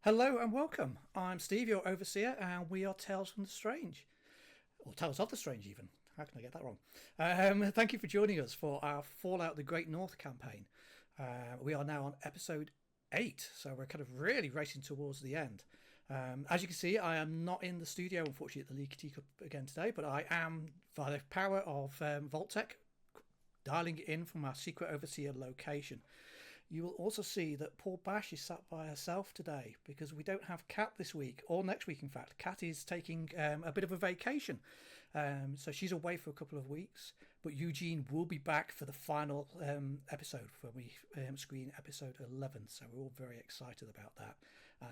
Hello and welcome. I'm Steve, your overseer, and we are Tales from the Strange. Or Tales of the Strange, even. How can I get that wrong? Thank you for joining us for our Fallout the Great North campaign. We are now on episode 8, so we're kind of really racing towards the end. As you can see, I am not in the studio, unfortunately, at the Leaky Teacup again today, but I am, via the power of Vault-Tec, dialing in from our secret overseer location. You will also see that poor Bash is sat by herself today because we don't have Kat this week, or next week in fact. Kat is taking a bit of a vacation, so she's away for a couple of weeks, but Eugene will be back for the final episode when we screen episode 11, so we're all very excited about that.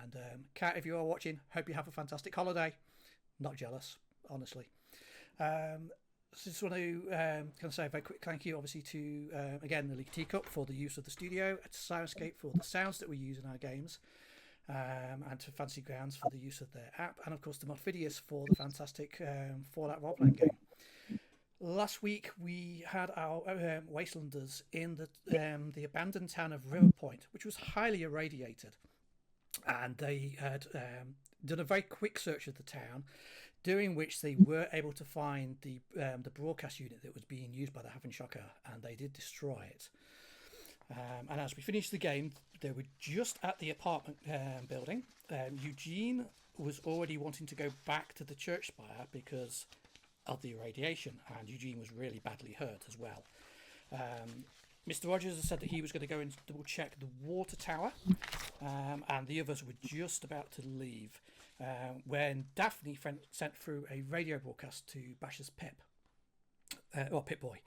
And Kat, if you are watching, hope you have a fantastic holiday. Not jealous, honestly. So just want to kind of say a very quick thank you, obviously, to, again, the Leaky Teacup for the use of the studio, to Syrinscape for the sounds that we use in our games, and to Fancy Grounds for the use of their app, and, of course, to Modiphius for the fantastic Fallout role-playing game. Last week, we had our Wastelanders in the abandoned town of River Point, which was highly irradiated, and they had done a very quick search of the town, during which they were able to find the broadcast unit that was being used by the Havenshokar, and they did destroy it. And as we finished the game, they were just at the apartment building. Eugene was already wanting to go back to the church spire because of the irradiation, and Eugene was really badly hurt as well. Mr. Rogers has said that he was going to go and double check the water tower, and the others were just about to leave. When Daphne sent through a radio broadcast to Bash's Pip, or Pip Boy,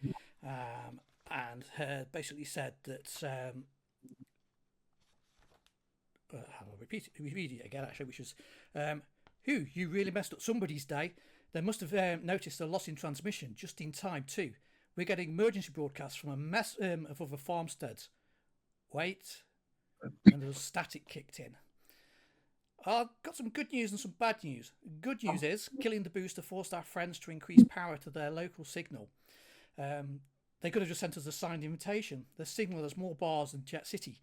and had basically said that, I'll repeat it again actually, which was, you really messed up somebody's day. They must have noticed a loss in transmission just in time too. We're getting emergency broadcasts from a mess of other farmsteads. Wait, and there was static kicked in. I've got some good news and some bad news. Good news is, killing the booster forced our friends to increase power to their local signal. They could have just sent us a signed invitation. The signal has more bars than Jet City.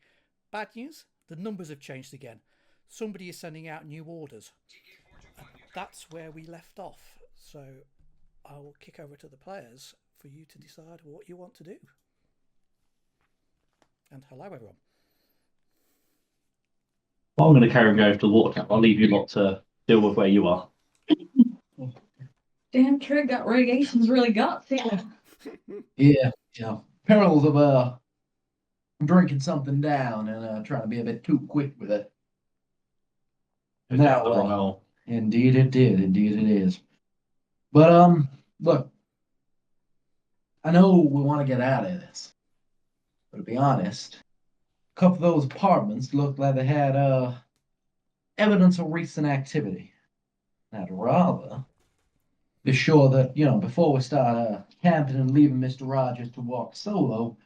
Bad news? The numbers have changed again. Somebody is sending out new orders. That's where we left off. So I will kick over to the players for you to decide what you want to do. And hello, everyone. Well, I'm going to carry on going to the water cap. I'll leave you lot to deal with where you are. Damn Trig, that radiation's really got to Yeah. Perils of drinking something down and trying to be a bit too quick with it. Now, wrong indeed it did. Indeed it is. But look, I know we want to get out of this, but to be honest, a couple of those apartments looked like they had evidence of recent activity. I'd rather be sure that, before we start camping and leaving Mr. Rogers to walk solo,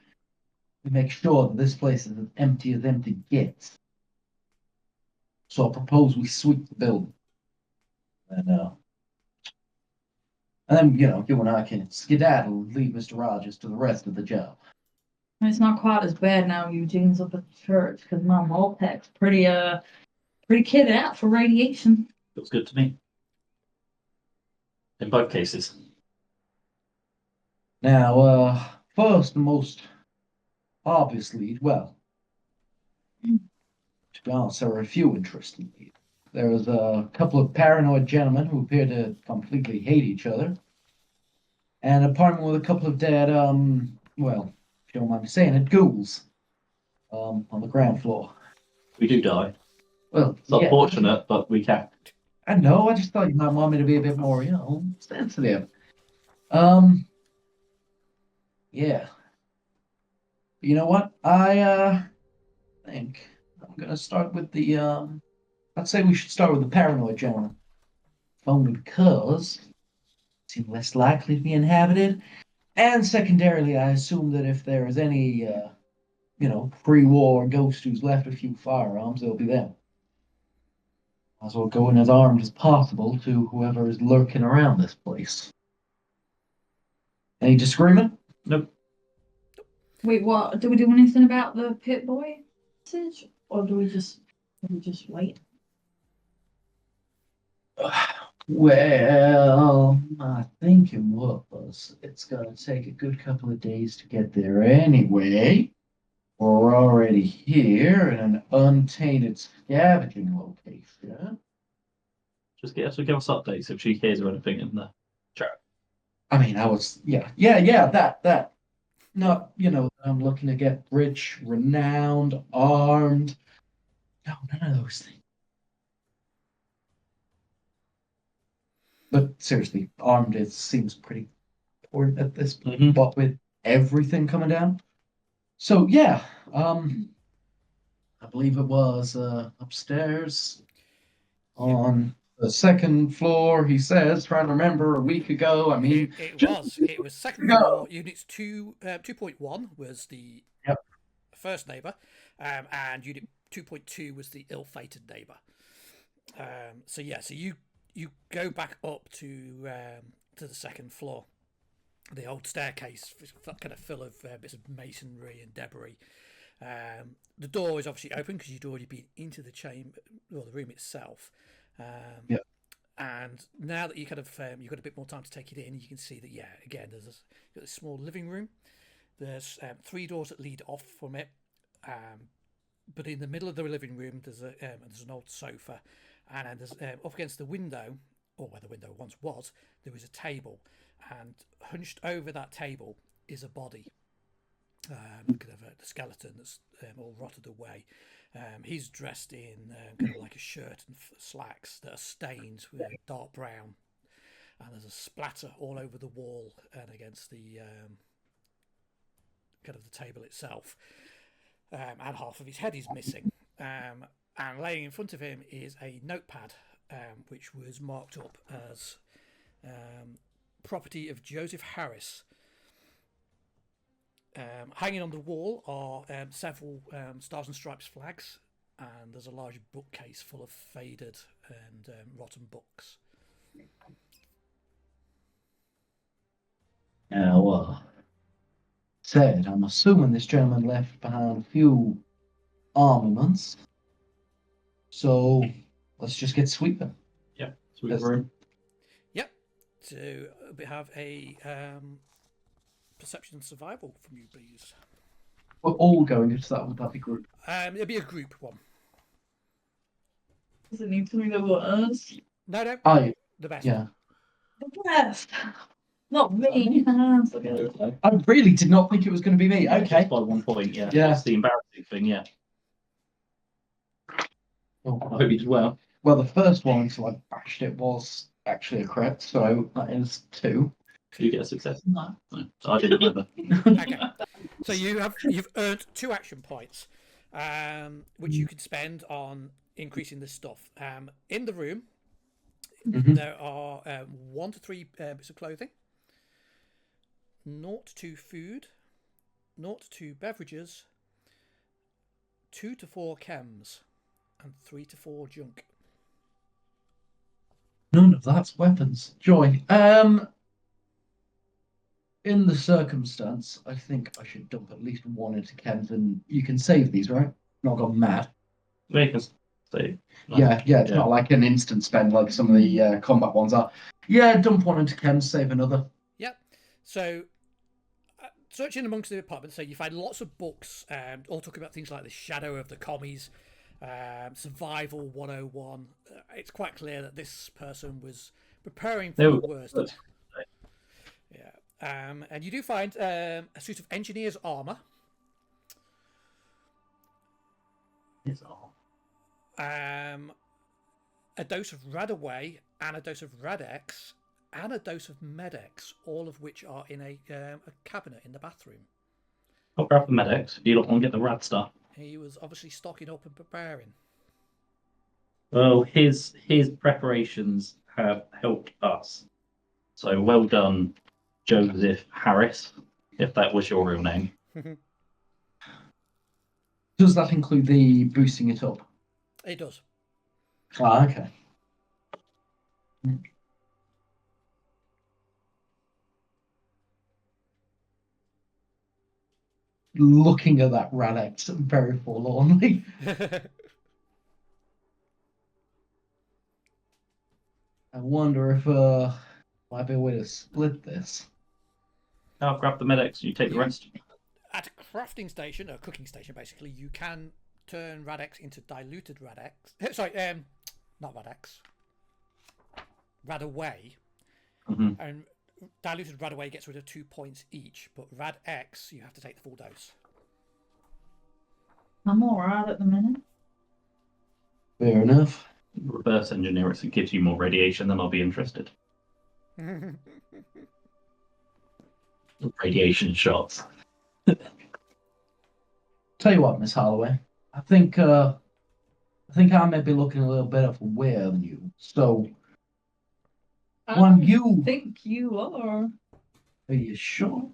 we make sure that this place is as empty gets. So I propose we sweep the building. And then, you and I can skedaddle and leave Mr. Rogers to the rest of the job. It's not quite as bad now Eugene's up at the church, because my Volpec's pretty kitted out for radiation. Looks good to me. In both cases. Now, first and most obvious lead, well, to be honest, there are a few interesting leads. There was a couple of paranoid gentlemen who appear to completely hate each other. And an apartment with a couple of dead, well, if you don't mind me saying it, ghouls. On the ground floor. We do die. Well, it's unfortunate, but we can. I know, I just thought you might want me to be a bit more, sensitive. Yeah. You know what? I think I'm gonna start with the I'd say we should start with the paranoid gentleman. Only because it seems less likely to be inhabited. And secondarily, I assume that if there is any pre-war ghost who's left a few firearms, they'll be them. Might as well go in as armed as possible to whoever is lurking around this place. Any disagreement? Nope. Wait, what? Do we do anything about the Pit Boy message? Or do we just wait? Well, my thinking was it's going to take a good couple of days to get there anyway. We're already here in an untainted scavenging location. Just give us updates if she hears or anything in the chat. I mean, that. Not, I'm looking to get rich, renowned, armed. No, none of those things. But seriously, armed seems pretty important at this point, Mhm. but with everything coming down. So yeah, I believe it was upstairs on the second floor. He says, trying to remember a week ago. I mean, It was second floor. Units 2.1 was the Yep. first neighbour, and unit 2.2 was the ill-fated neighbour. So you go back up to the second floor. The old staircase kind of full of bits of masonry and debris. The door is obviously open because you'd already been into the chamber or the room itself. Yeah. And now that you kind of you've got a bit more time to take it in, you can see that again there's you've got a small living room. There's 3 doors that lead off from it, but in the middle of the living room there's an old sofa, and there's up against the window, or where the window once was, there was a table, and hunched over that table is a body. Kind of a skeleton that's all rotted away. He's dressed in kind of like a shirt and slacks that are stained with dark brown, and there's a splatter all over the wall and against the kind of the table itself. And half of his head is missing. And laying in front of him is a notepad, which was marked up as property of Joseph Harris. Hanging on the wall are several Stars and Stripes flags, and there's a large bookcase full of faded and rotten books. Now, said, I'm assuming this gentleman left behind a few armaments. So let's just get sweeping. Yeah, sweep room. Yep. So we have a perception and survival from you, please. We're all going into that. Would that be group? It'll be a group one. Does it need to be the us? No, the best. Yeah. The best. Not me. I really did not think it was going to be me. Okay. By 1 point, yeah. Yeah. That's the embarrassing thing, yeah. Oh, I hope you did well. well, the first one, so I bashed it, was actually a crit, so that is 2. Did you get a success in that? No, I didn't either. Okay. So you've earned 2 action points, which you can spend on increasing this stuff. In the room, there are 1 to 3 bits of clothing, 0 to 2 food, 0 to 2 beverages, 2 to 4 chems, and 3 to 4 junk. None of that's weapons. Joy. In the circumstance, I think I should dump at least 1 into chems, and you can save these, right? Not gone mad. Make us say. Yeah, it's not like an instant spend like some of the combat ones are. Yeah, dump 1 into chems, save another. Yep. So, searching amongst the apartment, so you find lots of books, all talking about things like the shadow of the commies, survival 101. It's quite clear that this person was preparing for the worst. Yeah. And you do find a suit of engineer's armour. A dose of Radaway and a dose of Radex and a dose of Medex, all of which are in a cabinet in the bathroom. I'll grab the medics. You don't want to get the rad stuff. He was obviously stocking up and preparing. Well, his preparations have helped us. So well done, Joseph Harris, if that was your real name. Does that include the boosting it up? It does. Ah, okay. Looking at that Radex very forlornly. I wonder if might be a way to split this. I'll grab the medics. You take the rest. At a crafting station, or cooking station, basically, you can turn Radex into diluted Radex. Sorry, not Radex. Radaway. And diluted Radaway gets rid of 2 points each, but Radex, you have to take the full dose. I'm alright at the minute. Fair enough. Reverse engineer it so it gives you more radiation, then I'll be interested. Radiation shots. Tell you what, Miss Holloway, I think I may be looking a little better for wear than you. So, I think you are. Are you sure?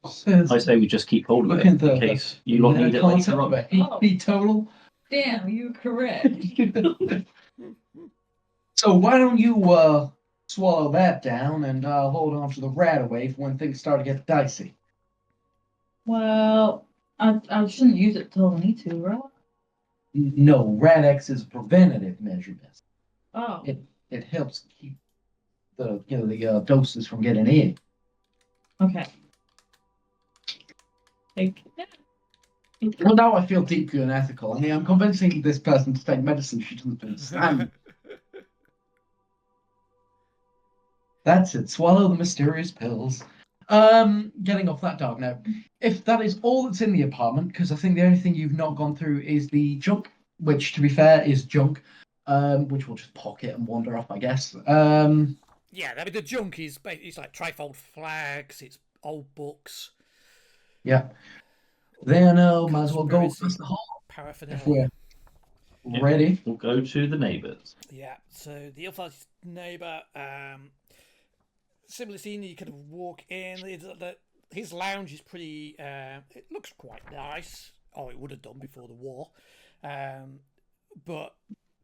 Says, I say we just keep hold of look it at the in case you lot need it concept later of on. a HP total. Damn, you're correct. So why don't you swallow that down and hold on to the rat away for when things start to get dicey. Well, I shouldn't use it till I need to, right? No, Radex is a preventative measure. Oh. It helps keep the doses from getting in. Okay. Take it. Well, now I feel deeply unethical. I mean, I'm convincing this person to take medicine she doesn't understand. That's it. Swallow the mysterious pills. Getting off that dark note. If that is all that's in the apartment, because I think the only thing you've not gone through is the junk, which, to be fair, is junk, which we'll just pocket and wander off, I guess. Yeah, I mean, the junk is it's like trifold flags, it's old books. Yeah. Then might as well go across the hall if we're ready. We'll go to the neighbours. Yeah, so the other neighbour, similar scene, you kind of walk in. His lounge is pretty, it looks quite nice. Oh, it would have done before the war. But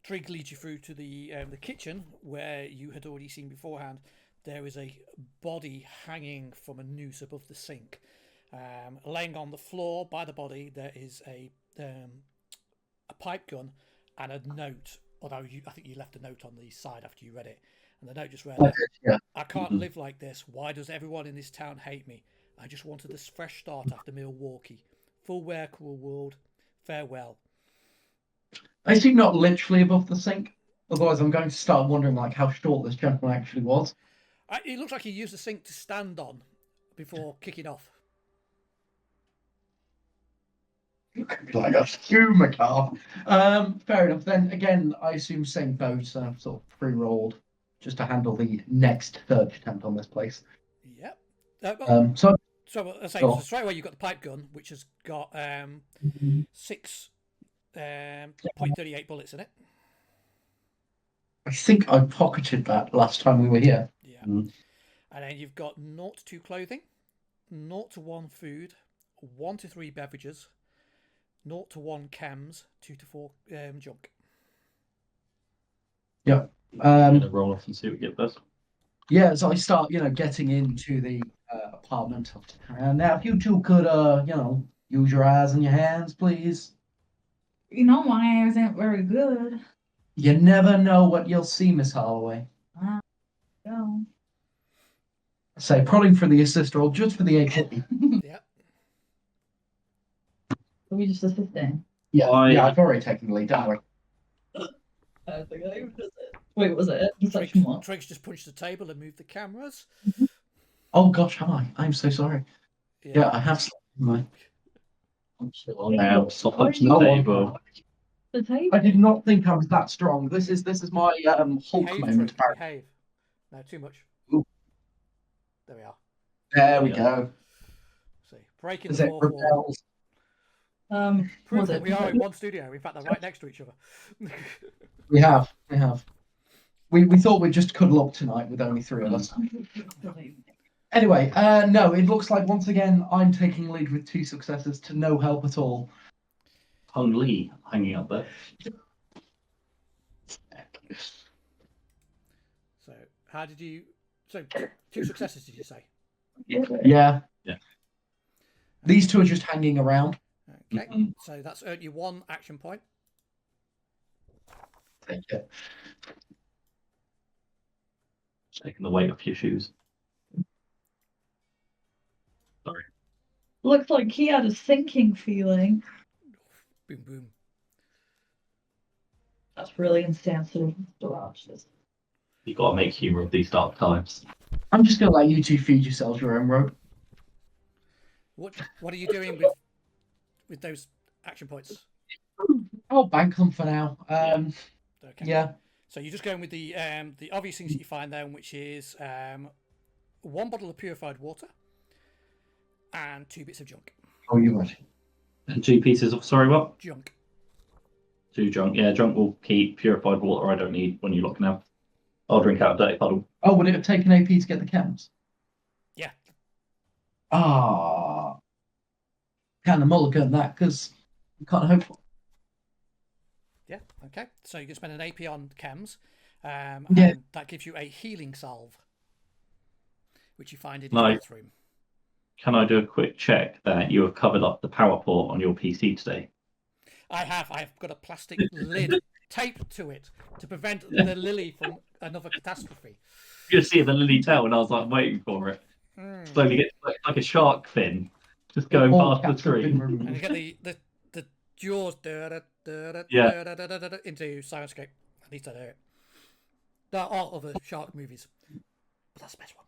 Trig leads you through to the kitchen, where you had already seen beforehand. There is a body hanging from a noose above the sink. Laying on the floor by the body, there is a pipe gun and a note. Although I think you left a note on the side after you read it, and the note just read, "I can't live like this. Why does everyone in this town hate me? I just wanted a fresh start after Milwaukee. Full wear, cruel world. Farewell." I assume not literally above the sink. Otherwise, I'm going to start wondering like how short this gentleman actually was. It looks like he used the sink to stand on before kicking off. Like a humor car. Fair enough. Then again, I assume same boat, sort of pre-rolled, just to handle the next third attempt on this place. Yep. So straight away you've got the pipe gun, which has got 6 .38 bullets in it. I think I pocketed that last time we were here. Yeah. And then you've got 0 to 2 clothing, 0 to 1 food, 1 to 3 beverages, 0 to 1 chems, 2 to 4 junk. Yeah. Roll off and see what we get first. Yeah, so I start, getting into the apartment. Now, if you two could, use your eyes and your hands, please. My eyes ain't very good. You never know what you'll see, Miss Holloway. Go. Say, prodding for the assist roll, just for the AP. Yeah. Are we just assisting? Yeah, I've already taken the lead, don't worry. I think I even does it. Wait, was it? Deception what? Triggs just punched the table and moved the cameras. Oh gosh, have I? I'm so sorry. Yeah, I have. I'm still now. Stop Why touching the table. The table? I did not think I was that strong. This is my Hulk Behave, moment. Triggs, behave. No, too much. Ooh. There we are. There we go. See, breaking Is the it fourth wall. repels? Proof that we are in one studio. In fact, they're right next to each other. We have. We thought we'd just cuddle up tonight with only 3 of us. Anyway, no, it looks like once again I'm taking lead with 2 successes to no help at all. Hung Lee hanging up there. So, how did you? So, 2 successes, did you say? Yeah. These 2 are just hanging around. Okay, so that's earned you 1 action point. Thank you. Taking the weight off your shoes. Sorry. Looks like he had a sinking feeling. Boom, boom. That's really insensitive, Mr. Archers. You got to make humour of these dark times. I'm just gonna let you two feed yourselves your own rope. What are you doing with those action points? I'll bank them for now. Okay. Yeah. So you're just going with the obvious things that you find there, which is 1 bottle of purified water and 2 bits of junk. Oh, you're right. And 2 pieces of, sorry, what? Junk. 2 junk. Yeah, junk will keep. Purified water I don't need when you lock now. I'll drink out a dirty puddle. Oh, would it have taken AP to get the chems? Yeah. Ah. Kind of mulligan that, because you can't hope for. Yeah. Okay. So you can spend an AP on chems. Yeah. And that gives you a healing salve, which you find in the Nice. bathroom. Can I do a quick check that you have covered up the power port on your PC today? I've got a plastic lid taped to it to prevent the lily from another catastrophe. You see the lily tail, and I was like waiting for it. Slowly get like a shark fin, just going All past the caps have been screen. And you removed. get the jaws Yeah. into Syrinscape. At least I do it. There are other shark movies, but that's the best one.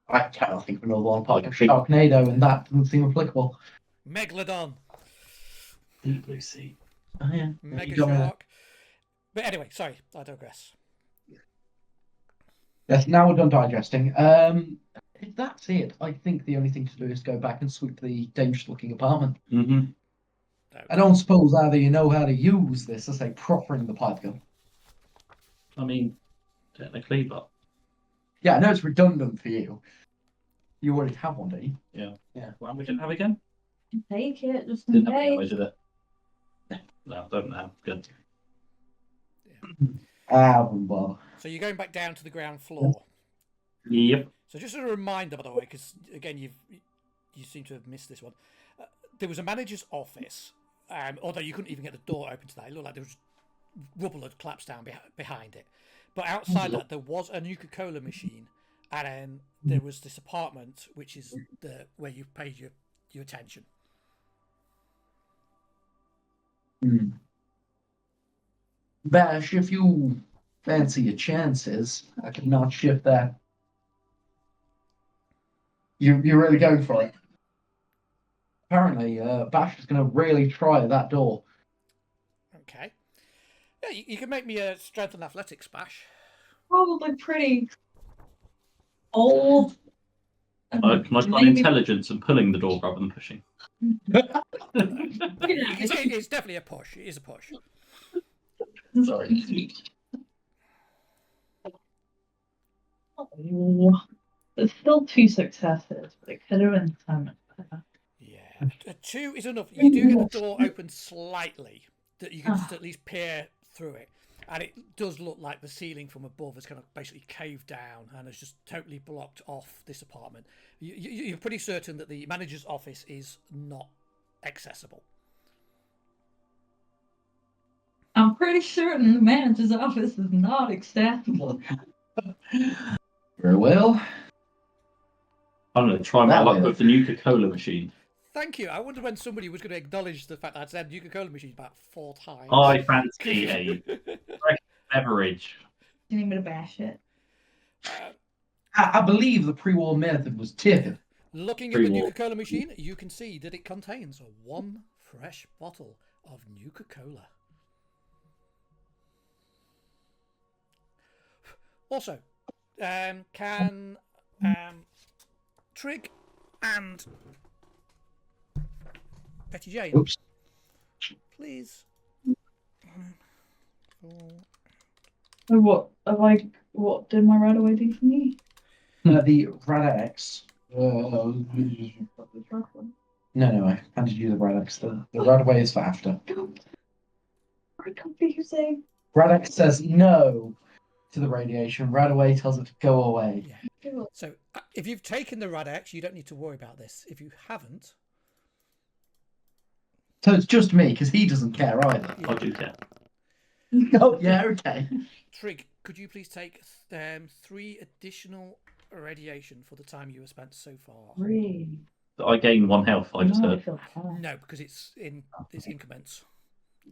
I cannot think of another one apart from Sharknado, and that doesn't seem applicable. Megalodon, Deep blue sea. Oh, yeah. Mega You got me there. Shark. But anyway, sorry, I digress. Yes, now we're done digesting. If that's it, I think the only thing to do is go back and sweep the dangerous-looking apartment. Mm-hmm. I don't suppose either you know how to use this as a proper in the pipe gun. I mean, technically, but Yeah, I know it's redundant for you. You already have one, do you? yeah. What am we gonna have again? Take it, just in Didn't have any case. damage, did it? No, don't know. Good. Well. So you're going back down to the ground floor. Yep. So just as a reminder, by the way, because again you seem to have missed this one. There was a manager's office, although you couldn't even get the door open to that. It looked like there was rubble had collapsed down behind it. But outside that, there was a Nuka-Cola machine, and then there was this apartment, which is where you paid your attention. Bash, if you fancy your chances, I could not shift that. You're really going for it. Apparently, Bash is going to really try that door. Okay. Yeah, you can make me a strength and athletics, Bash. Probably pretty old. Can I try intelligence and pulling the door rather than pushing? It's definitely a push. It is a push. Sorry. Oh, there's still 2 successes, but it could have been so much better. Yeah, a 2 is enough. You do get the door open slightly, that you can just at least peer through it, and it does look like the ceiling from above has kind of basically caved down and has just totally blocked off this apartment. You're pretty certain that the manager's office is not accessible. I'm pretty certain the manager's office is not accessible. Very well. I'm going to try my luck with the Nuka-Cola machine. Thank you. I wondered when somebody was going to acknowledge the fact that I'd said Nuka-Cola machine about 4 times. I fancy a fresh beverage. You need me to bash it? I believe the pre-war method was tepid. Looking at the Nuka-Cola machine, you can see that it contains 1 fresh bottle of Nuka-Cola. Also, can Trig and Betty Jane, Oops. please? What did my right away do for me? The Radax. No, I handed you the Radax. The Radaway is for after. Very confusing. Radax says no to the radiation. Radaway tells it to go away. Yeah. So if you've taken the Radax, you don't need to worry about this. If you haven't, So it's just me, because he doesn't care either. I do care. Oh, yeah, okay. Trig, could you please take 3 additional radiation for the time you have spent so far? Really? I gain 1 health, I just No, I heard. feel fine. No, because it's increments.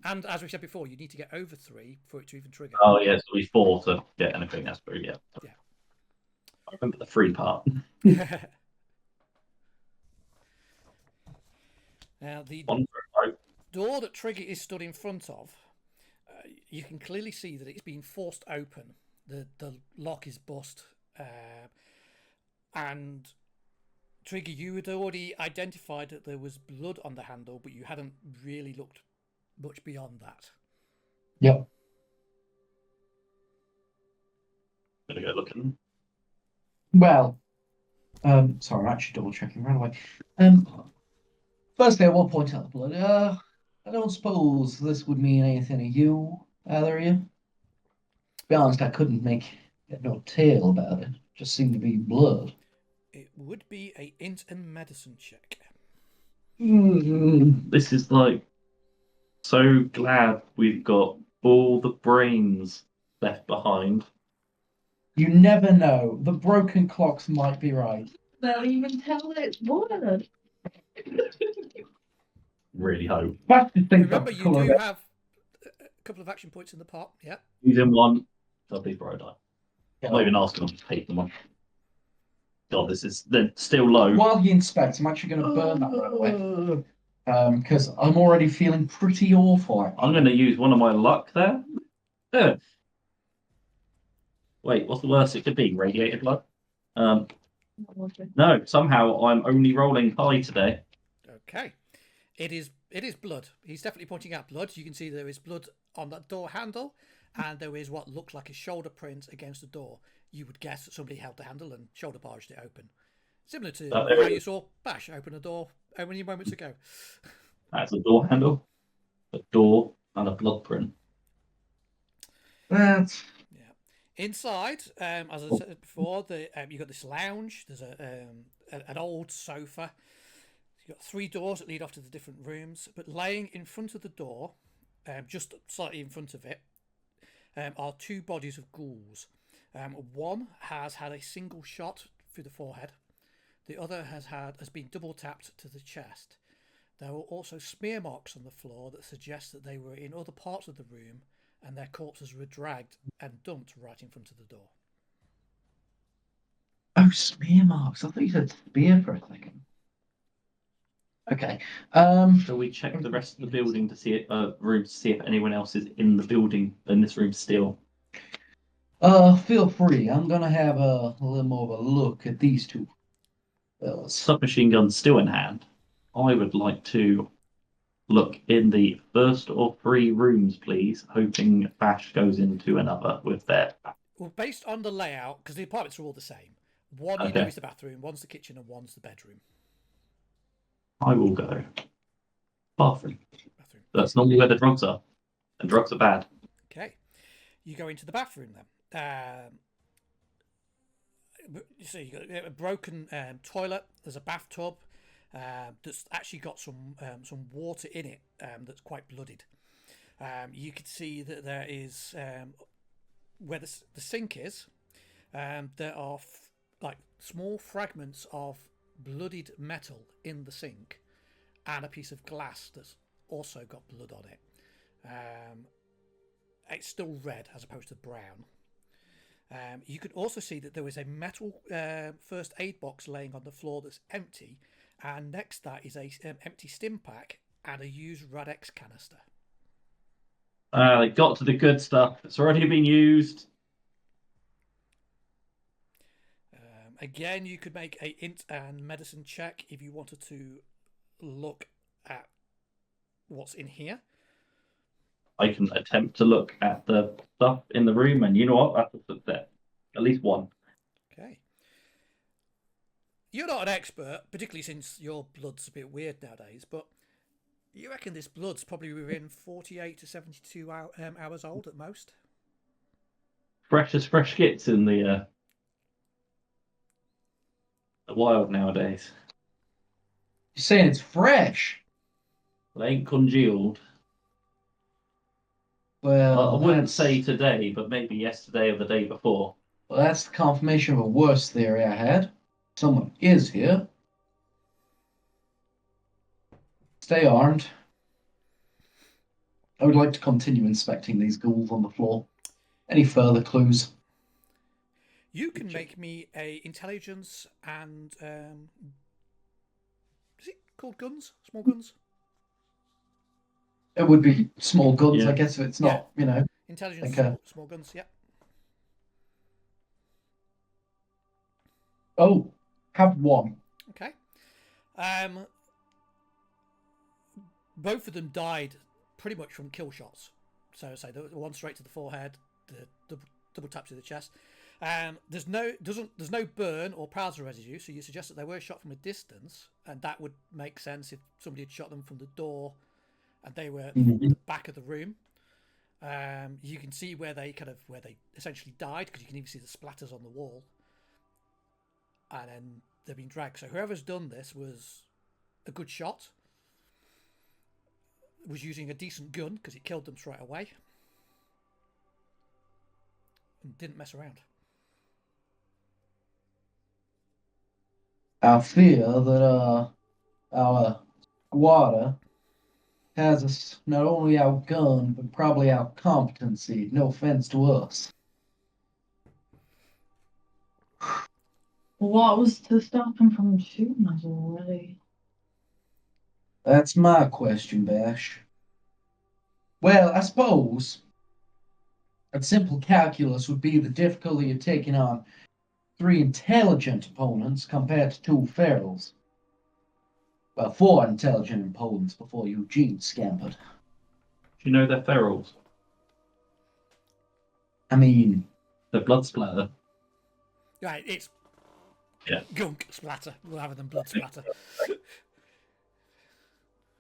And as we said before, you need to get over 3 for it to even trigger. Oh, yeah, so we 4 to get anything. That's pretty, yeah. Yeah. I remember the 3 part. Now, the One for a door that Trigger is stood in front of, you can clearly see that it's been forced open. The lock is bust. And Trigger, you had already identified that there was blood on the handle, but you hadn't really looked much beyond that. Yep. Gonna go looking. Well, sorry, I'm actually double checking right away. Firstly, I will point out the blood. I don't suppose this would mean anything to you, either of you. To be honest, I couldn't get no tale about it. Just seemed to be blood. It would be a int and medicine check. This is like so glad we've got all the brains left behind. You never know. The broken clocks might be right. They'll even tell that it's blood. Really hope. Back to think Remember, of the you colour. do have a couple of action points in the pot. Yeah. Using 1, they'll be before I die. Yeah. I'm not even asking them to take them on. God, they're still low. While he inspects, I'm actually going to burn that right away. Because I'm already feeling pretty awful. I'm going to use one of my luck there. Yeah. Wait, what's the worst it could be? Radiated blood? No, somehow I'm only rolling high today. Okay. It is blood. He's definitely pointing out blood. You can see there is blood on that door handle, and there is what looks like a shoulder print against the door. You would guess that somebody held the handle and shoulder barged it open. Similar to how you saw Bash open a door only moments ago. That's a door handle, a door, and a blood print. That's... Yeah. Inside, as I said before, you've got this lounge. There's an old sofa. You've got 3 doors that lead off to the different rooms, but laying in front of the door, just slightly in front of it, are 2 bodies of ghouls. One has had a single shot through the forehead. The other has been double tapped to the chest. There are also smear marks on the floor that suggest that they were in other parts of the room, and their corpses were dragged and dumped right in front of the door. Oh, smear marks. I thought you said spear for a second. Okay. Shall we check the rest of the building to see room to see if anyone else is in the building in this room still? Feel free. I'm gonna have a little more of a look at these 2 fellas. Submachine gun still in hand. I would like to look in the first of 3 rooms, please, hoping Bash goes into another with their. Well, based on the layout, because the apartments are all the same. One you Okay. know is the bathroom, one's the kitchen, and one's the bedroom. I will go bathroom. Bathroom. That's normally where the drugs are, and drugs are bad. Okay. You go into the bathroom then. You see, you've got a broken toilet. There's a bathtub that's actually got some water in it that's quite bloodied. You can see that there is where the sink is. There are like small fragments of bloodied metal in the sink, and a piece of glass that's also got blood on it. It's still red as opposed to brown. You can also see that there is a metal first aid box laying on the floor that's empty, and next to that is a empty stim pack and a used Radex canister. They got to the good stuff. It's already been used. Again, you could make a int and medicine check if you wanted to look at what's in here. I can attempt to look at the stuff in the room, and you know what? That's a success. At least 1. Okay. You're not an expert, particularly since your blood's a bit weird nowadays, but you reckon this blood's probably within 48 to 72 hours old at most? Fresh as fresh gets in the wild nowadays. You're saying it's fresh? They ain't congealed. Well, I wouldn't that's, say today, but maybe yesterday or the day before. well, that's the confirmation of a worse theory I had. Someone is here. Stay armed. I would like to continue inspecting these ghouls on the floor. Any further clues? You can make me a intelligence and is it called guns? Small guns? It would be small guns, Yeah. I guess, if it's Yeah. not, you know, Intelligence like a. small guns, yeah. Oh, have one. Okay. Both of them died pretty much from kill shots. So say the one straight to the forehead, the double tap to the chest. There's no burn or plasma residue, so you suggest that they were shot from a distance, and that would make sense if somebody had shot them from the door, and they were at the back of the room. You can see where they essentially died, because you can even see the splatters on the wall, and then they've been dragged. So whoever's done this was a good shot, was using a decent gun because it killed them straight away, and didn't mess around. I fear that our squatter has us not only outgunned, but probably outcompetency. No offense to us. What was to stop him from shooting us already? That's my question, Bash. Well, I suppose a simple calculus would be the difficulty of taking on 3 intelligent opponents compared to 2 ferals. Well, 4 intelligent opponents before Eugene scampered. Do you know they're ferals? I mean, The blood splatter. Right, it's Yeah. gunk splatter rather than blood splatter.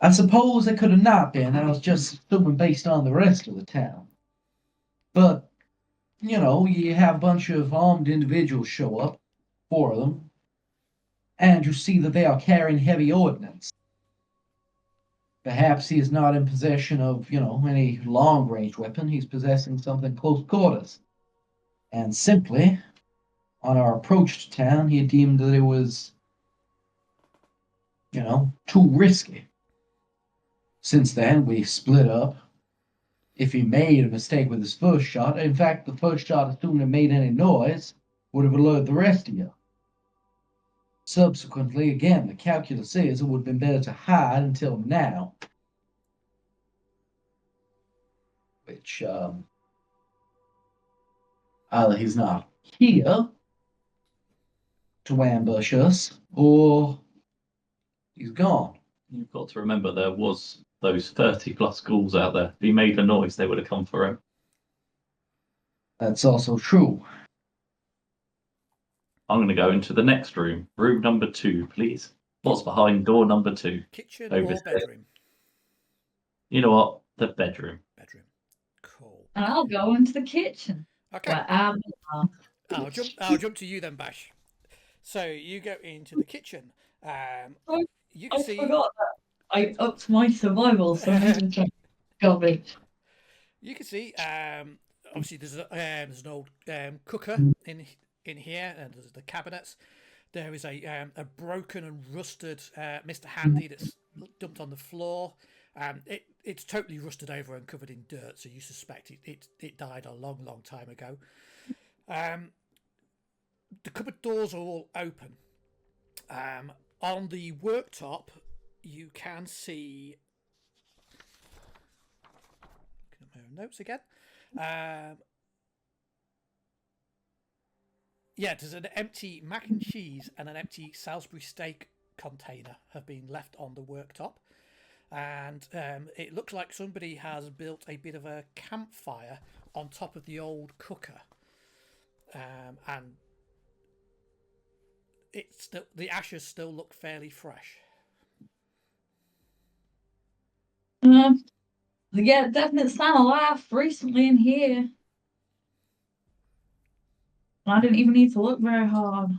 I suppose it could have not been. I was just assuming based on the rest of the town. But, you know, you have a bunch of armed individuals show up, 4 of them, and you see that they are carrying heavy ordnance. Perhaps he is not in possession of, you know, any long-range weapon. He's possessing something close quarters. And simply, on our approach to town, he deemed that it was, you know, too risky. Since then, we split up. If he made a mistake with his first shot, in fact, the first shot, assuming it made any noise, would have alerted the rest of you. Subsequently, again, the calculus is it would have been better to hide until now. Which, either he's not here to ambush us, or he's gone. You've got to remember there was those 30 plus ghouls out there. If he made a noise, they would have come for him. That's also true. I'm going to go into the next room. Room number 2, please. What's behind door number 2? Kitchen Over or there. bedroom? You know what? The bedroom. Bedroom. Cool. And I'll go into the kitchen. Okay. Where I'm I'll jump to you then, Bash. So you go into the kitchen. You can I see. forgot that I upped my survival, so I'm just trying to garbage. You can see. Obviously, there's an old cooker in here, and there's the cabinets. There is a broken and rusted Mr. Handy that's dumped on the floor. It's totally rusted over and covered in dirt, so you suspect it died a long time ago. The cupboard doors are all open. On the worktop, you can see. Looking at my own notes again. Yeah, there's an empty mac and cheese and an empty Salisbury steak container have been left on the worktop. And it looks like somebody has built a bit of a campfire on top of the old cooker. And the ashes still look fairly fresh. Yeah, definitely smell a laugh recently in here. I didn't even need to look very hard.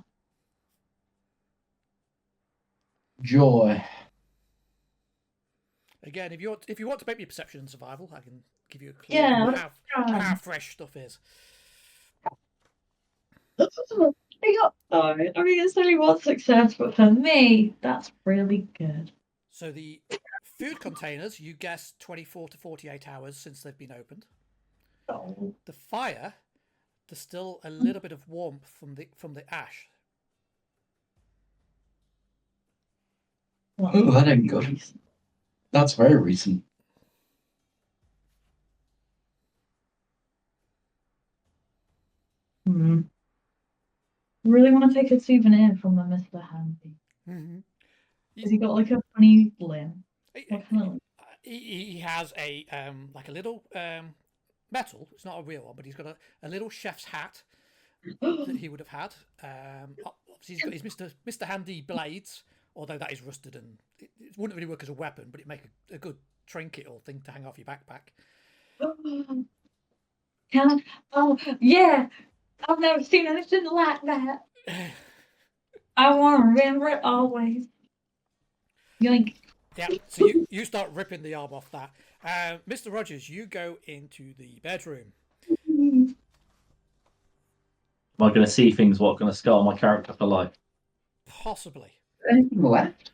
Joy. Again, if you want to make me perception and survival, I can give you a clue Yeah, on let's try. how fresh stuff is. I mean, it's only one success, but for me, that's really good. So the food containers, you guessed 24 to 48 hours since they've been opened. Oh. The fire, there's still a little bit of warmth from the ash. Oh, that ain't good. That's very recent. Really want to take a souvenir from the Mr. Handy. Mm-hmm. Has he got like a funny limb? What kind of He has a like a little metal. It's not a real one, but he's got a little chef's hat that he would have had. Obviously, he's got his Mr. Handy blades, although that is rusted and it wouldn't really work as a weapon, but it make a good trinket or thing to hang off your backpack. Oh yeah, I've never seen anything like that. I want to remember it always. Yoink. Yeah, so you start ripping the arm off that. Mr. Rogers, you go into the bedroom. Am I going to see things what are going to scar my character for life? Possibly. Anything left?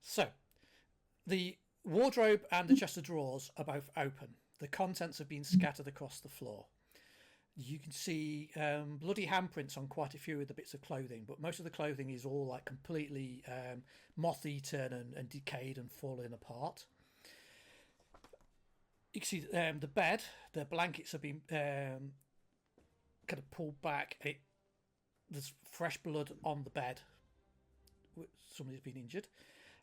So, the wardrobe and the chest of drawers are both open. The contents have been scattered across the floor. You can see bloody handprints on quite a few of the bits of clothing, but most of the clothing is all like completely moth-eaten and decayed and falling apart. You can see the bed, the blankets have been kind of pulled back. There's fresh blood on the bed. Somebody's been injured.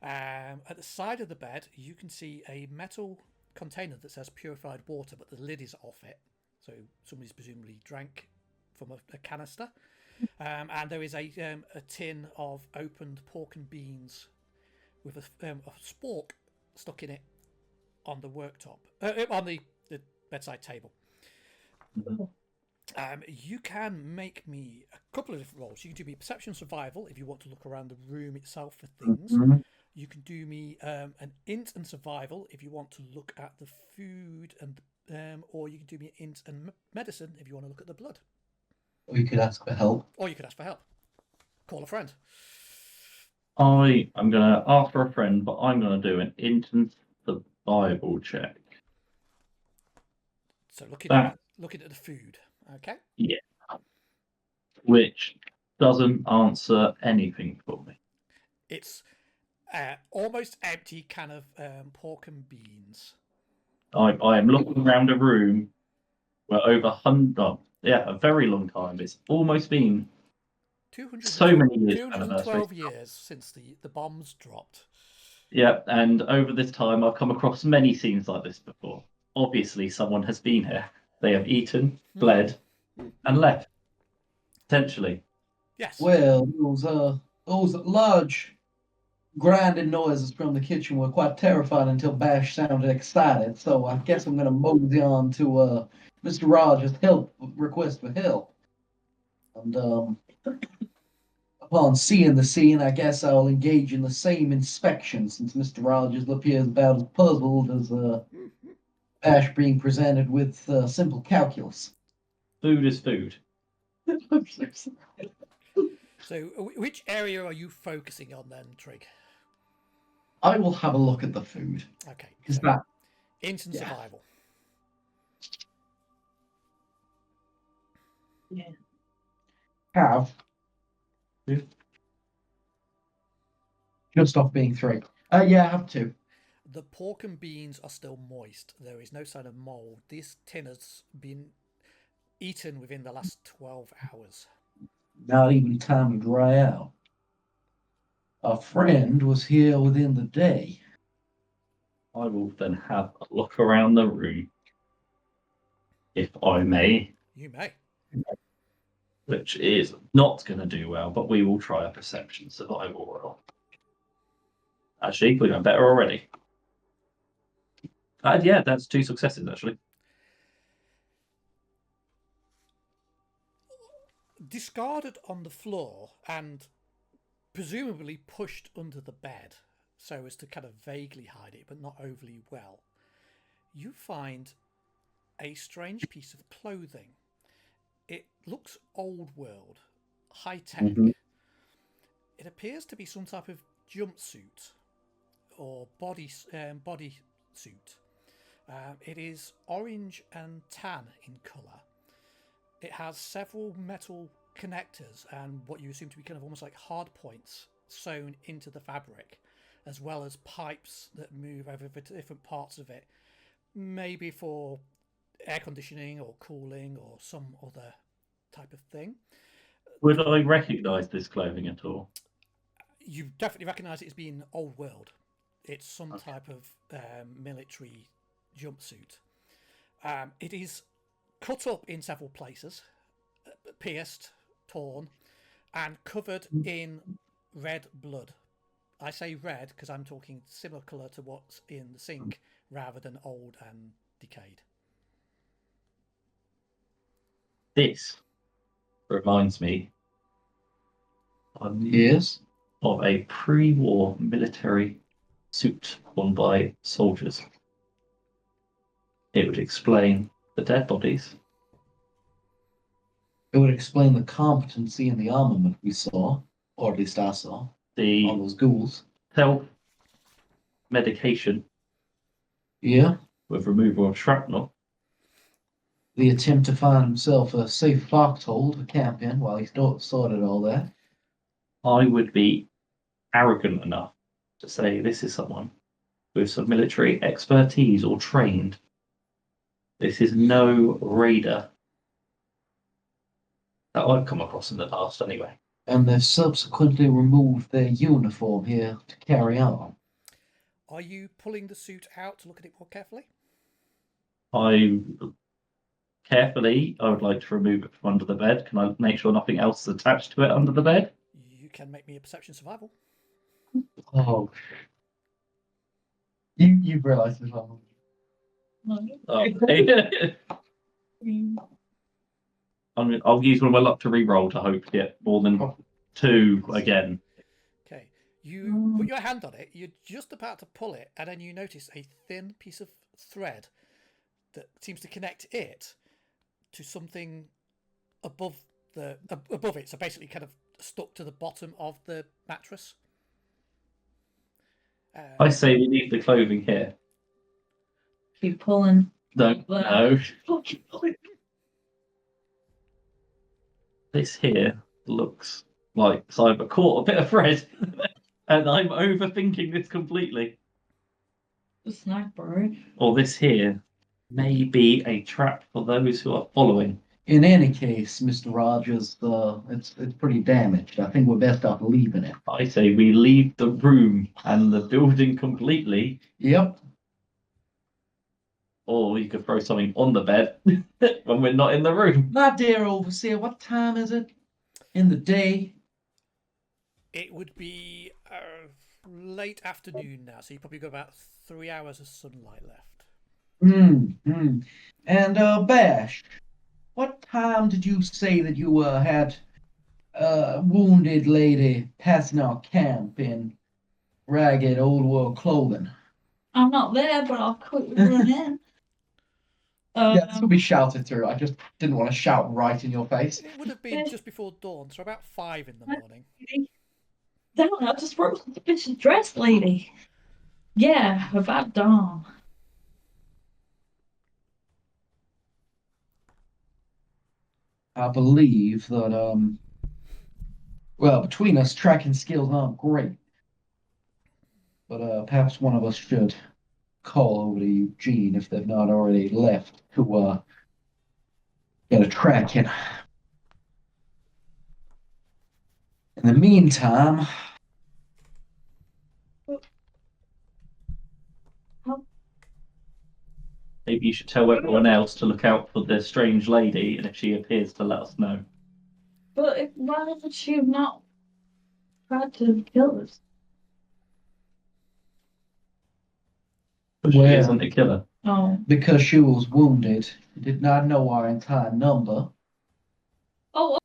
At the side of the bed, you can see a metal container that says purified water, but the lid is off it. So somebody's presumably drank from a canister. And there is a tin of opened pork and beans with a spork stuck in it on the worktop, on the bedside table. You can make me a couple of different rolls. You can do me perception survival if you want to look around the room itself for things. You can do me an int and survival if you want to look at the food and or you can do me int and medicine if you want to look at the blood. Or you could ask for help. Or you could ask for help. Call a friend. I am going to ask for a friend, but I'm going to do an instant survival check. So looking at the food, okay? Yeah. Which doesn't answer anything for me. It's almost empty can of pork and beans. I am looking around a room where over a very long time. It's almost been 200, so many years. 212 years since the bombs dropped. Yeah, and over this time, I've come across many scenes like this before. Obviously, someone has been here. They have eaten, bled, and left. Potentially. Yes. Well, those large grinding noises from the kitchen were quite terrifying until Bash sounded excited. So I guess I'm gonna mosey on to Mr. Rogers' request for help. And upon seeing the scene, I guess I'll engage in the same inspection, since Mr. Rogers appears about as puzzled as Bash being presented with simple calculus. Food is food. So which area are you focusing on then, Trig? I will have a look at the food. Okay. Is So that instant survival. Yeah. have just off being 3? Yeah, I have 2. The pork and beans are still moist. There is no sign of mold. This tin has been eaten within the last 12 hours. Not even time to dry out. A friend was here within the day. I will then have a look around the room, if I may. You may. Which is not going to do well, but we will try a perception survival roll. Actually, we're going better already. Yeah, that's 2 successes, actually. Discarded on the floor and presumably pushed under the bed. so as to kind of vaguely hide it, but not overly well, you find a strange piece of clothing. It looks old world, high tech. Mhm. It appears to be some type of jumpsuit or body suit. It is orange and tan in colour. It has several metal connectors and what you assume to be kind of almost like hard points sewn into the fabric, as well as pipes that move over the different parts of it, maybe for air conditioning or cooling or some other type of thing. Would I recognise this clothing at all? You definitely recognise it as being old world. It's some Okay. type of military jumpsuit. It is cut up in several places, pierced, torn, and covered in red blood. I say red because I'm talking similar colour to what's in the sink rather than old and decayed. This reminds me Yes. of a pre-war military suit worn by soldiers. It would explain the dead bodies. It would explain the competency and the armament we saw, or at least I saw, all The those ghouls. self-medication Yeah. with removal of shrapnel. The attempt to find himself a safe foxhole to camp in while he sorted all that. I would be arrogant enough to say this is someone with some military expertise or trained. This is no raider that I've come across in the past, anyway. And they've subsequently removed their uniform here to carry on. Are you pulling the suit out to look at it more carefully? I would like to remove it from under the bed. Can I make sure nothing else is attached to it under the bed? You can make me a perception survival. Oh. You've realised as well. I'll use one of my luck to re-roll to hope to get more than 2 again. Okay. You put your hand on it, you're just about to pull it, and then you notice a thin piece of thread that seems to connect it to something above it, so basically kind of stuck to the bottom of the mattress. I say we leave the clothing here. Keep pulling. No. This here looks like it's either caught a bit of thread, and I'm overthinking this completely. The snack bird. Or this here may be a trap for those who are following. In any case, Mr. Rogers, it's pretty damaged. I think we're best off leaving it. I say we leave the room and the building completely, Yep. or you could throw something on the bed when we're not in the room. My dear overseer, what time is it in the day? It would be late afternoon now, so you probably got about 3 hours of sunlight left. And Bash, what time did you say that you had a wounded lady passing our camp in ragged old world clothing? I'm not there, but I'll quickly run in. Yeah, this will be shouted through. I just didn't want to shout right in your face. It would have been just before dawn, so about 5 in the morning. Don't know, just wrote the bitch's dress lady. Yeah, about dawn. I believe that well, between us, tracking skills aren't great. But perhaps one of us should call over to Eugene if they've not already left to get a track in. In the meantime, Maybe you should tell everyone else to look out for the strange lady, and if she appears, to let us know. But why would she have not tried to kill us? But she Well- isn't a killer. Oh. because she was wounded, did not know our entire number. Oh.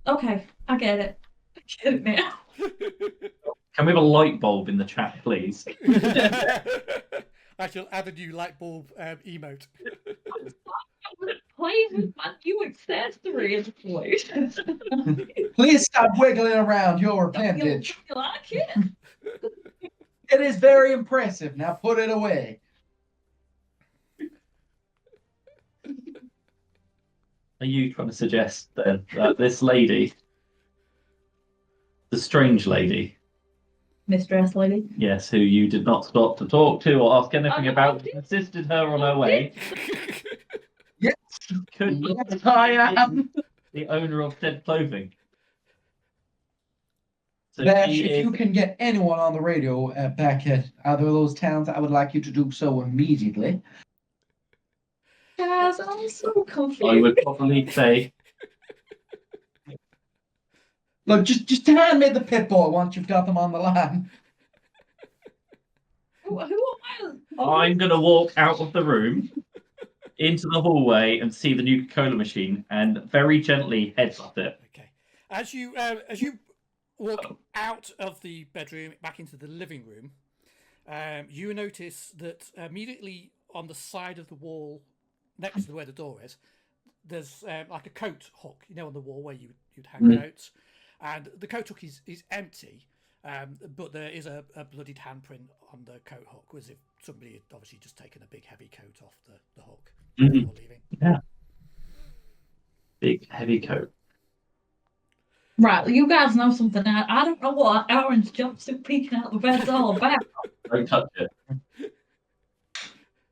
Okay, I get it. I get it now. Can we have a light bulb in the chat, please? I shall add a new light bulb emote. Play with my new accessories, please. Please stop wiggling around your appendage. You like it? It is very impressive. Now put it away. Are you trying to suggest then that this lady, the strange lady, Mistress lady. yes, who you did not stop to talk to or ask anything Oh, about, no. assisted her on her way, Yes. could Yes, I am. the owner of said clothing? So Bash, she if is, you can get anyone on the radio back at either of those towns, I would like you to do so immediately. Guys, I'm so confused. I would probably say, Look, just hand me the pit bull once you've got them on the line. Who am I? I'm going to walk out of the room into the hallway and see the Nuka-Cola machine and very gently headbutt it. Okay. As you walk out of the bedroom back into the living room, you notice that immediately on the side of the wall next to where the door is, there's like a coat hook, on the wall where you'd hang coats, and the coat hook is empty, but there is a bloodied handprint on the coat hook, as if somebody had obviously just taken a big heavy coat off the hook before leaving. Yeah. Big heavy coat. Right, you guys know something now. I don't know what an orange jumpsuit peeking out the bed's all about. Don't touch it.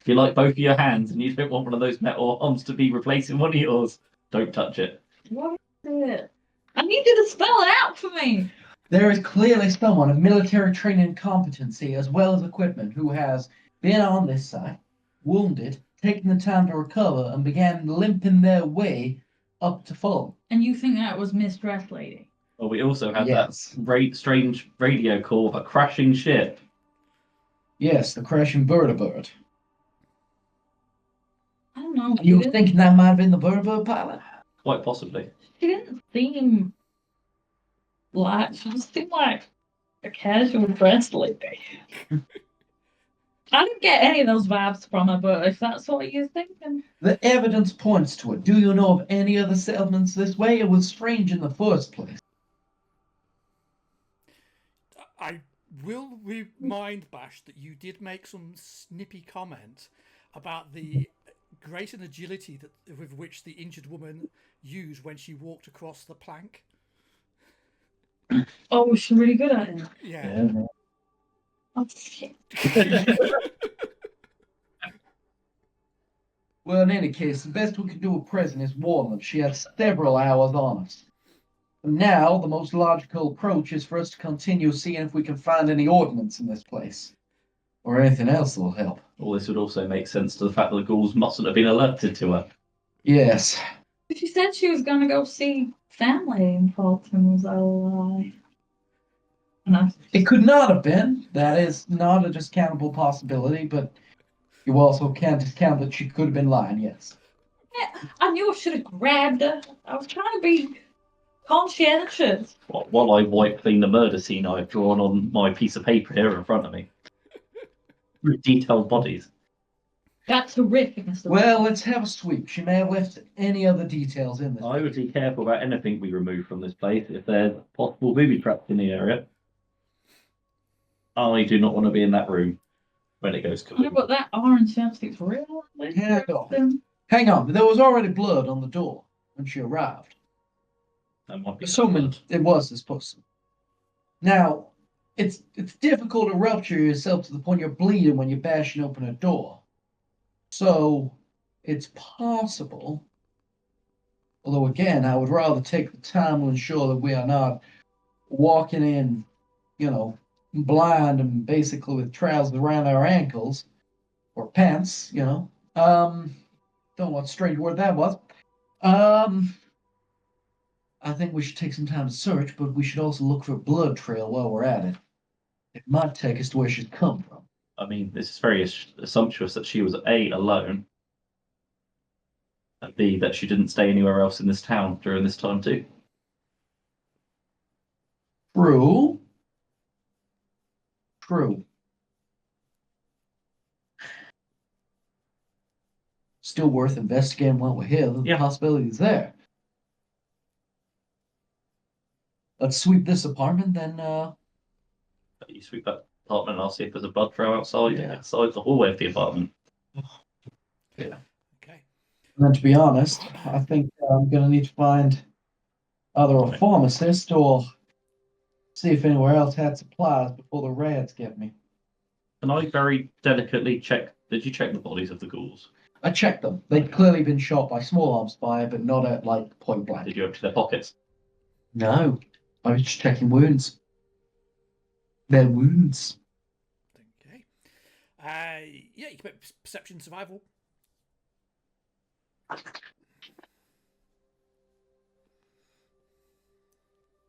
If you like both of your hands and you don't want one of those metal arms to be replacing one of yours, don't touch it. What is it? I need you to spell it out for me. There is clearly someone of military training and competency, as well as equipment, who has been on this site, wounded, taken the time to recover, and began limping their way up to Fulham. And you think that was Mistress Lady? Well, we also had Yes. that strange radio call of a crashing ship. Yes, the crashing bird. I don't know. You thinking that might have been the bird pilot? Quite possibly. She didn't seem like, she just seemed like a casual dress lady. I didn't get any of those vibes from her, but if that's what you're thinking. The evidence points to it. Do you know of any other settlements this way? It was strange in the first place. I will remind Bash that you did make some snippy comment about the grace and agility with which the injured woman used when she walked across the plank. Oh, she's really good at it. Yeah. Oh, shit. Well, in any case, the best we can do at present is warn them. She has several hours on us. Now, the most logical approach is for us to continue seeing if we can find any ordnance in this place. Or anything else that will help. All this would also make sense to the fact that the ghouls mustn't have been alerted to her. Yes. She said she was going to go see family in Fulton. Was that a lie? No. It could not have been. That is not a discountable possibility, but you also can't discount that she could have been lying, yes. Yeah, I knew I should have grabbed her. I was trying to be conscientious. While I wipe clean the murder scene I've drawn on my piece of paper here in front of me. With detailed bodies. That's horrific, Mr. Well, let's have a sweep. She may have left any other details in this. I would be careful about anything we remove from this place if there's possible booby traps in the area. I do not want to be in that room when it goes I know, kaboom. but that orange jumpsuit's real. Hang on, there was already blood on the door when she arrived. That might be Assuming it was this person. Now, it's difficult to rupture yourself to the point you're bleeding when you're bashing open a door. So, it's possible. Although, again, I would rather take the time to ensure that we are not walking in, blind and basically with trousers around our ankles. Or pants, Don't know what strange word that was. I think we should take some time to search, but we should also look for a blood trail while we're at it. It might take us to where she's come from. I mean, this is very assumptuous that she was A, alone, and B, that she didn't stay anywhere else in this town during this time too. True. True. Still worth investigating while we're here. The Yeah. possibility is there. Let's sweep this apartment, then You sweep that apartment, and I'll see if there's a blood throw outside Yeah. outside the hallway of the apartment. yeah. Okay. And then to be honest, I think I'm gonna need to find either a pharmacist or see if anywhere else had supplies before the rats get me. Can I very delicately check? Did you check the bodies of the ghouls? I checked them. They'd clearly been shot by small arms fire, but not at like point blank. Did you empty their pockets? No, I was just checking wounds. Their wounds. Okay. Yeah, you can make perception survival.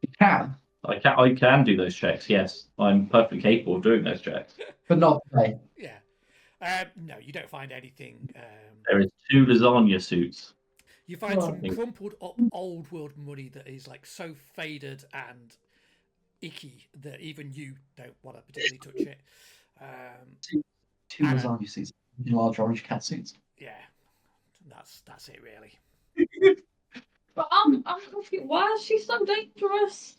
You can, I can do those checks. Yes, I'm perfectly capable of doing those checks. but not today. Yeah. No, you don't find anything. There is 2 lasagna suits. You find some Right. crumpled up old world money that is like so faded and icky that even you don't want to particularly touch it. Two Anna. lasagna seats, large orange cat seats. Yeah, that's it really. But I'm confused. Why is she so dangerous?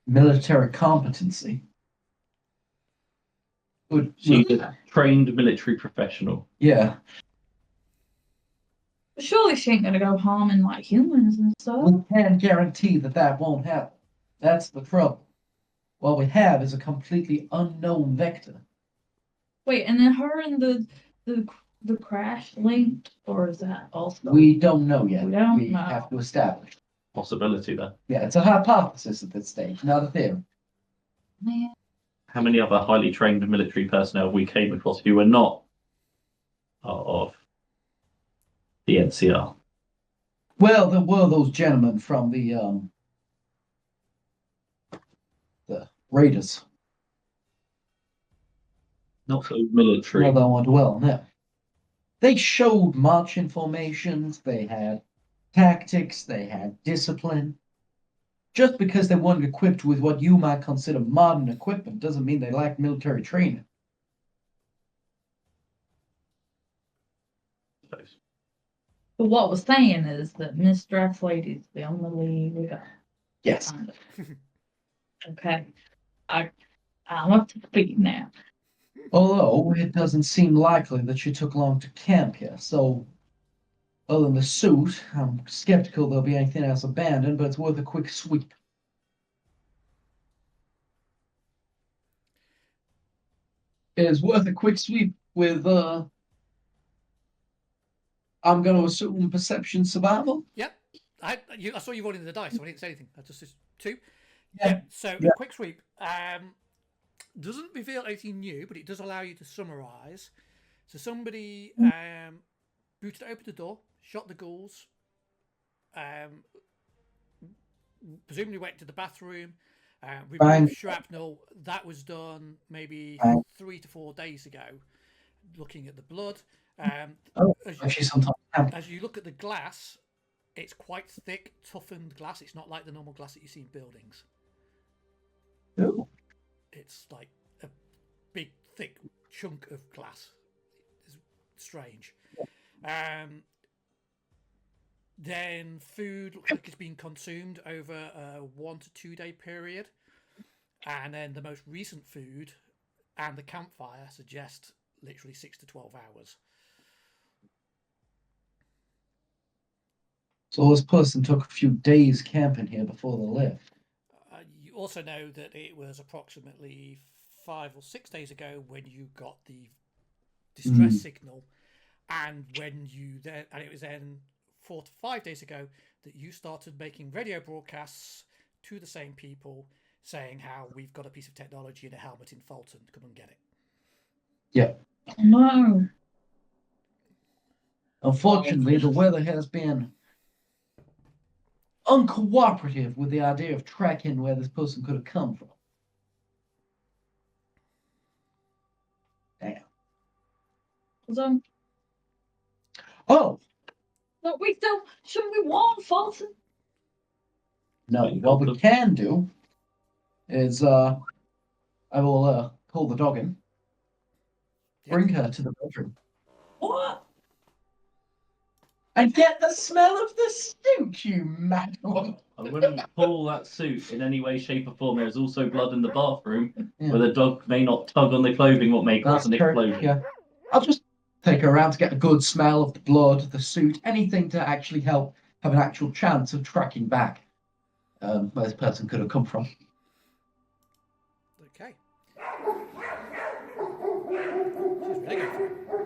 Military competency. She's a trained military professional. Yeah, Surely she ain't gonna go harming like humans and stuff. we can guarantee that won't happen. That's the trouble. What we have is a completely unknown vector. Wait, and then her and the crash linked, or is that also? We don't know yet. We don't know. have to establish. Possibility there. Yeah, it's a hypothesis at this stage, not a theory. Man, How many other highly trained military personnel we came across who were not part of the NCR? Well, there were those gentlemen from the Raiders. Not so military. Well, I want to dwell on them. They showed marching formations, they had tactics, they had discipline. Just because they weren't equipped with what you might consider modern equipment doesn't mean they lacked military training. but what we're saying is that Miss Dress Lady's the only lead we got. Yes. Kind of. Okay, I'm up to speed now. Although it doesn't seem likely that she took long to camp here, so other than the suit, I'm skeptical there'll be anything else abandoned, but it's worth a quick sweep. It is worth a quick sweep with I'm gonna assume perception survival. Yep. I saw you rolling the dice, so I didn't say anything. I just 2. Yeah. So Yeah. a quick sweep. Doesn't reveal anything new, but it does allow you to summarise. So somebody booted open the door, shot the ghouls, presumably went to the bathroom, removed Bang. shrapnel. That was done maybe Bang. 3 to 4 days ago. Looking at the blood, Actually, sometimes camp. as you look at the glass, it's quite thick, toughened glass. It's not like the normal glass that you see in buildings. Ooh. It's like a big, thick chunk of glass. It's strange. Then food looks like it's been consumed over a 1 to 2 day period. And then the most recent food and the campfire suggest literally 6 to 12 hours. So this person took a few days camping here before they left. You also know that it was approximately 5 or 6 days ago when you got the distress signal, and it was then 4 to 5 days ago that you started making radio broadcasts to the same people saying how we've got a piece of technology in a helmet in Fulton, come and get it. Yeah. No. Unfortunately, the weather has been uncooperative with the idea of tracking where this person could have come from. Damn. So, Oh, but we don't. Shouldn't we warn Fulton? no. What we can do is I will pull the dog in, Yep. bring her to the bedroom, What? and get the smell of the suit, you mad one. I wouldn't pull that suit in any way, shape, or form. There's also blood in the bathroom, Yeah. where the dog may not tug on the clothing what may cause That's an true. explosion. Yeah. I'll just take her around to get a good smell of the blood, the suit, anything to actually help have an actual chance of tracking back where this person could have come from. Okay. She's really going for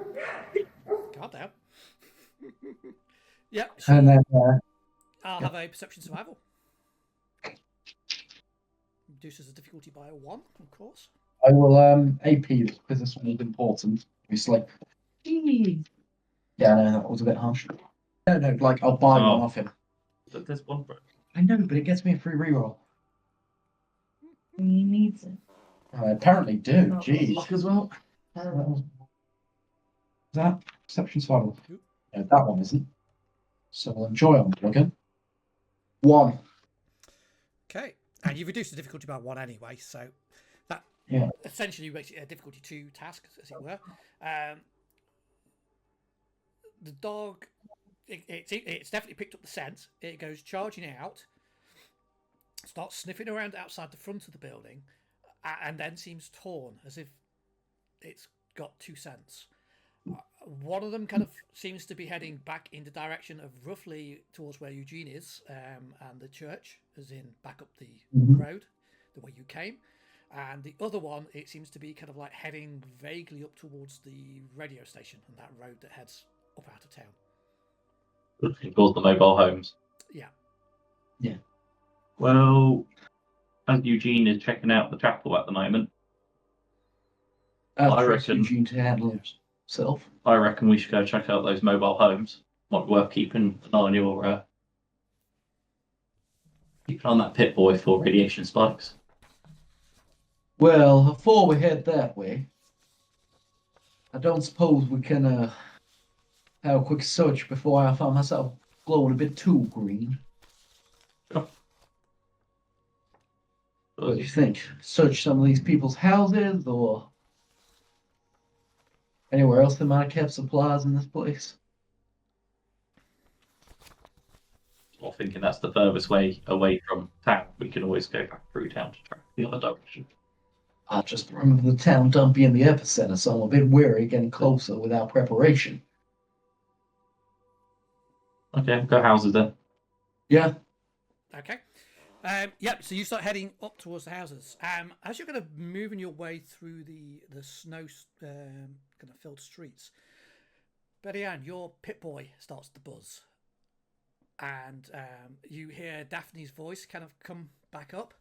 it. Calm down. Yep. And then I'll have a perception survival. Reduces the difficulty by 1, of course. I will AP this because this one is important, obviously. Jeez. Yeah, no, that was a bit harsh. No, like I'll buy one off him. But there's one, bro. I know, but it gets me a free reroll. He needs it. I apparently do. Jeez. Luck as well. Is that perception survival? Oop. No, that one isn't. So we'll enjoy on again. 1. Okay. And you've reduced the difficulty by 1 anyway, so that essentially makes it a difficulty 2 task, as it were. The dog, it's definitely picked up the scent. It goes charging out, starts sniffing around outside the front of the building, and then seems torn, as if it's got 2 scents. One of them kind of seems to be heading back in the direction of roughly towards where Eugene is, and the church, as in back up the road, the way you came. And the other one, it seems to be kind of like heading vaguely up towards the radio station and that road that heads up out of town. He calls the mobile homes. Yeah. Yeah. Well, as Eugene is checking out the chapel at the moment, I reckon- Eugene to handle himself. I reckon we should go check out those mobile homes. Might be worth keeping an eye on your keeping on that pit boy for radiation spikes. Well, before we head that way, I don't suppose we can have a quick search before I find myself glowing a bit too green. Sure. What do you think? Search some of these people's houses or anywhere else they might have kept supplies in this place? I'm thinking that's the furthest way away from town. We can always go back through town to track the other direction. I just remember the town don't be in the epicenter, so I'm a bit wary getting closer without preparation. Okay, go houses then. Yeah. Okay. Yep. So you start heading up towards the houses. As you're kind of moving your way through the snow kind of filled streets, Betty Ann, your pit boy starts to buzz, and you hear Daphne's voice kind of come back up,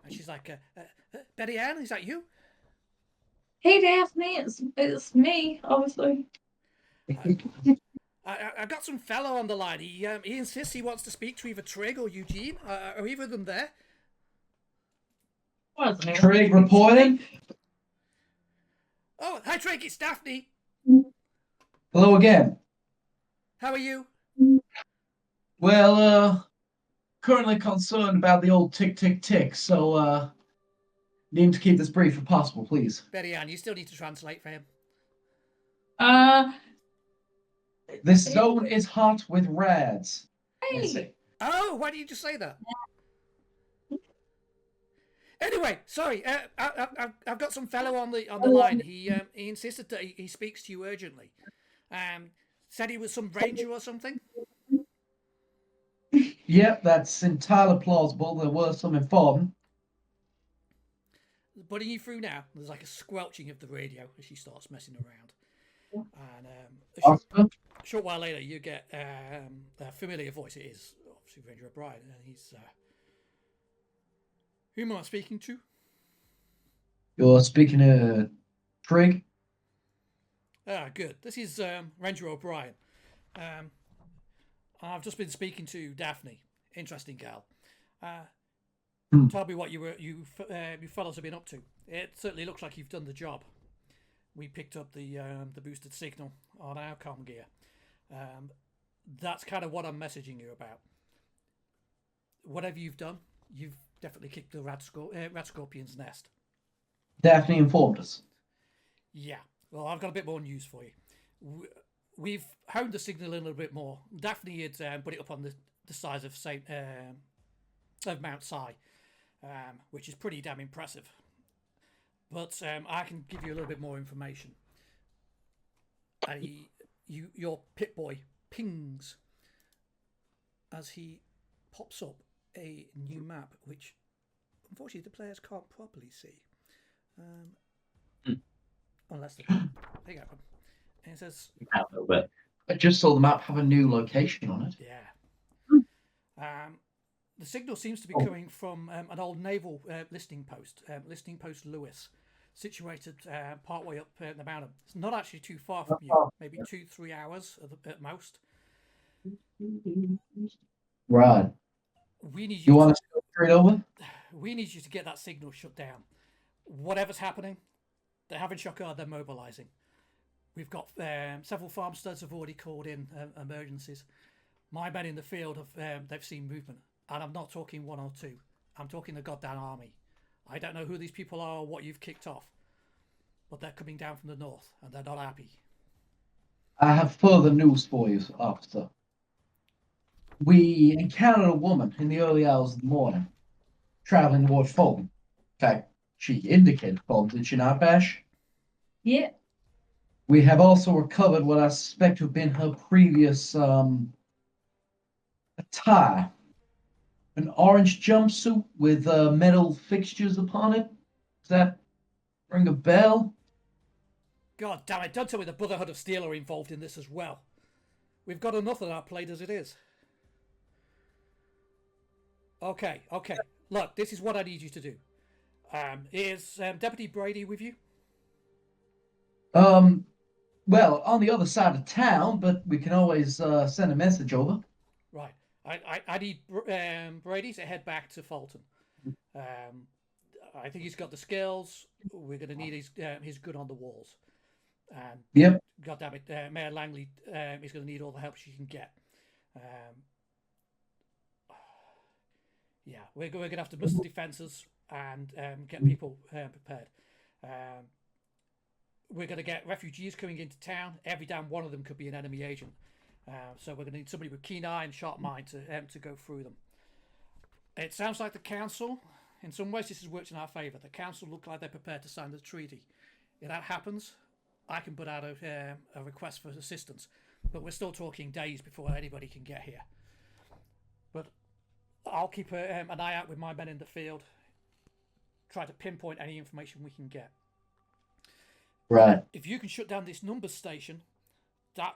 and she's like, "Betty Ann, is that you?" Hey, Daphne, it's me, obviously. I've got some fellow on the line. He insists he wants to speak to either Trig or Eugene. Are either of them there? Trig reporting. Oh, hi Trig, it's Daphne. Hello again. How are you? Well, currently concerned about the old tick, tick, tick, so need to keep this brief if possible, please. Betty Ann, you still need to translate for him. This zone is hot with rads. Hey. Oh, why did you just say that? Anyway, sorry. I've got some fellow on the line. He insisted that he speaks to you urgently. Said he was some ranger or something. Yep, that's entirely plausible. There were some informed. Putting you through now. There's like a squelching of the radio as she starts messing around. And a short while later, you get a familiar voice. It is obviously Ranger O'Brien, and he's. Who am I speaking to? You're speaking to Trig? Ah, good. This is Ranger O'Brien. I've just been speaking to Daphne. Interesting gal. Tell me what you fellows have been up to. It certainly looks like you've done the job. We picked up the boosted signal on our comm gear. That's kind of what I'm messaging you about. Whatever you've done, you've definitely kicked the rat scorpion's nest. Daphne informed us. Yeah. Well, I've got a bit more news for you. We've honed the signal a little bit more. Daphne had put it up on the size of of Mount Si, which is pretty damn impressive. But I can give you a little bit more information. Your Pit Boy pings as he pops up a new map, which unfortunately the players can't properly see, unless they pick up. And it says, A little bit. I just saw the map have a new location on it. yeah. The signal seems to be coming from an old naval listening post Lewis, situated partway up the mountain. It's not actually too far from you, maybe 2-3 hours at most. Right. We need You want us to go straight over? We need you to get that signal shut down. Whatever's happening, the Havenshokar, they're mobilising. We've got several farmsteads have already called in emergencies. My men in the field they've seen movement, and I'm not talking 1 or 2. I'm talking the goddamn army. I don't know who these people are or what you've kicked off, but they're coming down from the north, and they're not happy. I have further news for you, officer. We encountered a woman in the early hours of the morning, traveling towards Fulton. In fact, she indicated Fulton, did she not, Bash? Yeah. We have also recovered what I suspect to have been her previous attire. An orange jumpsuit with metal fixtures upon it. Does that ring a bell? God damn it, don't tell me the Brotherhood of Steel are involved in this as well. We've got enough on our plate as it is. Okay. Look, this is what I need you to do. Is Deputy Brady with you? Well, on the other side of town, but we can always send a message over. Right. I need Brady to head back to Fulton. I think he's got the skills. We're going to need his gun on the walls. Yep. God damn it, Mayor Langley is going to need all the help she can get. Yeah, we're going to have to bust the defences and get people prepared. We're going to get refugees coming into town. Every damn one of them could be an enemy agent. So we're going to need somebody with keen eye and sharp mind to go through them. It sounds like the council, in some ways, this has worked in our favour. The council look like they're prepared to sign the treaty. If that happens, I can put out a request for assistance. But we're still talking days before anybody can get here. But I'll keep an eye out with my men in the field. Try to pinpoint any information we can get. Right. If you can shut down this numbers station, that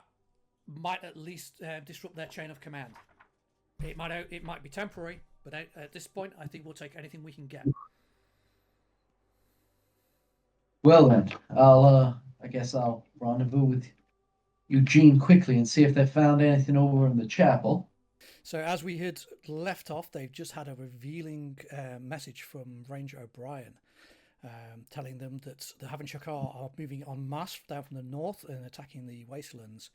might at least disrupt their chain of command. It might be temporary, but at this point, I think we'll take anything we can get. Well then, I guess I'll rendezvous with Eugene quickly and see if they found anything over in the chapel. So as we had left off, they've just had a revealing message from Ranger O'Brien, telling them that the Havenshokar are moving en masse down from the north and attacking the Wastelands.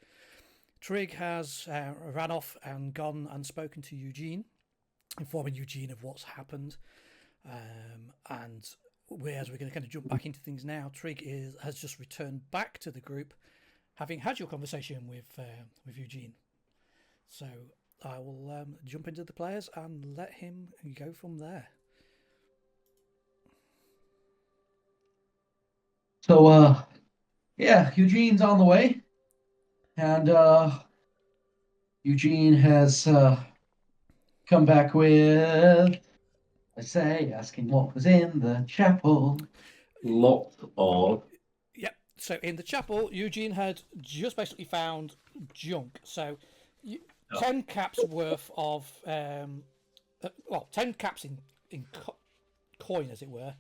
Trig has ran off and gone and spoken to Eugene, informing Eugene of what's happened. And as we're going to kind of jump back into things now, Trig has just returned back to the group, having had your conversation with Eugene. So I will jump into the players and let him go from there. So, yeah, Eugene's on the way. And Eugene has come back with, asking what was in the chapel. Lot of. Yep. So in the chapel, Eugene had just basically found junk. So 10 caps worth of, 10 caps in coin, as it were.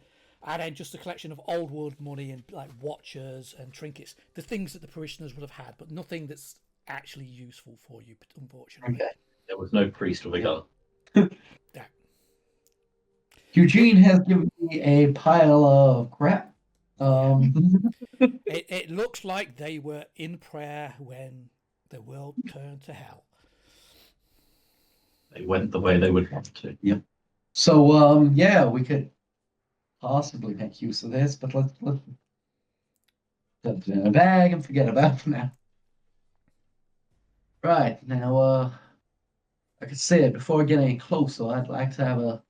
And then just a collection of old world money and like watches and trinkets, the things that the parishioners would have had, but nothing that's actually useful for you, unfortunately. Okay. There was no priest with a gun. Yeah. Eugene has given me a pile of crap. It looks like they were in prayer when the world turned to hell. They went the way they would want to. Yep. So, yeah, we could possibly make use of this, but let's put it in a bag and forget about it for now. Right, now, like I said, before I get any closer, I'd like to have a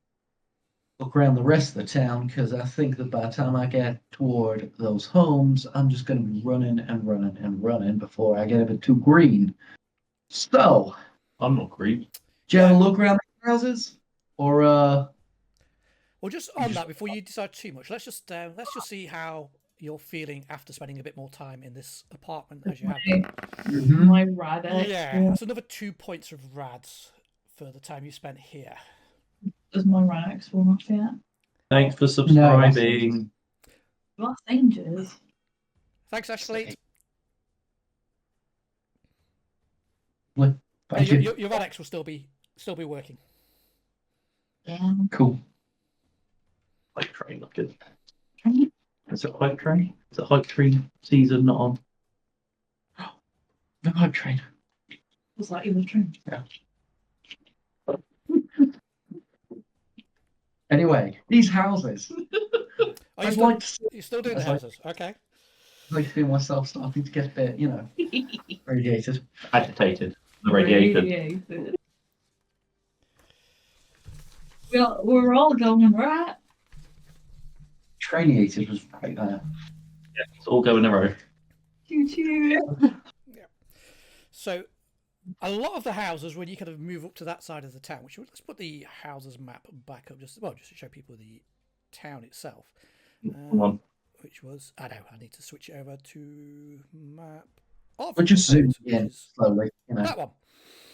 look around the rest of the town, because I think that by the time I get toward those homes, I'm just going to be running and running and running before I get a bit too green. So, I'm not green. do you have a look around the houses? Or, Well, just on that, before you decide too much, let's just see how you're feeling after spending a bit more time in this apartment as you have done. My rad Yeah, that's another 2 points of rads for the time you spent here. Does my rad X fall off yet? Thanks for subscribing. Well, that's dangerous. Thanks, Ashley. Thank you. Your rad X will still be working. Yeah. Cool. Hype train looking. Is it hype train? Is it hype train season not on? The hype train. Was that you the train? Yeah. Anyway, these houses. Are you you're still doing the houses? Okay. I'd like to feel myself starting to get a bit, radiated. Agitated. Radiated. Radiated. Well, we're all going right. Traniated was right there. Yeah, it's all go in a row. Choo choo. Yeah. So, a lot of the houses, when you kind of move up to that side of the town, let's put the houses map back up just to show people the town itself. Come on. Which was, I need to switch it over to map. But just zoom in slowly, That one.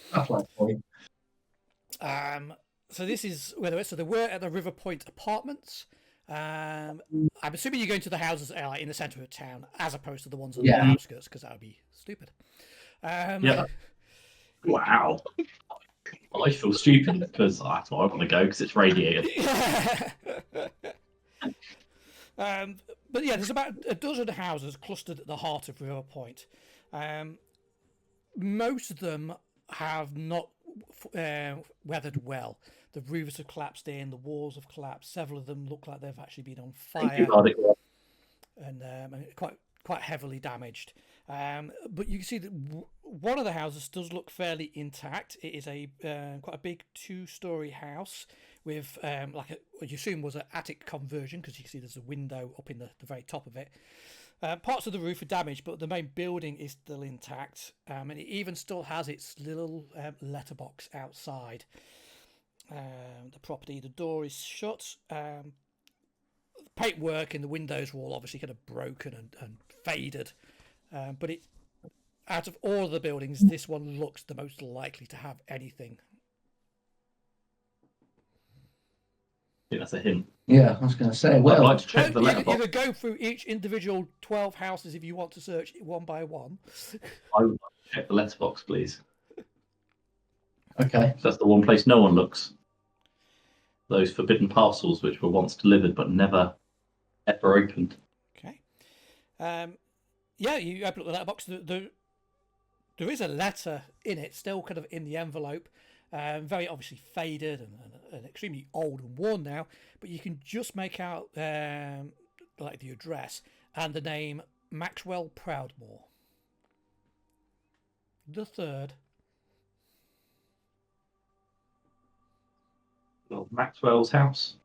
Stuff like that. So this is where so they were at the River Point Apartments. I'm assuming you're going to the houses that are like in the centre of town, as opposed to the ones on the outskirts, because that would be stupid. Yeah. Wow. I feel stupid because that's where I want to go because it's radiated. But yeah, there's about a dozen houses clustered at the heart of River Point. Most of them have not weathered well. The roofs have collapsed in, the walls have collapsed. Several of them look like they've actually been on fire and quite heavily damaged. But you can see that one of the houses does look fairly intact. It is a quite a big 2-story house with what you assume was an attic conversion, because you can see there's a window up in the very top of it. Parts of the roof are damaged, but the main building is still intact, and it even still has its little letterbox outside the property. The door is shut. The paintwork in the windows were all obviously kind of broken and faded, but out of all the buildings, this one looks the most likely to have anything. I think that's a hint. Yeah, I was going to say, well, I'd like to check the letterbox. You could go through each individual 12 houses if you want to search it one by one. I would like to check the letterbox, please. Okay. So that's the one place no one looks. Those forbidden parcels which were once delivered but never ever opened. Okay. Yeah, you open up the letterbox. There is a letter in it, still kind of in the envelope. Very obviously faded and extremely old and worn now, but you can just make out like the address and the name Maxwell Proudmore the third. Well, Maxwell's house.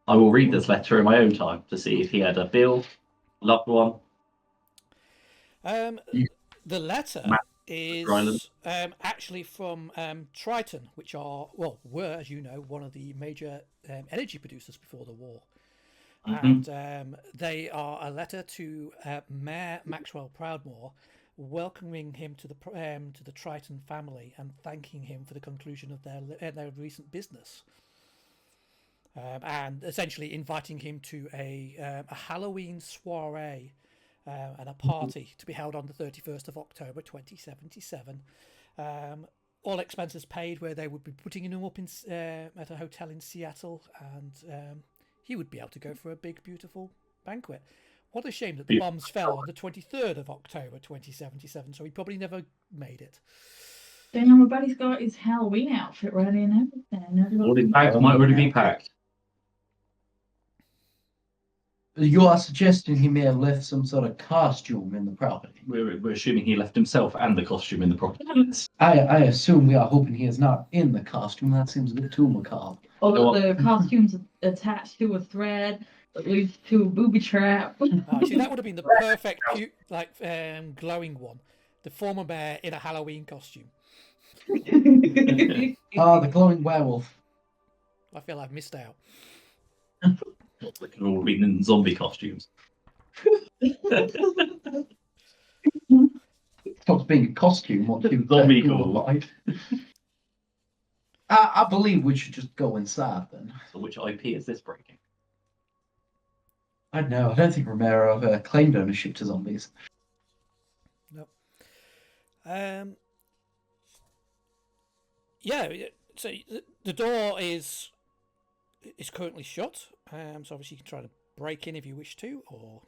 I will read this letter in my own time to see if he had a bill, loved one. The letter is actually from Triton, which were, as you know, one of the major energy producers before the war. Mm-hmm. And they are a letter to Mayor Maxwell Proudmore, welcoming him to the Triton family and thanking him for the conclusion of their recent business. And essentially inviting him to a Halloween soiree and a party to be held on the 31st of October 2077. All expenses paid, where they would be putting him up at a hotel in Seattle, and he would be able to go for a big, beautiful banquet. What a shame that the bombs fell on the 23rd of October 2077, so he probably never made it. Damn, my buddy's got his Halloween outfit ready and everything. All in packed, might already be packed. You are suggesting he may have left some sort of costume in the property. We're assuming he left himself and the costume in the property. I assume we are hoping he is not in the costume. That seems a bit too macabre. Or Go that the costume's attached to a thread that leads to a booby trap. Oh, see, that would have been the perfect, glowing one. The former bear in a Halloween costume. Ah, the glowing werewolf. I feel I've missed out. They could all have been in zombie costumes. Stops being a costume once you've Zombie glorified. I believe we should just go inside then. So which IP is this breaking? I don't know. I don't think Romero ever claimed ownership to zombies. Nope. Yeah. So the door is currently shut. So obviously you can try to break in if you wish to, or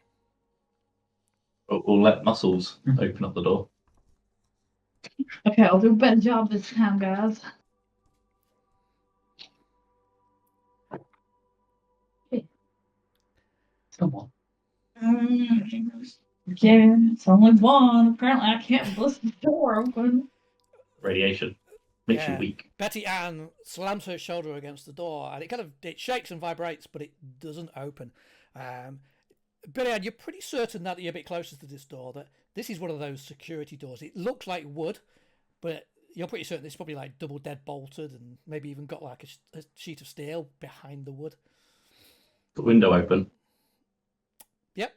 Or let Muscles open up the door. Okay, I'll do a better job this time, guys. Someone. Yeah, it's only one. Apparently, I can't bust the door open. Radiation makes Yeah. you weak. Betty Ann slams her shoulder against the door, and it shakes and vibrates, but it doesn't open. Betty Ann, you're pretty certain that you're a bit closer to this door, that this is one of those security doors. It looks like wood, but you're pretty certain it's probably like double dead bolted and maybe even got like a sheet of steel behind the wood. The window open. Yep.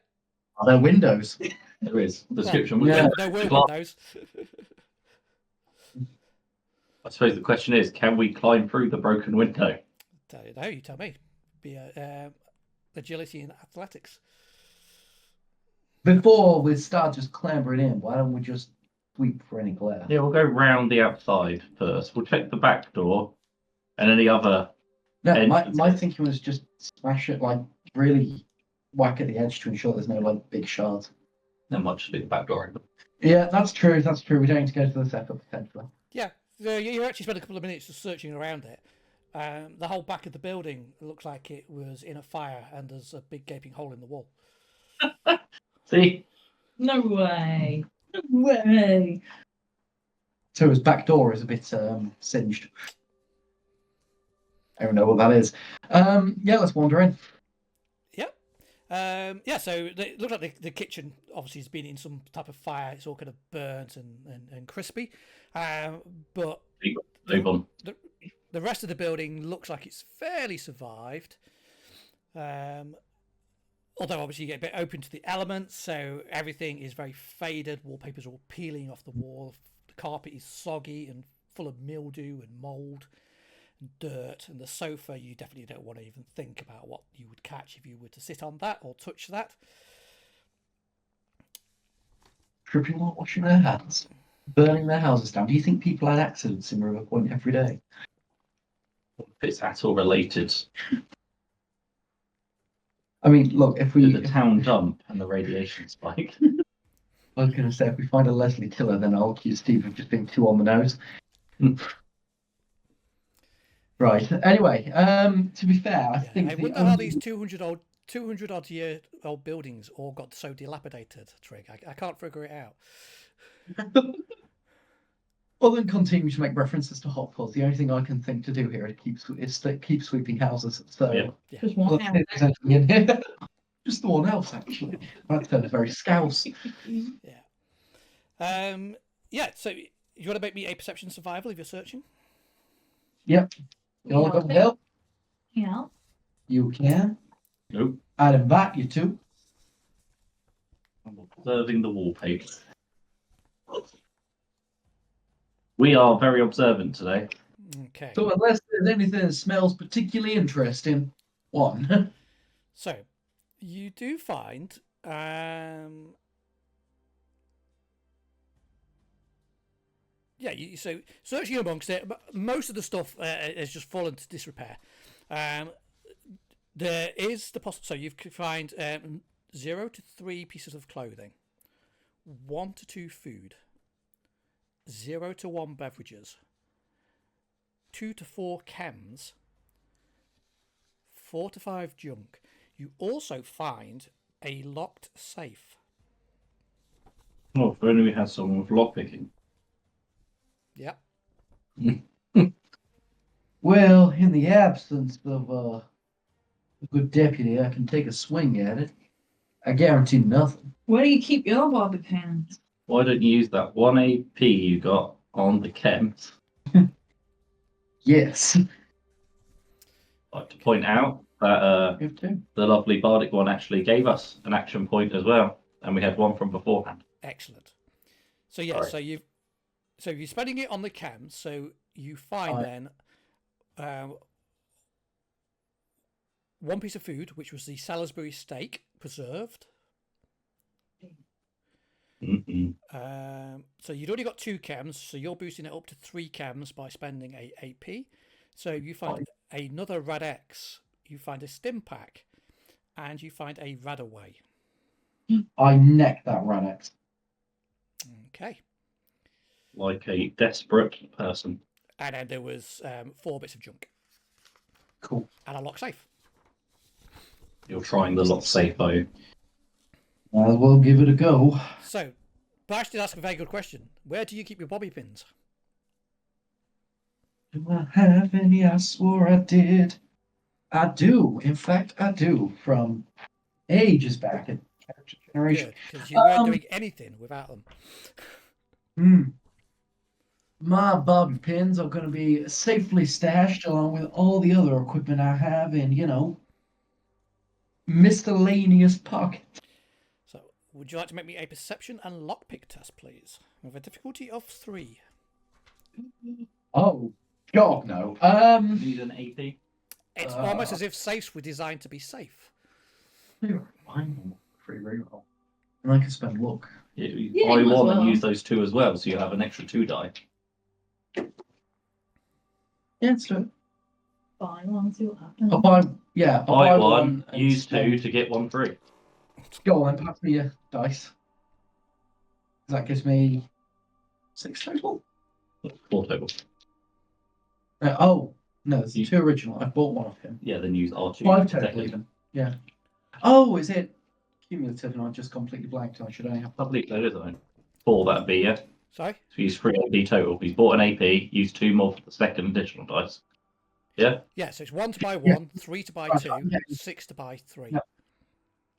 Are there windows? There is. The Well, description was yeah. There were the glass. windows. I suppose the question is, can we climb through the broken window? No, you tell me. Be agility and athletics. Before we start just clambering in, why don't we just sweep for any glare? Yeah, we'll go round the outside first. We'll check the back door and any other. No, my Entrance. thinking was just smash it, like really whack at the edge to ensure there's no like big shards. There might just be the back door open. Yeah, that's true. That's true. We don't need to go to the setup potentially. Yeah, so you actually spent a couple of minutes just searching around it. The whole back of the building looks like it was in a fire, and there's a big gaping hole in the wall. See? No way. No way. So his back door is a bit singed. I don't know what that is. Yeah, let's wander in. Yep. Yeah, so it looks like the kitchen obviously has been in some type of fire. It's all kind of burnt and crispy. But Move on. the rest of the building looks like it's fairly survived. Although obviously you get a bit open to the elements, so everything is very faded. Wallpaper's all peeling off the wall. The carpet is soggy and full of mildew and mould and dirt. And the sofa, you definitely don't want to even think about what you would catch if you were to sit on that or touch that. Tripping while washing their hands, burning their houses down. Do you think people had accidents in River Point every day? If it's at all related I mean, look, if to we the town dump and the radiation spike. I was going to say, if we find a Leslie Tiller, then I'll accuse Steve of just being too on the nose. Right. Anyway, to be fair, I think I the wonder how these 200 odd year old buildings all got so dilapidated, Trig. I can't figure it out. Other than continuing to make references to hot fuzz, the only thing I can think to do here is to keep sweeping houses. So, Yeah. Just well, one let's hour. see if there's anything in here. Just the one else, actually. That turned very scouse. Yeah, so you want to make me a perception survival if you're searching? Yep. You all got help? Yeah. You can. Nope. I'd invite you to. I'm observing the wallpaper. We are very observant today. Okay. So unless there's anything that smells particularly interesting, one. So, you do find so searching amongst it, but most of the stuff has just fallen to disrepair. There is the so you can find 0 to 3 pieces of clothing, 1 to 2 food, 0 to 1 beverages, 2 to 4 chems, 4 to 5 junk. You also find a locked safe. Oh, if only we had someone with lockpicking. Yep. Well, in the absence of a good deputy, I can take a swing at it. I guarantee nothing. Where do you keep your bobby pins? Why don't you use that 1 AP you got on the chems? Yes. I'd like to point out that You have to. the lovely bardic one actually gave us an action point as well, and we had one from beforehand. Excellent. So yeah, Sorry. so you're spending it on the cam. So you find then one piece of food, which was the Salisbury steak preserved. So you'd already got 2 chems, so you're boosting it up to 3 chems by spending a AP. So you find another Rad-X, you find a stim pack, and you find a Radaway. I neck that Rad-X. Okay. Like a desperate person. And then there was 4 bits of junk. Cool. And a lock safe. You're trying the lock safe, are you? Might as well give it a go. So, Bash did ask a very good question. Where do you keep your bobby pins? Do I have any? I swore I did. I do. In fact, I do. From ages back in character generation. Because you weren't doing anything without them. My bobby pins are going to be safely stashed along with all the other equipment I have in, miscellaneous pockets. So, would you like to make me a perception and lockpick test, please? With a difficulty of 3. Oh, God, no. Need an AP? It's almost as if safes were designed to be safe. Free reroll. And I can spend luck. Yeah, Yeah, I you might as want to well. use those 2 as well, so you have an extra 2 die. Yeah, let's do it. Buy one, see what happens. I'll buy Buy one, and use 2 spend- to get 1 free. Go on, pass me your dice. That gives me 6 total. 4 total. No, it's 2 original. I bought one of him. Yeah, then use R2. 5 total even. Yeah. Oh, is it cumulative and I just completely blanked? I should only have. Probably so, don't 4 that'd be, yeah. Sorry? So use 3 AP total. He's bought an AP, use 2 more for the second additional dice. Yeah? Yeah, so it's 1 to buy 1, Yeah. 3 to buy Oh, 2, yeah. 6 to buy 3. Yeah.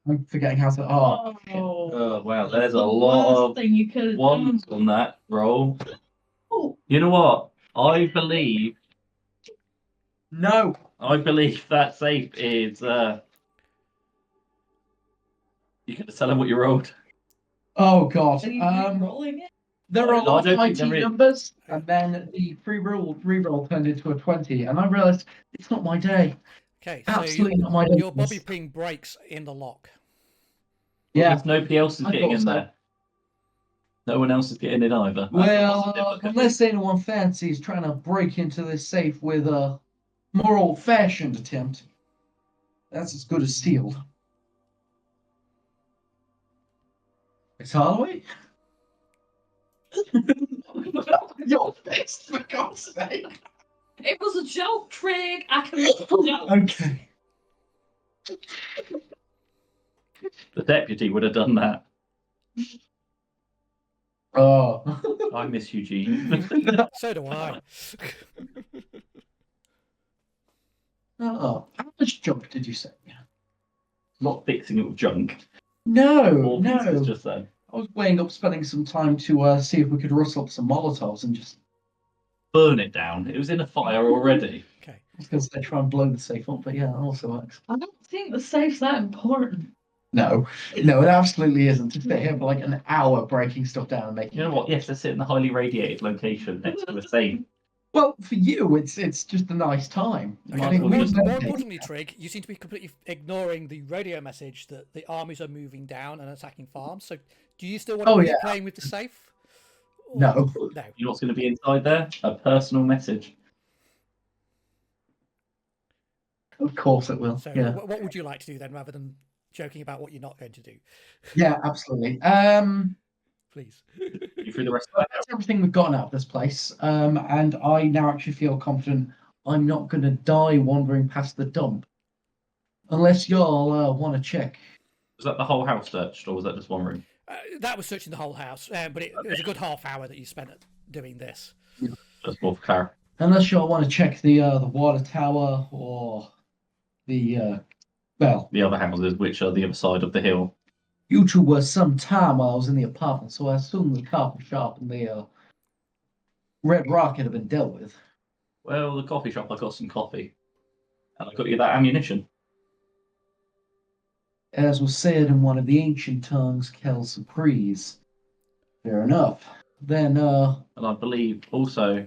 I'm forgetting how to. Oh, Oh, wow, there's a The lot worst of thing you could have ones done. on that roll. Oh, You know what? I believe no. that safe is you can tell him what you rolled. Oh, God. are you rolling it? There are a I lot don't of think IT there is. numbers, and then the reroll turned into a 20, and I realised it's not my day. Okay, so Absolutely not my day. your bobby pin breaks in the lock. Yeah. Because nobody else is I getting thought in so. there. No one else is getting in either. Well, unless anyone fancies trying to break into this safe with a more old-fashioned attempt, that's as good as sealed. It's Holloway? Your face, for God's sake. It was a joke, Trig. I can make a joke. Okay. The deputy would have done that. Oh. I miss Eugene. So do I. Oh. How much junk did you say? Not fixing it with junk. No, All no. pieces just then. I was weighing up spending some time to see if we could rustle up some Molotovs and just. Burn it down. It was in a fire already. Okay. I was going to say try and blow the safe up, but yeah, that also works. I don't think the safe's that important. No, it absolutely isn't. To sit here for like an hour breaking stuff down and making. You know what? Yes, they sit in the highly radiated location next to a safe. Well, for you, it's just a nice time. Okay, I think but we more, just- more importantly, Trig, you seem to be completely ignoring the radio message that the armies are moving down and attacking farms. So, do you still want to be playing with the safe? Or- No. No. You know what's going to be inside there? A personal message. Of course it will. So, Yeah. what would you like to do then, rather than joking about what you're not going to do? Yeah, absolutely. Please. You through the rest of That's everything we've gotten out of this place. And I now actually feel confident I'm not going to die wandering past the dump. Unless y'all want to check. Was that the whole house searched, or was that just one room? That was searching the whole house, but it was a good half hour that you spent doing this. Just more for clarity. Unless y'all want to check the water tower or the well, The other houses, which are the other side of the hill. you two were some time while I was in the apartment, so I assume the coffee shop and the Red Rocket have been dealt with. Well, the coffee shop, I got some coffee. And I got you that ammunition. As was said in one of the ancient tongues, Kel Surprise. Fair enough. Then, And I believe also,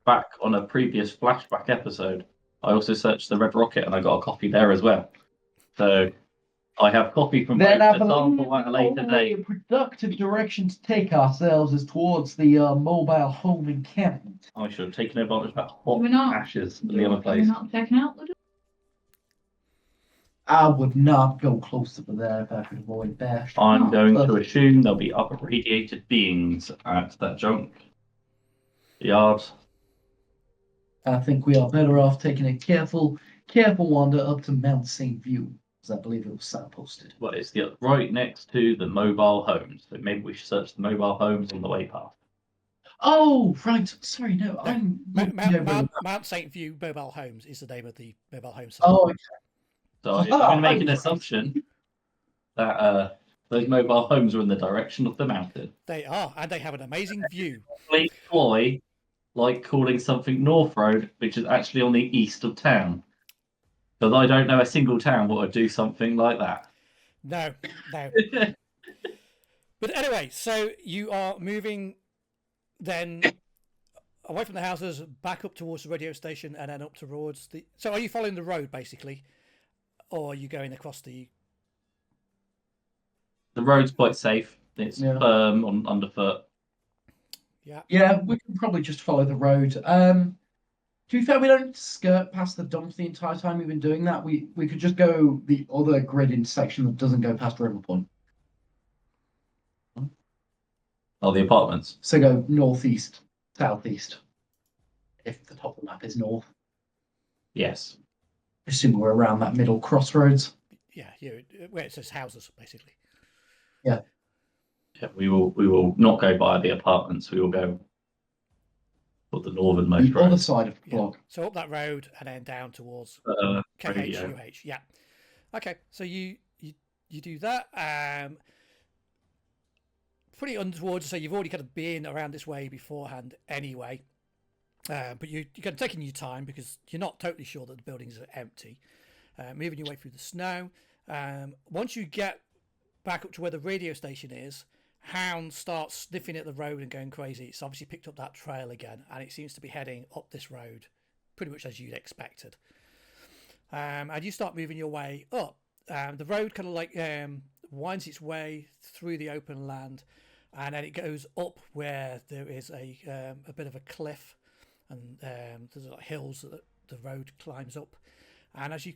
back on a previous flashback episode, I also searched the Red Rocket and I got a copy there as well. So I have copy from both then I to believe sample at a the later only date. productive direction to take ourselves is towards the mobile home encampment. I should have taken advantage of that hot We're not- ashes in the other You're place. not checking out the door? I would not go closer to that if I could avoid bash. I'm Oh, going to perfect. assume there'll be other radiated beings at that junk yard. I think we are better off taking a careful wander up to Mount St. View, as I believe it was signposted. Well, it's right next to the mobile homes. So maybe we should search the mobile homes on the way past. Oh, right. Sorry, no, I'm looking over- Mount St. View Mobile Homes is the name of the mobile home. Oh, So I'm going to make an assumption that those mobile homes are in the direction of the mountain. They are, and they have an amazing view. Complete ploy, like calling something North Road, which is actually on the east of town. Because I don't know a single town that would do something like that. No. But anyway, so you are moving then away from the houses, back up towards the radio station, and then up towards the. So are you following the road basically, or are you going across the? The road's quite safe. It's Yeah. firm on underfoot. Yeah. Yeah, we can probably just follow the road. To be fair, we don't skirt past the dumps the entire time we've been doing that. We could just go the other grid intersection that doesn't go past River Point. Oh, the apartments. So go northeast, southeast. If the top of the map is north. Yes. Assume we're around that middle crossroads. Yeah, where it says houses basically. Yeah, we will not go by the apartments. We will go for the northernmost The other road. side of the Yeah. block. So up that road and then down towards Radio. KHUH. Yeah. Okay, so you do that. Pretty untoward. So you've already kind of been around this way beforehand anyway. But you're kind of taking your time because you're not totally sure that the buildings are empty. Moving your way through the snow. Once you get back up to where the radio station is, Hound starts sniffing at the road and going crazy. It's obviously picked up that trail again, and it seems to be heading up this road pretty much as you'd expected. And you start moving your way up. The road kind of like winds its way through the open land, and then it goes up where there is a bit of a cliff, and there's like hills that the road climbs up. And as you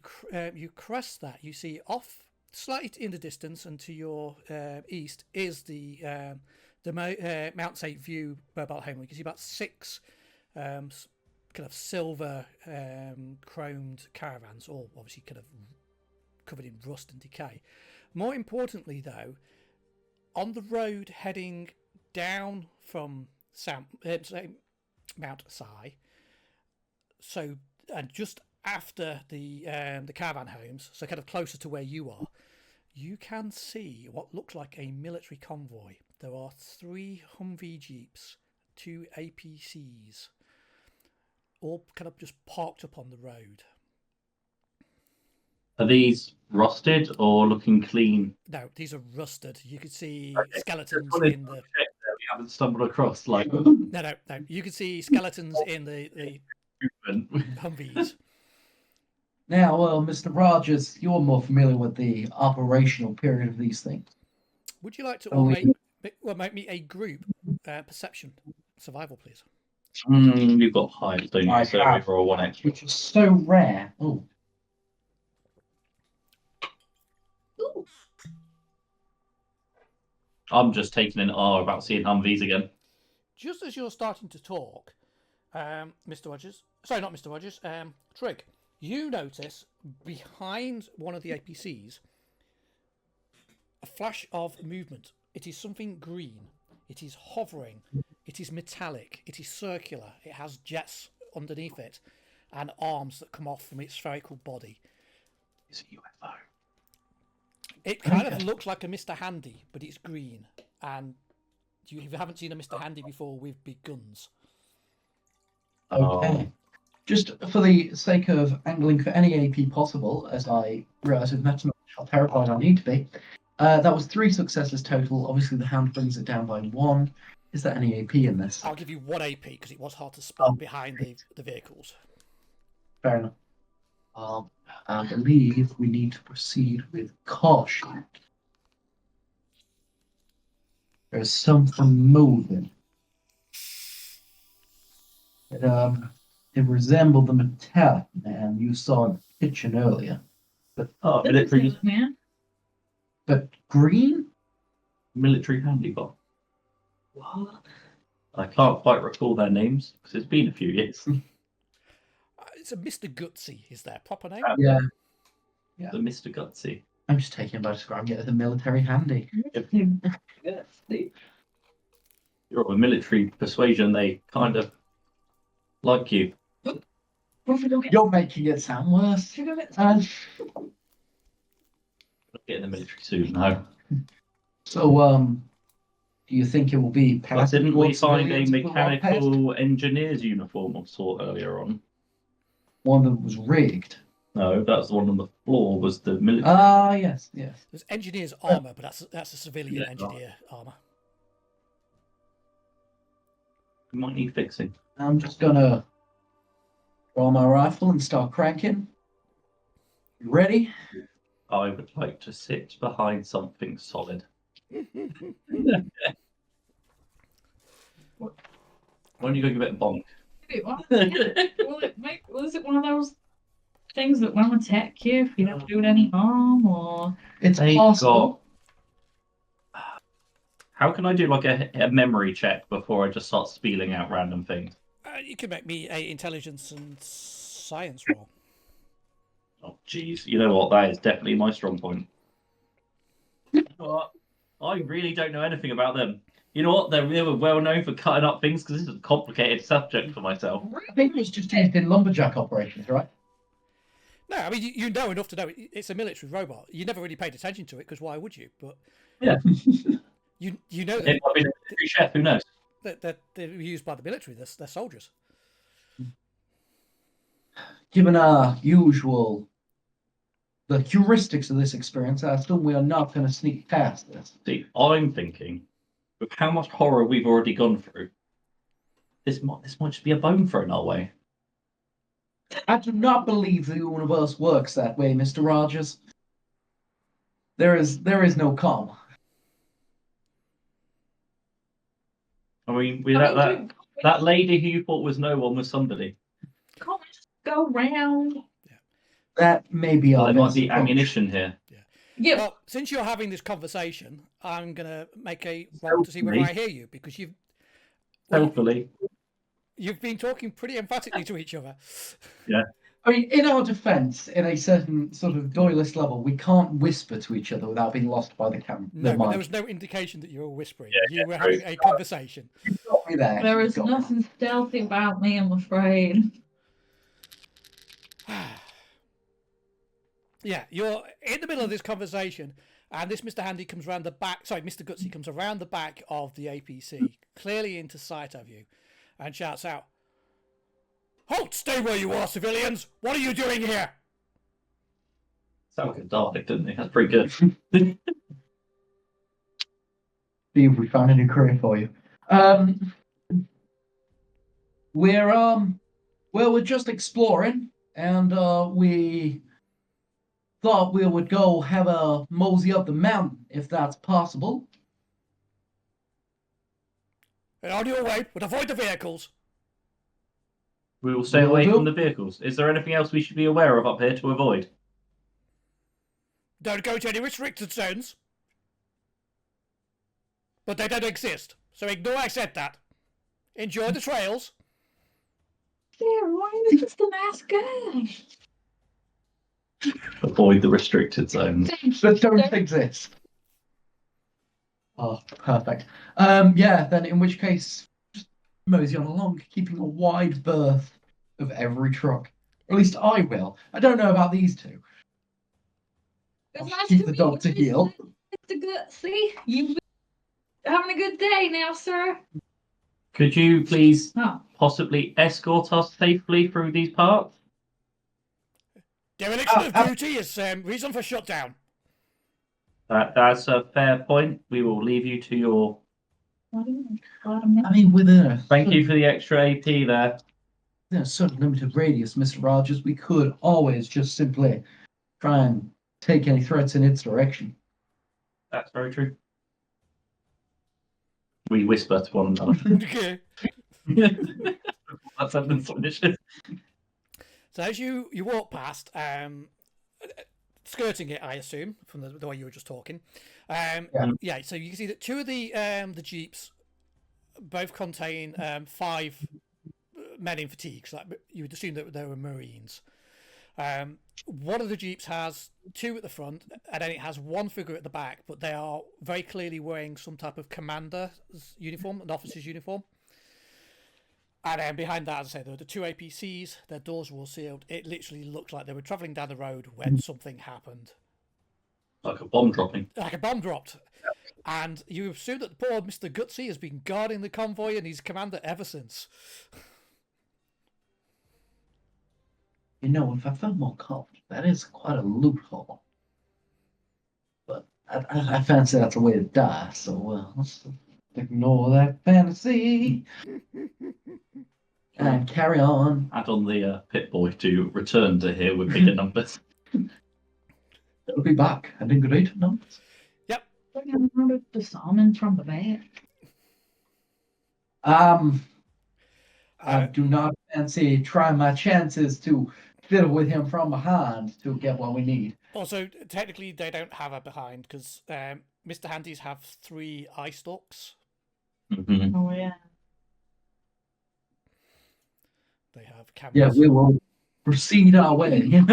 crest that, you see off slightly in the distance and to your east is the Mount St. View mobile home. You can see about 6 kind of silver chromed caravans, all obviously kind of covered in rust and decay. More importantly, though, on the road heading down from Mount Si, so and just after the caravan homes, so kind of closer to where you are, you can see what looks like a military convoy. There are 3 Humvee Jeeps, 2 APCs, all kind of just parked up on the road. Are these rusted or looking clean? No, these are rusted. You could see Okay. skeletons Just wanted in the. to check that we haven't stumbled across like No. You can see skeletons in the movement. Humvees. Now, Mr. Rogers, you're more familiar with the operational period of these things. Would you like to Oh, all we- make me a group perception survival, please? You've got height, don't you? I So have. we roll 1 extra. Which is so rare. Oh, Ooh. I'm just taking an R about seeing Humvees again. Just as you're starting to talk, Mr. Rogers, sorry, not Mr. Rogers, Trig, you notice behind one of the APCs, a flash of movement. It is something green. It is hovering. It is metallic. It is circular. It has jets underneath it and arms that come off from its spherical body. It's a UFO. It kind of looks like a Mr. Handy, but it's green. And you haven't seen a Mr. Handy before with big guns. Okay. Just for the sake of angling for any AP possible, as I realise with Metanoid how terrified I need to be, that was 3 successes total. Obviously, the hound brings it down by 1. Is there any AP in this? I'll give you 1 AP because it was hard to spot behind the vehicles. Fair enough. I believe we need to proceed with caution. There's something moving. It resembled the metallic man you saw in the kitchen earlier. Military Man. But green? military handy bot. What? I can't quite recall their names because it's been a few years. It's a Mr. Gutsy, is their proper name? Yeah. The Mr. Gutsy. I'm just taking about describing it as a military handy. You're of a military persuasion, they kind of like you. You're making it sound worse. Get in the military soon, no. So, do you think it will be But passed? didn't we towards find a civilians if we walk past? mechanical engineer's uniform of sort earlier on? One that was rigged. No, that's the one on the floor, was the military. Ah, yes. There's engineer's armour, but that's a civilian engineer armour. We might need fixing. I'm just gonna draw my rifle and start cranking. You ready? I would like to sit behind something solid. Why don't you go give it a bonk? Was it one of those things that won't attack you if you don't do it any harm, or It's They possible. How can I do like a memory check before I just start spieling out random things? You can make me a intelligence and science roll. Oh, jeez. You know what? That is definitely my strong point. I really don't know anything about them. You know what? They were well known for cutting up things because this is a complicated subject for myself. I think it was just used in lumberjack operations, right? No, I mean, you know enough to know it's a military robot. You never really paid attention to it because why would you? But Yeah. you know It might be a military chef, who knows? that they're used by the military. They're soldiers. Given the heuristics of this experience, I assume we are not going to sneak past this. See, I'm thinking, with how much horror we've already gone through, this might just be a bone thrown our way. I do not believe the universe works that way, Mr. Rogers. There is no calm. I mean, I that lady who you thought was no one was somebody. can't we just go round? That may be Well, our there might best be approach. ammunition here. Yeah. Well, since you're having this conversation, I'm gonna make a roll to see whether I hear you because Hopefully. you've been talking pretty emphatically to each other. I mean, in our defense, in a certain sort of doylist level, we can't whisper to each other without being lost by the camera. No, the but mic. there was no indication that you were whispering. Yeah, You were having a conversation. You got me there. There You is got me. nothing stealthy about me, I'm afraid. Yeah, you're in the middle of this conversation, and this Mr. Handy comes around the back. Sorry, Mr. Gutsy comes around the back of the APC, clearly into sight of you, and shouts out, "Halt! Stay where you are, civilians! What are you doing here?" Sounded like a Dalek, didn't he? That's pretty good. See if we found a new career for you. We're just exploring, and we thought we would go have a mosey up the mountain, if that's possible. And on your way, but avoid the vehicles. We will stay Will away do. from the vehicles. Is there anything else we should be aware of up here to avoid? Don't go to any restricted zones. But they don't exist, so ignore I said that. Enjoy the trails. Yeah, why is this the masked guy? Avoid the restricted zones. that don't exist. Oh, perfect. Yeah, then in which case, just mosey on along, keeping a wide berth of every truck. Or at least I will. I don't know about these two. It's I'll nice keep to the meet dog to you, heel. Mr. Gutsy. You've been having a good day now, sir. Could you please Oh, possibly escort us safely through these parts? Dereliction of duty is reason for shutdown. That's a fair point. We will leave you to your. what do you mean? Got a minute? I mean, within a Thank you for the extra AP there. within a certain limited radius, Mr. Rogers, we could always just simply try and take any threats in its direction. That's very true. We whisper to one another. Okay. That's something delicious. So as you walk past, skirting it, I assume, from the way you were just talking. Yeah. So you can see that two of the jeeps both contain 5 men in fatigues. Like you would assume that they were Marines. One of the jeeps has 2 at the front, and then it has 1 figure at the back. But they are very clearly wearing some type of commander's uniform, an officer's uniform. And then behind that, as I say, there were the 2 APCs. Their doors were all sealed. It literally looked like they were travelling down the road when something happened. Like a bomb dropping. Like a bomb dropped. And you assume that poor Mr. Gutsy has been guarding the convoy and he's commander ever since. You know, if I felt more confident, that is quite a loophole. But I fancy that's a way to die, so let's ignore that fantasy and carry on. Add on the pit boy to return to here with bigger numbers. It'll be back and in great numbers. We're going to order the salmon from the back. I do not fancy trying my chances to fiddle with him from behind to get what we need. Also, technically, they don't have a behind because Mr. Handy's have 3 eye stalks. Mm-hmm. Oh, yeah. They have cameras. Yeah, we will proceed our way. Yeah.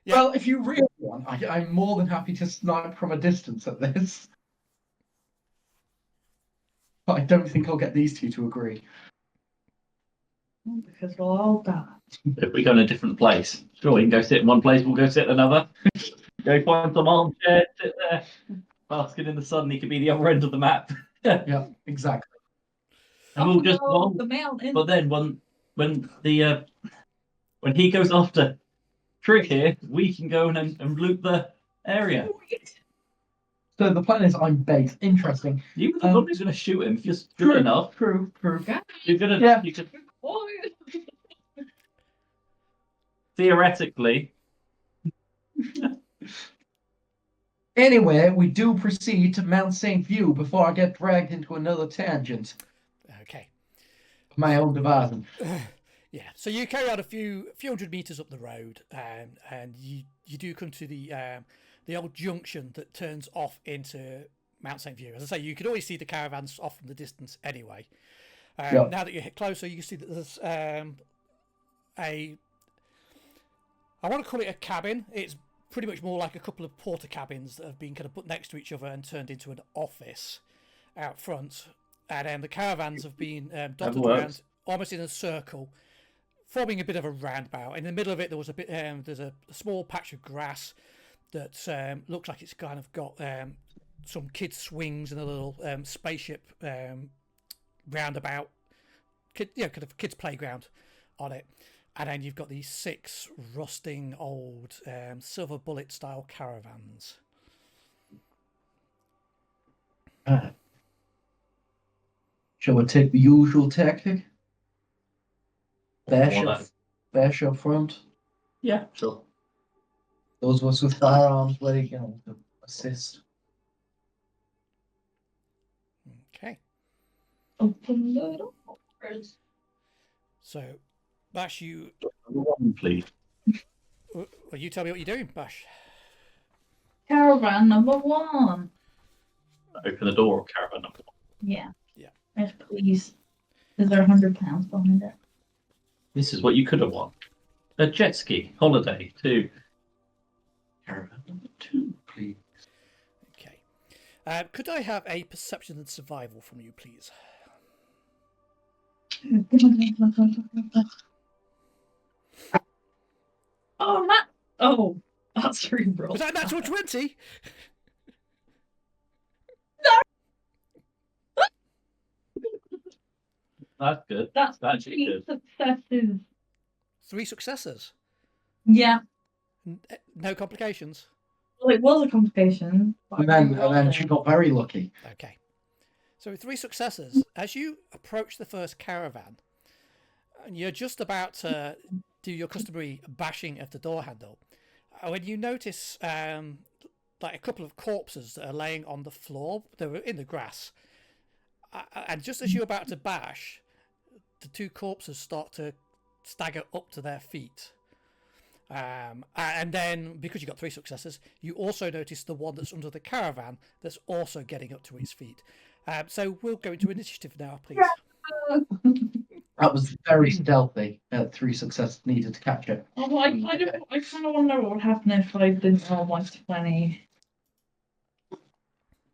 Well, if you really want, I'm more than happy to snipe from a distance at this. But I don't think I'll get these two to agree. Because we'll all die. If we go in a different place, sure, we can go sit in one place, we'll go sit in another. Go find some armchair, sit there, basking in the sun. He could be the other end of the map. Yeah, exactly. And we'll just the mountain. But then when he goes after Trick here, we can go and loot the area. So the plan is I'm bait. Interesting. You were the one who's going to shoot him if you're good enough. True. You're gonna. Yeah. You could theoretically. Anyway, we do proceed to Mount St. View before I get dragged into another tangent. Okay. My own devising. Yeah. So you carry out a few hundred meters up the road, and you do come to the old junction that turns off into Mount St. View. As I say, you can always see the caravans off from the distance anyway. Now that you hit closer, you can see that there's I want to call it a cabin. It's pretty much more like a couple of porter cabins that have been kind of put next to each other and turned into an office out front. And then the caravans have been dotted around almost in a circle, forming a bit of a roundabout. In the middle of it, there was a bit. There's a small patch of grass that looks like it's kind of got some kids' swings and a little spaceship roundabout, kind of kids' playground on it. And then you've got these 6 rusting old silver bullet style caravans. Shall we take the usual tactic? Bash up front. Yeah, sure. Those of us with firearms ready, to assist. Okay. Open the doors. So, Bash, you. One, please. Well, you tell me what you're doing, Bash. Caravan number 1. Open the door of caravan number 1. Yeah. Yeah. Yes, please. Is there £100 behind it? This is what you could have won. a jet ski holiday to caravan number 2, please. Okay. Could I have a perception and survival from you, please? Oh, Matt. Oh, that's Hirable. Was that a natural 20? That's good. That's actually good. successes. 3 successes. Yeah. No complications. Well, it was a complication. but And I then she got very lucky. Okay. So with 3 successes, as you approach the first caravan, and you're just about to do your customary bashing of the door handle, when you notice like a couple of corpses that are laying on the floor, they were in the grass, and just as you're about to bash, the 2 corpses start to stagger up to their feet. And then, because you got 3 successes, you also notice the one that's under the caravan that's also getting up to its feet. So we'll go into initiative now, please. That was very stealthy. 3 successes needed to catch it. Oh, I kind of want to know what would happen if I didn't roll my 20.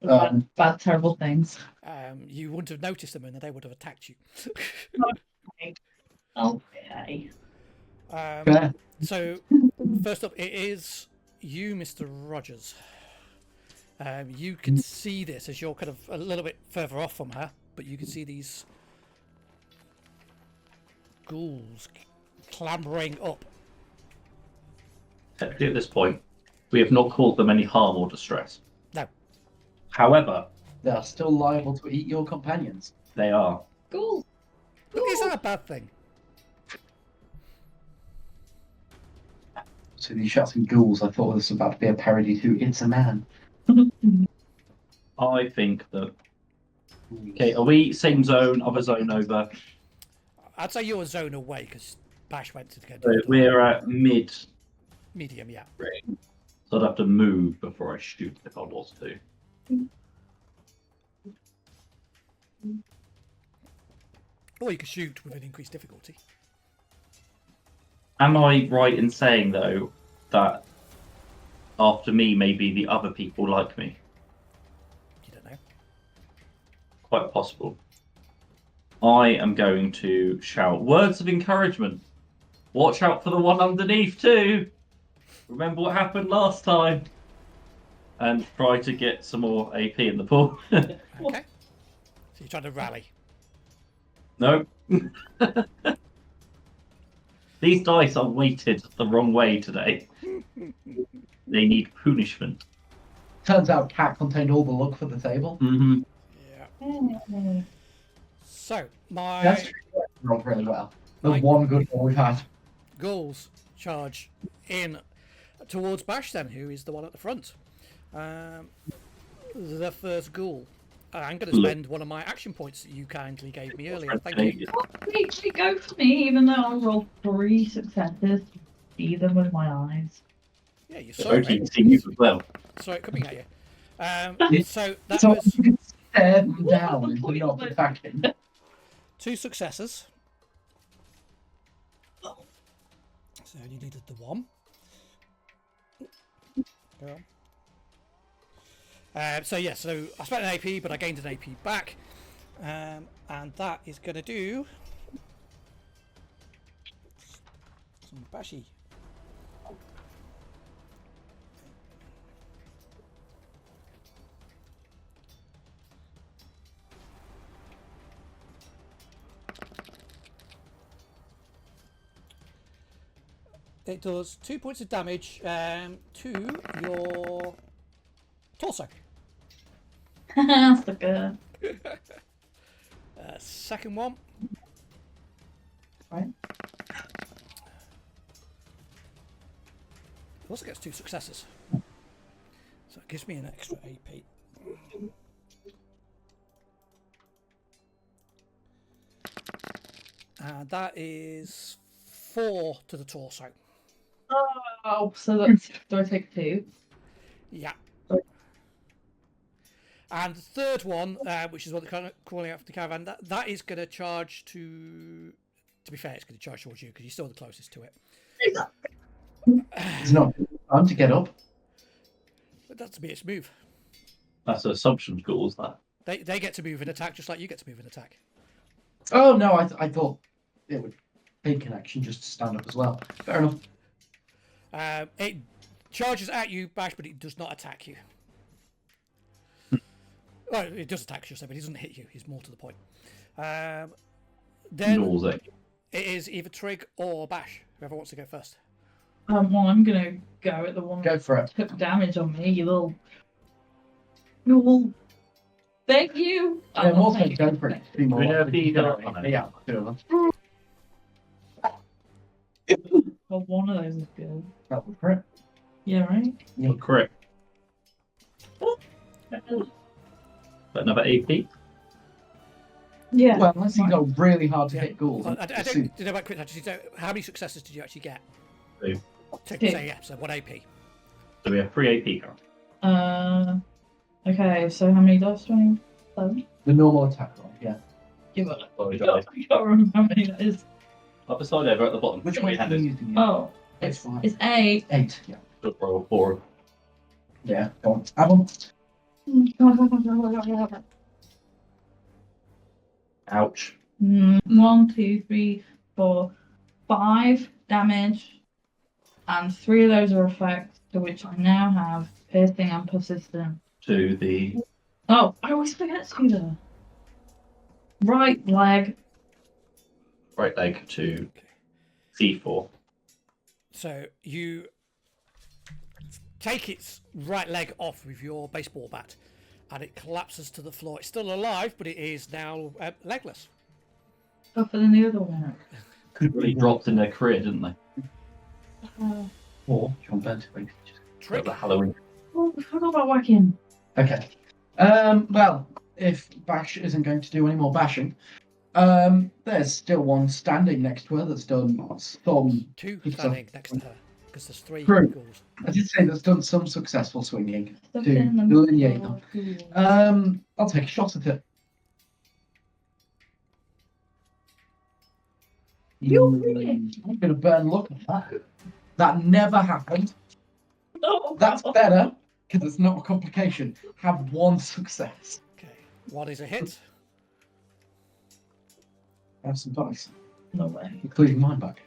Bad, terrible things. You wouldn't have noticed them and they would have attacked you. Okay. So, first up, it is you, Mr. Rogers. You can see this as you're kind of a little bit further off from her, but you can see these ghouls clambering up. Technically, at this point, we have not caused them any harm or distress. No. However, They are still liable to eat your companions. they are. Cool. Look, is that a bad thing? So these shouting ghouls, I thought this was about to be a parody to It's a Man. I think that. Okay, are we same zone, other zone over? I'd say you're a zone away because Bash went to go. So we're at mid Medium, yeah. range. So I'd have to move before I shoot if I was to. Or you could shoot with an increased difficulty. Am I right in saying, though, that after me, maybe the other people like me? You don't know. Quite possible. I am going to shout words of encouragement. Watch out for the one underneath, too. Remember what happened last time. And try to get some more AP in the pool. Okay. So you're trying to rally. No. These dice are weighted the wrong way today. They need punishment. Turns out Cat contained all the luck for the table. Mm-hmm. Yeah. So, my That's rolled really well. The Like- one good one we've had. ghouls charge in towards Bash then, who is the one at the front. The first ghoul. I'm going to spend one of my action points that you kindly gave me earlier. Thank you. Please go for me, even though I rolled 3 successes. See them with my eyes. Yeah, you saw Okay, it. see you as well. Saw it coming at you. So that So was you can stare them down and not attacking. 2 successes. So you needed the 1. Go on. So I spent an AP, but I gained an AP back, and that is going to do some bashy. It does 2 points of damage to your torso. Sucker. Second one. Right. Also gets 2 successes. So it gives me an extra AP. And that is 4 to the torso. Oh, so that's. Do I take 2? Yeah. And the third one, which is what they're calling out for the caravan, that is going to charge to be fair, it's going to charge towards you because you're still the closest to it. It's not time to get up. But that's to be its move. That's an assumption calls that. They get to move and attack just like you get to move and attack. Oh no, I thought it would take an action just to stand up as well. Fair enough. It charges at you, Bash, but it does not attack you. Well, it does attack you, but it doesn't hit you. He's more to the point. Then Gnaws at you. it is either Trig or Bash. Whoever wants to go first. Well, I'm gonna go at the one Go for it. that took damage on me. You little. Thank you. Yeah, Oh, more thank go you. for it. Be more We know likely to the- get it. Yeah, two of them. Well, one of those is good. That was for it. Yeah, right. Oh, correct. But another AP. Yeah. Well, unless you go really hard to Yeah. hit ghouls. I don't see- do you know about crit touches. How many successes did you actually get? 2. Two. Two. So yeah, so 1 AP. So we have 3 AP currently. Okay, so how many dice? 27? The normal attack roll, yeah. Give it. Sorry, I guys. can't remember how many that is. Up the side over at the bottom. Which Should one we are hand you it? using? Oh, It's fine. it's 8. 8, yeah. Should roll 4. Yeah, go on. Have them. Ouch. 1, 2, 3, 4, 5 damage, and 3 of those are effects, to which I now have piercing and persistent. To the Oh, I always forget to do that. Right leg. right leg to C4. So you take its right leg off with your baseball bat, and it collapses to the floor. It's still alive, but it is now legless. Tougher than the other one. Could Really dropped in their career, didn't they? Or jump into it. Trick. The Halloween. Oh, I forgot about whacking. Okay. Well, if Bash isn't going to do any more bashing, there's still one standing next to her that's done some. Two Good standing next to her, because there's 3 True. ghouls. I did say that's done some successful swinging Stuck to in the delineate middle them. of the- I'll take a shot at it. I'm gonna burn luck at that. That never happened. Oh, That's better because it's not a complication. Have one success. Okay, 1 is a hit. Have some dice, no way. including mine back.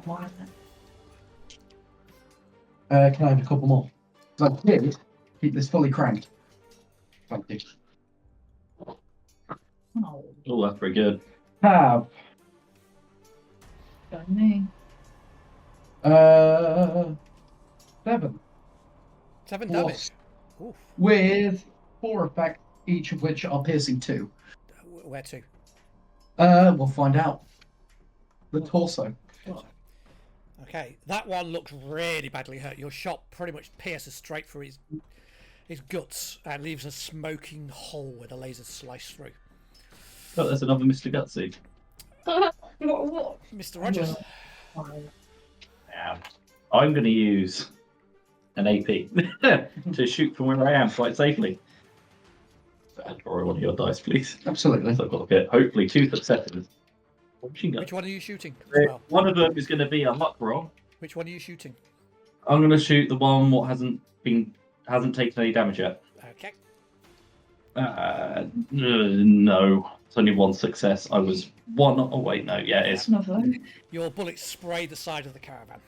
Why is Can I have a couple more? So I did keep this fully cranked. Thank you. Oh, Oh, that's pretty good. Have go me. 7 7 plus damage. Oof. with 4 effects, each of which are piercing 2. Where to? We'll find out. The torso. Okay, that one looks really badly hurt. Your shot pretty much pierces straight through his guts and leaves a smoking hole where the laser sliced through. Oh, there's another Mr. Gutsy. What? Mr. Rogers. Yeah. I'm going to use an AP to shoot from where I am quite safely. Draw one of your dice, please. Absolutely. So I've got to get hopefully 2 successes. Machine gun. Which one are you shooting as well? One of them is going to be a luck roll. Which one are you shooting? I'm going to shoot the one what hasn't taken any damage yet. Okay. No, it's only 1 success. I was 1. Oh wait, no, yeah, it is. Another. Your bullets spray the side of the caravan.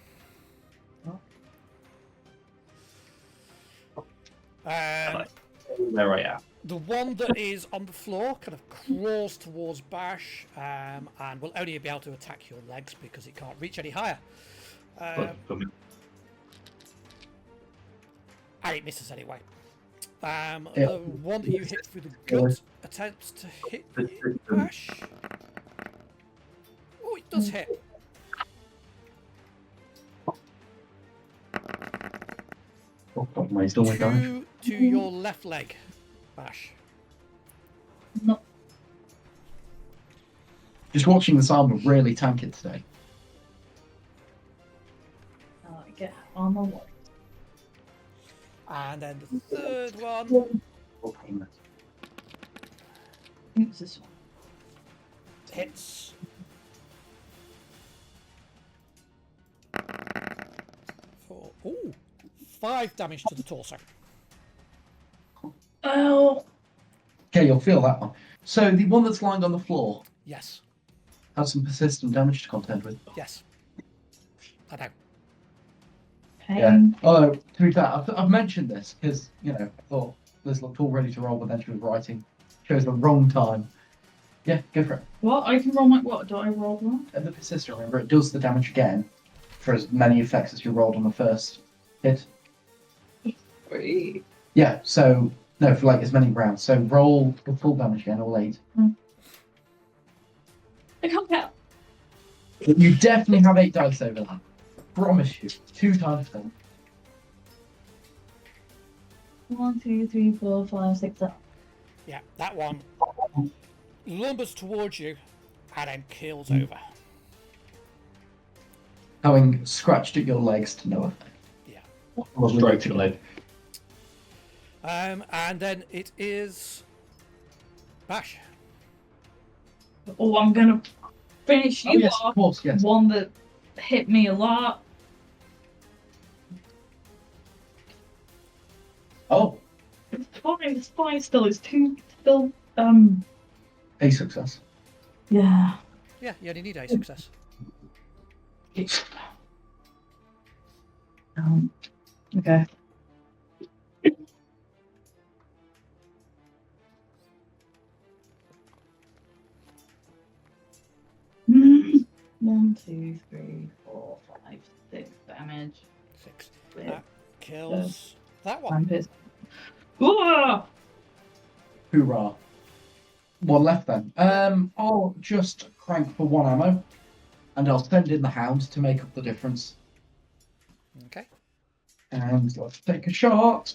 There I am. The one that is on the floor kind of crawls towards Bash and will only be able to attack your legs because it can't reach any higher. And it misses anyway. The one that you hit through the gut attempts to hit you, Bash. Oh, it does hit. Am I still with damage? 2 to your left leg, Bash. No. Just watching this armor really tank it today. Get on the wall. And then the third one I think it's this one. hits. Ooh, 5 damage to the torso. Oh. Okay, you'll feel that one. So the one that's lying on the floor Yes, has some persistent damage to contend with. yes. I know. Yeah. Pain. Oh, to be fair, I've mentioned this because, I thought Liz looked all ready to roll, but then she was writing. Chose the wrong time. Yeah, go for it. What? I can roll my what? Do I roll one? And the persistent, remember, it does the damage again for as many effects as you rolled on the first hit. Three. Yeah, so, no, for like as many rounds. So roll the full damage again, all 8. I can't count. You definitely have 8 dice over that. Promise you. 2 times 10. 1, 2, 3, 4, 5, 6, 7. Yeah, that one lumbers towards you and then keels over. Having scratched at your legs to no effect. Yeah. Straight to your leg. And then it is Bash. Oh, I'm gonna finish you yes, off. of course, yes. One that hit me a lot. Oh, It's fine still. It's 2 still. a success. Yeah. Yeah, you only need a success. Okay. One, 2, 3, 4, 5, 6 damage. 6. With That kills that one. vampires. Whoa! Hoorah. One left then. I'll just crank for 1 ammo, and I'll send in the hound to make up the difference. Okay. And let's take a shot.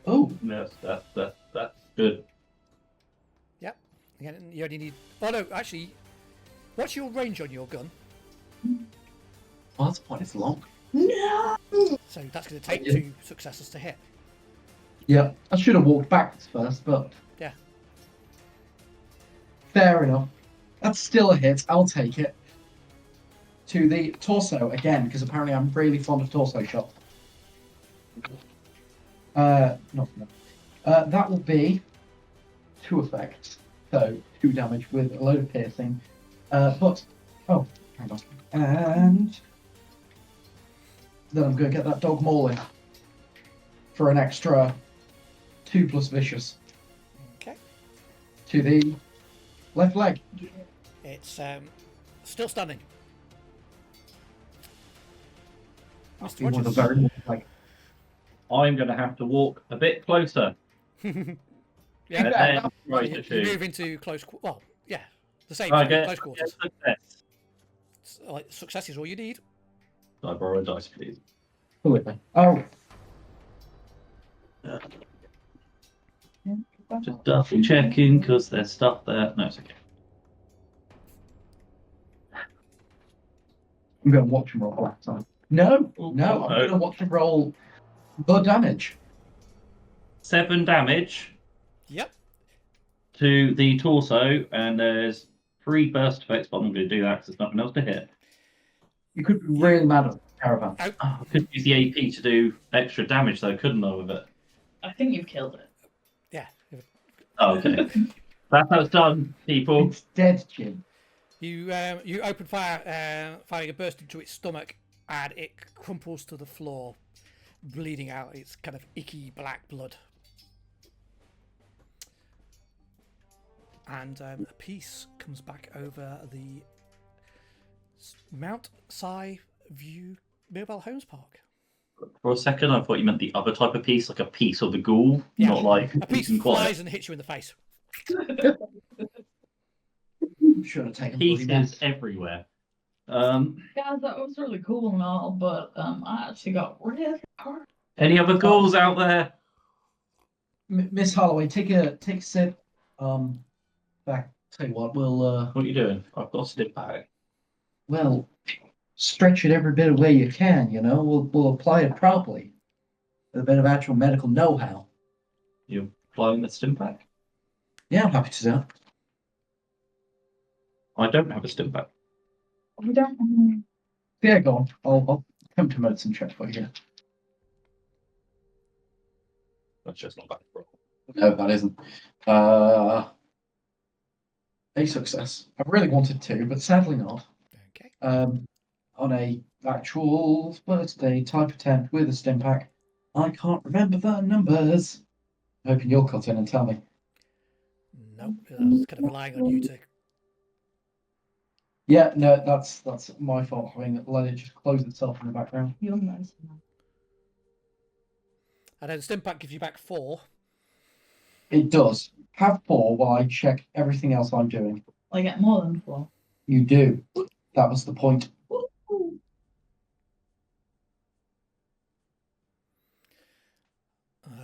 Oh, Yes, that's good. Yep. Again, you only need. Oh no, actually, what's your range on your gun? well, that's point. It's long. No! So that's going to take 2 successes to hit. Yeah, I should have walked backwards first, but Yeah. fair enough. That's still a hit. I'll take it. To the torso again, because apparently I'm really fond of torso shots. Not enough. That will be 2 effects. So 2 damage with a load of piercing. Hang on. And then I'm going to get that dog mauling for an extra 2 plus vicious Okay. to the left leg. It's still standing. Mr. One of the Rogers. very like I'm going to have to walk a bit closer. Yeah. And Yeah, then that- try You, to you shoot. move into close. Well, yeah, the same. Okay, Close quarters. success. Like, success is all you need. Can I borrow a dice, please? Absolutely. Oh, Just double checking because there's stuff there. No, it's okay. I'm going to watch him roll black time. No, I'm going to watch him roll the damage. 7 damage Yep. to the torso, and there's 3 burst effects, but I'm not going to do that because there's nothing else to hit. You could be really mad at the caravan. Oh, Oh, I could use the AP to do extra damage, though, couldn't I, with it? I think you've killed it. yeah. Oh, okay. That's how it's done, people. It's dead, Jim. You open fire, firing a burst into its stomach, and it crumples to the floor, bleeding out its kind of icky black blood. And a piece comes back over the Mount Si View Mobile Homes Park. For a second, I thought you meant the other type of piece, like a piece of the ghoul, Yeah. not like A piece peace and quiet. flies and hits you in the face. Should have taken bloody Pieces mess. everywhere. Guys, that was really cool and all, but I actually got really hard. Any other ghouls out there? Miss Holloway, take a sip. Back. Tell you what, we'll What are you doing? I've got a stick bag. well stretch it every bit of way you can. We'll apply it properly with a bit of actual medical know-how. You're applying the stim pack? Yeah, I'm happy to do that. I don't have a stim pack. We don't. Yeah, go on. I'll come to medicine check for you. That's just not bad. No, that isn't. A success. I really wanted to, but sadly not. Okay. On a actual birthday type attempt with a stim pack, I can't remember the numbers. I'm hoping you'll cut in and tell me. Nope. I was kind of relying on you to. Yeah, no, that's my fault having let it just close itself in the background. You're nice. And then Stimpack gives you back 4. It does. Have 4 while I check everything else I'm doing. I get more than 4. You do. That was the point.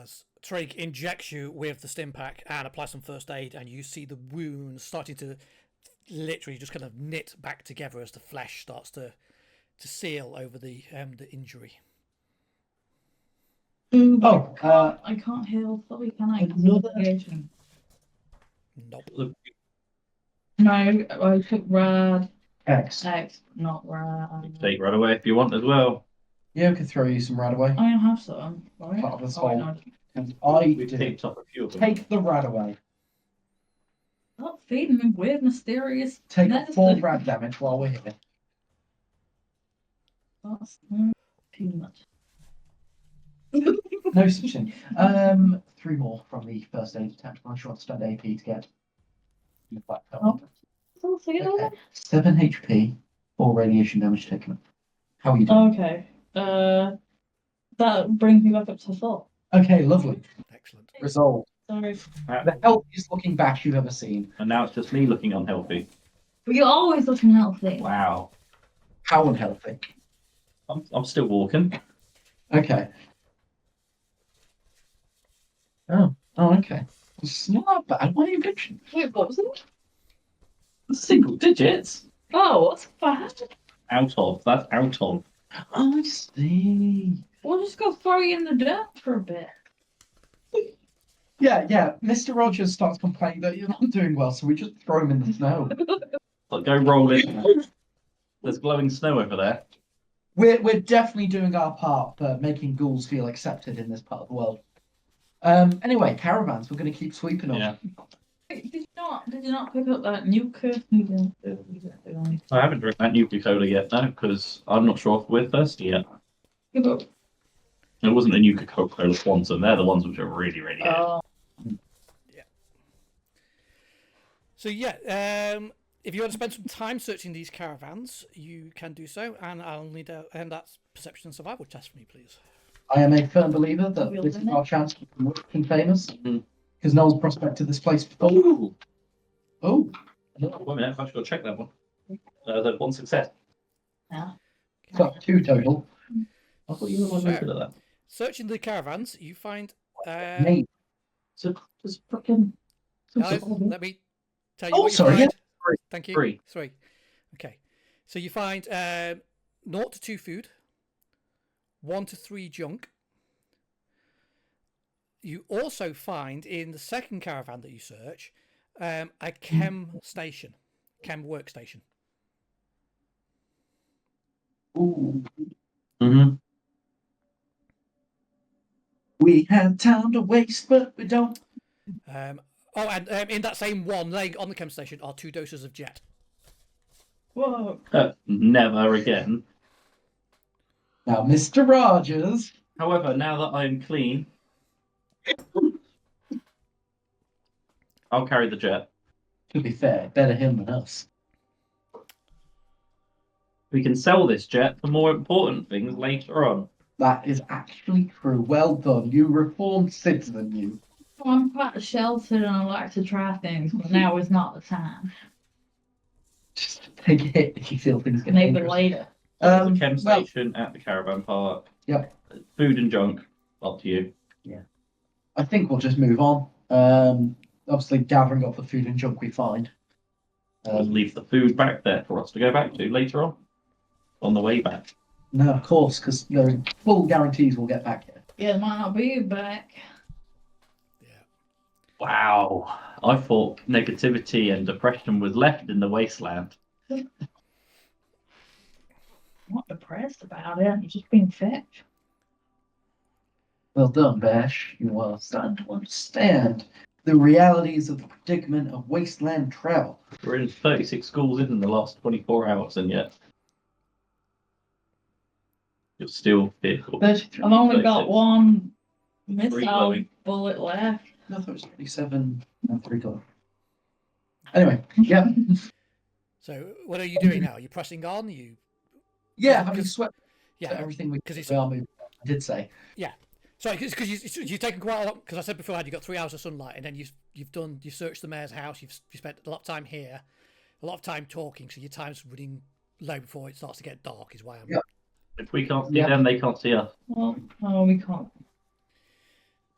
As Trig injects you with the Stimpack and applies some first aid, and you see the wound starting to literally just kind of knit back together as the flesh starts to seal over the injury. Oh, I can't heal fully, can I? Another- Nope. No, I took rad. X. X, not rad. Take right away if you want as well. Yeah, I could throw you some rad away. I don't have some. Right? Part of this Oh, wait, whole- no. And I We've do. taped up a few of them. Take the rad away. Stop feeding me weird, mysterious. Take medicine. 4 rad damage while we're here. That's too much. No such thing. 3 more from the first aid attempt. I'm sure I'll spend AP to get. Oh. So Okay. 7 HP, 4 radiation damage taken. How are you doing? Okay. That brings me back up to 4. Okay, lovely. Excellent. Resolved. Sorry. The healthiest looking bash you've ever seen. And now it's just me looking unhealthy. But you're always looking healthy. Wow. How unhealthy. I'm still walking. Okay. Oh, okay. It's not that bad. Why are you bitching? Wait, what was it? Single digits. Oh, what's bad? Out of. That's out of. I see. We'll just go throw you in the dirt for a bit. Yeah. Mr. Rogers starts complaining that you're not doing well, so we just throw him in the snow. But go roll in. There's glowing snow over there. We're definitely doing our part for making ghouls feel accepted in this part of the world. Anyway, caravans. We're going to keep sweeping up. Yeah. Wait, did you not pick up that nuclear? You didn't do anything. I haven't drank that nuclear cola yet, no, because I'm not sure if we're thirsty yet. Yeah, but- It wasn't a nuclear cola Swanson. They're the ones which are really, really good. Oh, So yeah, if you want to spend some time searching these caravans, you can do so, and I'll need and that's perception and survival test for me, please. I am a firm believer that We'll this do is it. our chance to become rich and famous. Mhm. Because Noel's prospected this place before. Ooh. Oh, Wait a minute, I've actually got to check that one. There's 1 success. yeah. so 2 total. I thought you were really good at that. Searching the caravans, you find. Nate. So there's fucking. Guys, let me tell you Oh, what you sorry, find. yeah. Thank you. 3. 3. Okay. So you find 0 to 2 food, 1 to 3 junk. You also find in the second caravan that you search a chem station, chem workstation. Ooh. Mm-hmm. We have time to waste, but we don't. And in that same one, laying on the chem station, are 2 doses of jet. Whoa. Never again. Now, Mr. Rogers. However, now that I'm clean, I'll carry the jet. To be fair, better him than us. We can sell this jet for more important things later on. That is actually true. Well done. You reformed citizen, you. I'm quite sheltered and I like to try things, but now is not the time. Just take a hit if you feel things get Maybe dangerous. later. There's a chem well, station at the caravan park. Yep. Food and junk, up to you. I think we'll just move on. Obviously, gathering up the food and junk we find. Just leave the food back there for us to go back to later on the way back. No, of course, because there are full guarantees we'll get back here. Yeah, it might not be back. Yeah. Wow. I thought negativity and depression was left in the wasteland. not depressed about it. I'm just being fetched. Well done, Bash. You are starting to understand the realities of the predicament of wasteland travel. We're in 36 schools in the last 24 hours, and yet you're still fearful. 33. I've only got 36. one missile Reloading. bullet left. I thought it was 37 and 3 gold. Anyway, yeah. So what are you doing now? Are you pressing on? Yeah, having swept Yeah, everything we because it's well, I did say. yeah. Sorry, because you've taken quite a lot. Because I said before, you got 3 hours of sunlight, and then you've searched the mayor's house. You've spent a lot of time here, a lot of time talking. So your time's running low before it starts to get dark. Is why I'm. Yep. If we can't see them, they can't see us. Well, no, we can't.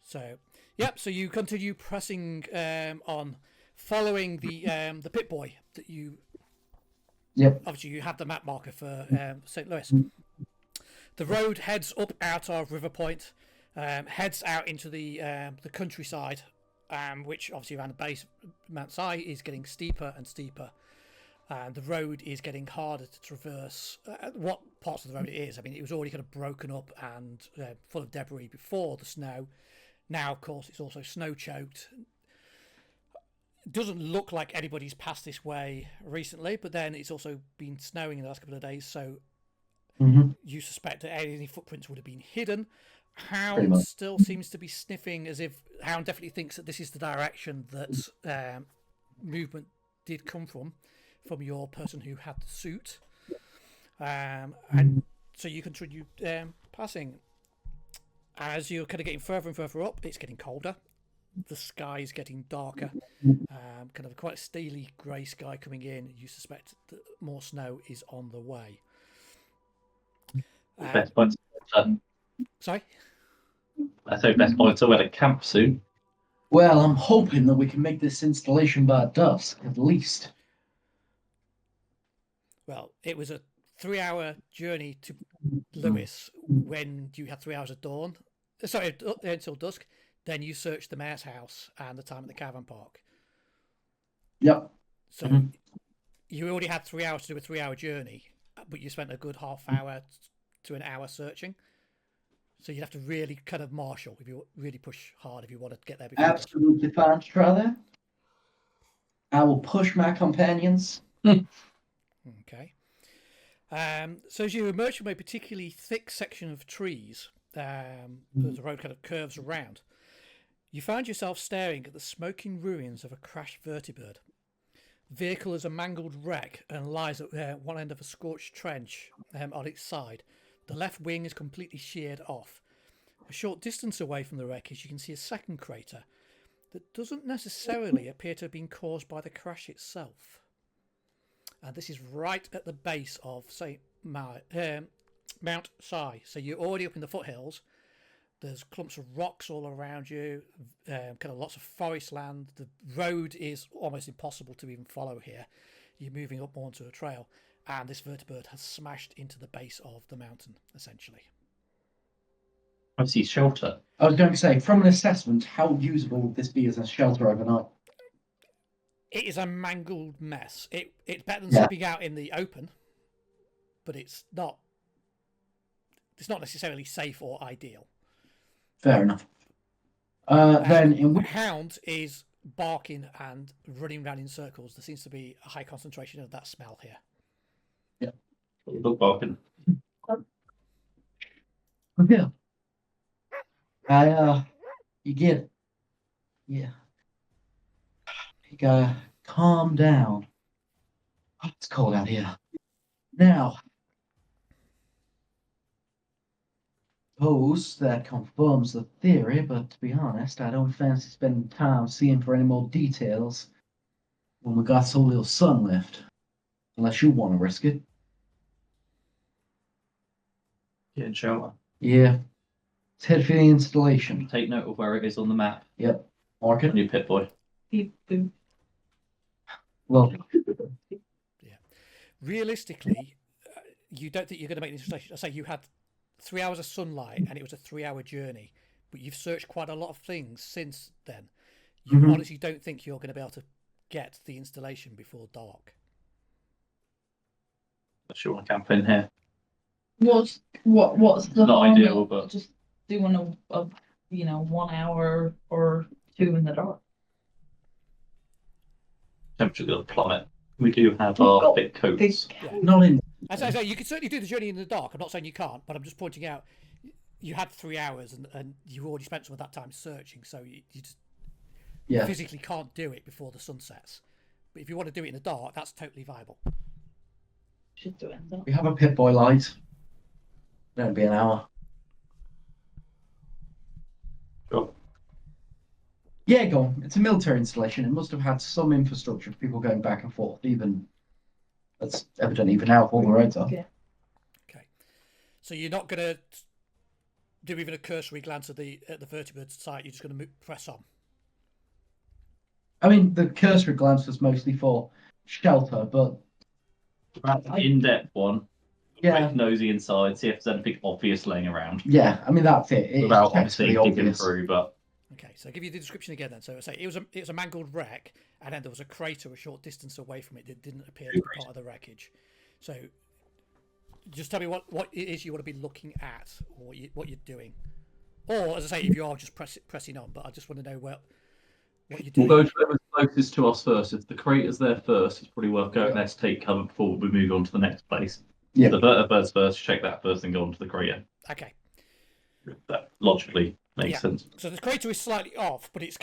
So, yep. So you continue pressing on, following the pit boy that you. Yep. Obviously, you have the map marker for St. Louis. The road heads up out of River Point, heads out into the countryside, which obviously around the base of Mount Si is getting steeper and steeper, and the road is getting harder to traverse. What parts of the road it is? I mean, it was already kind of broken up and full of debris before the snow. Now, of course, it's also snow choked. It doesn't look like anybody's passed this way recently, but then it's also been snowing in the last couple of days, so you suspect that any footprints would have been hidden. Hound still seems to be sniffing, as if Hound definitely thinks that this is the direction that movement did come from your person who had the suit. And so you continue passing. As you're kind of getting further and further up, it's getting colder. The sky is getting darker. Kind of quite a steely grey sky coming in. You suspect that more snow is on the way. Best point. Sorry? I say best point to wear a camp soon. Well, I'm hoping that we can make this installation by dusk, at least. Well, it was a 3-hour journey to Lewis when you had 3 hours at dawn. Sorry, until dusk. Then you searched the mayor's house and the time at the caravan park. Yep. So you already had 3 hours to do a 3-hour journey, but you spent a good half hour to an hour searching. So you'd have to really kind of marshal if you really push hard if you want to get there before dusk. Absolutely fine to try that. I will push my companions. Okay. So as you emerge from a particularly thick section of trees, the road kind of curves around, you find yourself staring at the smoking ruins of a crashed vertibird. The vehicle is a mangled wreck and lies at one end of a scorched trench on its side. The left wing is completely sheared off. A short distance away from the wreckage, you can see a second crater that doesn't necessarily appear to have been caused by the crash itself. And this is right at the base of Mount Si. So you're already up in the foothills. There's clumps of rocks all around you, kind of lots of forest land. The road is almost impossible to even follow here. You're moving up more onto a trail, and this vertibird has smashed into the base of the mountain, essentially. I see shelter. I was going to say, from an assessment, how usable would this be as a shelter overnight? It is a mangled mess. It's better than sleeping out in the open, but it's not necessarily safe or ideal. Fair enough. Then Hound is barking and running around in circles. There seems to be a high concentration of that smell here. Yeah. Look barking. Yeah. You get it. Yeah. You gotta calm down. Oh, it's cold out here. Now, suppose that confirms the theory, but to be honest, I don't fancy spending time seeing for any more details when we got so little sun left. Unless you want to risk it. Yeah, shelter. Yeah. Let's head for the installation. Take note of where it is on the map. Yep. Mark On it. your pit boy. Beep, boop. Well, Yeah. Realistically, you don't think you're going to make the installation. I say you had 3 hours of sunlight and it was a 3-hour journey, but you've searched quite a lot of things since then. You honestly don't think you're going to be able to get the installation before dark. Unless you want to camp in here. What's the Not harm ideal, of but- just doing a 1 hour or two in the dark? Temperature will plummet. We do have We've our got thick coats. big- Yeah. Not in. As I say, you can certainly do the journey in the dark. I'm not saying you can't, but I'm just pointing out you had 3 hours and you already spent some of that time searching, so you just Yeah. physically can't do it before the sun sets. But if you want to do it in the dark, that's totally viable. Should do it in the dark. We have a pit boy light. That'd be an hour. Sure. Yeah, go on. It's a military installation. It must have had some infrastructure for people going back and forth. That's evident even now if all the roads are. Yeah. Okay. So you're not going to do even a cursory glance at the vertebrate site. You're just going to press on. I mean, the cursory glance was mostly for shelter, but In-depth one. Yeah. Quick nosy inside, see if there's anything obvious laying around. yeah, I mean that's it. It's Without obviously effectively digging obvious. through, but Okay, so I'll give you the description again then. So I say it was a mangled wreck, and then there was a crater a short distance away from it that didn't appear to be part of the wreckage. So just tell me what it is you want to be looking at, or what you're doing. Or, as I say, if you are just pressing on, but I just want to know what you're we'll doing. go to whoever's closest to us first. If the crater's there first, it's probably worth going there to take cover before we move on to the next place. Yeah. The vertebrates first, check that first, and go on to the crater. Okay. That logically makes Yeah. sense. So the crater is slightly off, but it's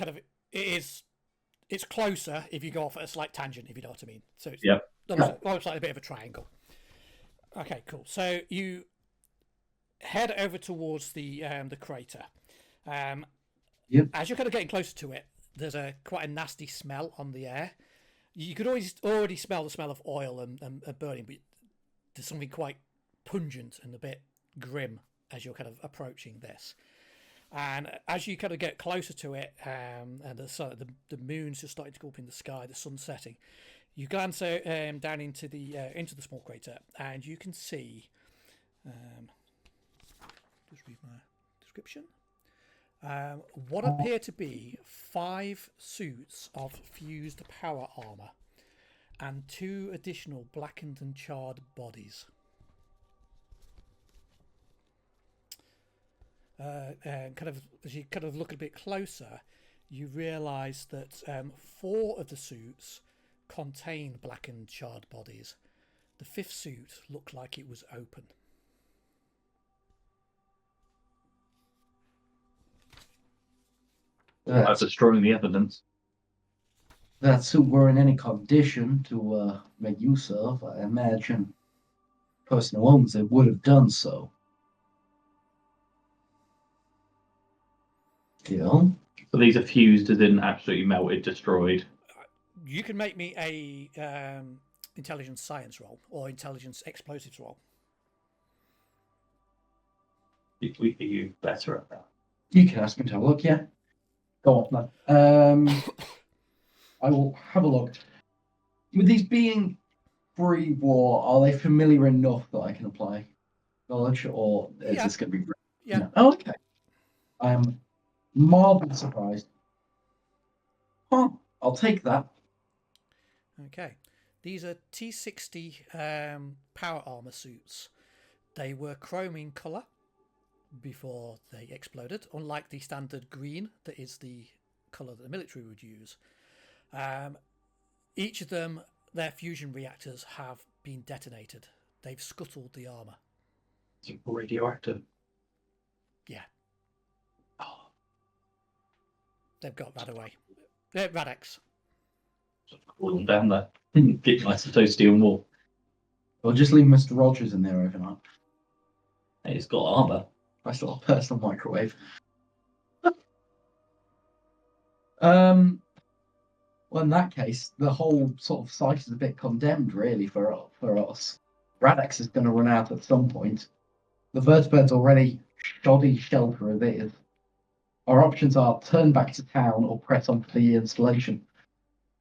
it's closer if you go off at a slight tangent, if you know what I mean. So it's Yep. almost like a bit of a triangle. Okay, cool. So you head over towards the crater. Yep. As you're kind of getting closer to it, there's quite a nasty smell on the air. You could already smell the smell of oil and burning, but there's something quite pungent and a bit grim as you're kind of approaching this. And as you kind of get closer to it, and the moon's just starting to go up in the sky, the sun's setting, you glance down into the small crater, and you can see. Just read my description. What appear to be 5 suits of fused power armor, and 2 additional blackened and charred bodies. Kind of as you kind of look a bit closer, you realise that 4 of the suits contain blackened, charred bodies. The 5th suit looked like it was open. That's destroying the evidence. That suit were in any condition to make use of, I imagine the person who owns it would have done so. Yeah. So these are fused as in absolutely melted, destroyed. You can make me a intelligence science roll or intelligence explosives roll. We are you better at that. You can ask me to have a look, yeah. Go on, then. I will have a look. With these being pre-war, are they familiar enough that I can apply knowledge, or is Yeah. this going to be? Yeah. No. Oh, okay. I am mildly surprised. Huh, I'll take that. Okay. These are T60 power armor suits. They were chrome in colour before they exploded, unlike the standard green that is the colour that the military would use. Each of them, their fusion reactors have been detonated. They've scuttled the armour. It's radioactive. Yeah. Oh, They've got that away. Radex. cool them down there. Get nice and toasty and warm. I'll just leave Mr. Rogers in there overnight. Hey, it's got armour. I still have a personal microwave. Well, in that case, the whole sort of site is a bit condemned, really, for us. Radex is going to run out at some point. The vertebrate's already shoddy shelter as it is. Our options are turn back to town or press on for the installation.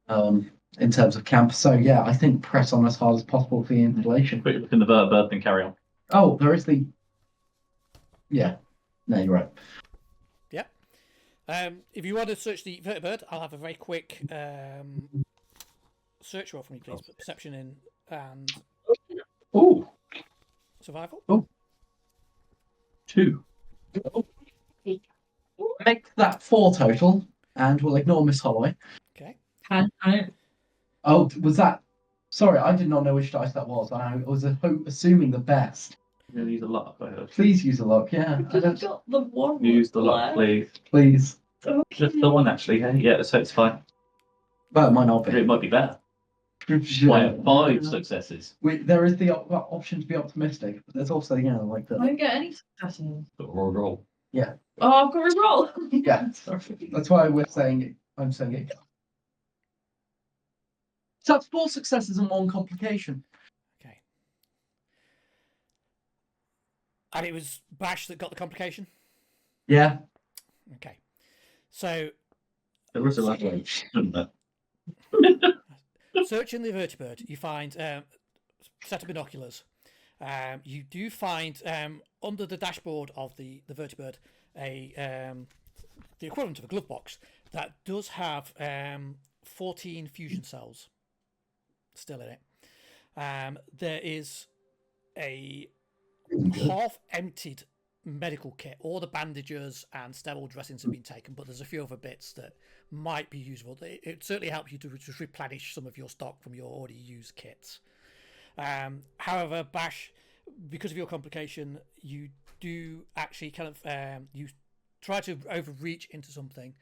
In terms of camp, so yeah, I think press on as hard as possible for the installation. Quick look in the vertebrate and carry on. Oh, there is the. Yeah, no, you're right. If you want to search the vertebrate, I'll have a very quick search roll for me, please. Put perception in and Ooh. survival. Oh, 2. Make that 4 total, and we'll ignore Miss Holloway. Okay. Oh, was that? Sorry, I did not know which dice that was. I was assuming the best. You use a luck, I heard. Please use the luck. Yeah, I don't. Got the one. Use the luck, please. Please. Just the one, actually. Yeah, so it's fine. But it might not But be. it might be better. I have 5 successes. There is the option to be optimistic, but there's also, like the. I don't get any successes. Roll. Oh, I've got to roll. Yeah. Sorry. That's why we're saying it. I'm saying it. So that's 4 successes and 1 complication. Okay. And it was Bash that got the complication? Yeah. Okay. So, There was a level, isn't there? searching the vertibird, you find a set of binoculars. You do find under the dashboard of the vertibird the equivalent of a glove box that does have 14 fusion cells still in it. There is a half-emptied medical kit. All the bandages and sterile dressings have been taken, but there's a few other bits that might be usable. It certainly helps you to just replenish some of your stock from your already used kits. However, Bash, because of your complication, you do actually kind of you try to overreach into something,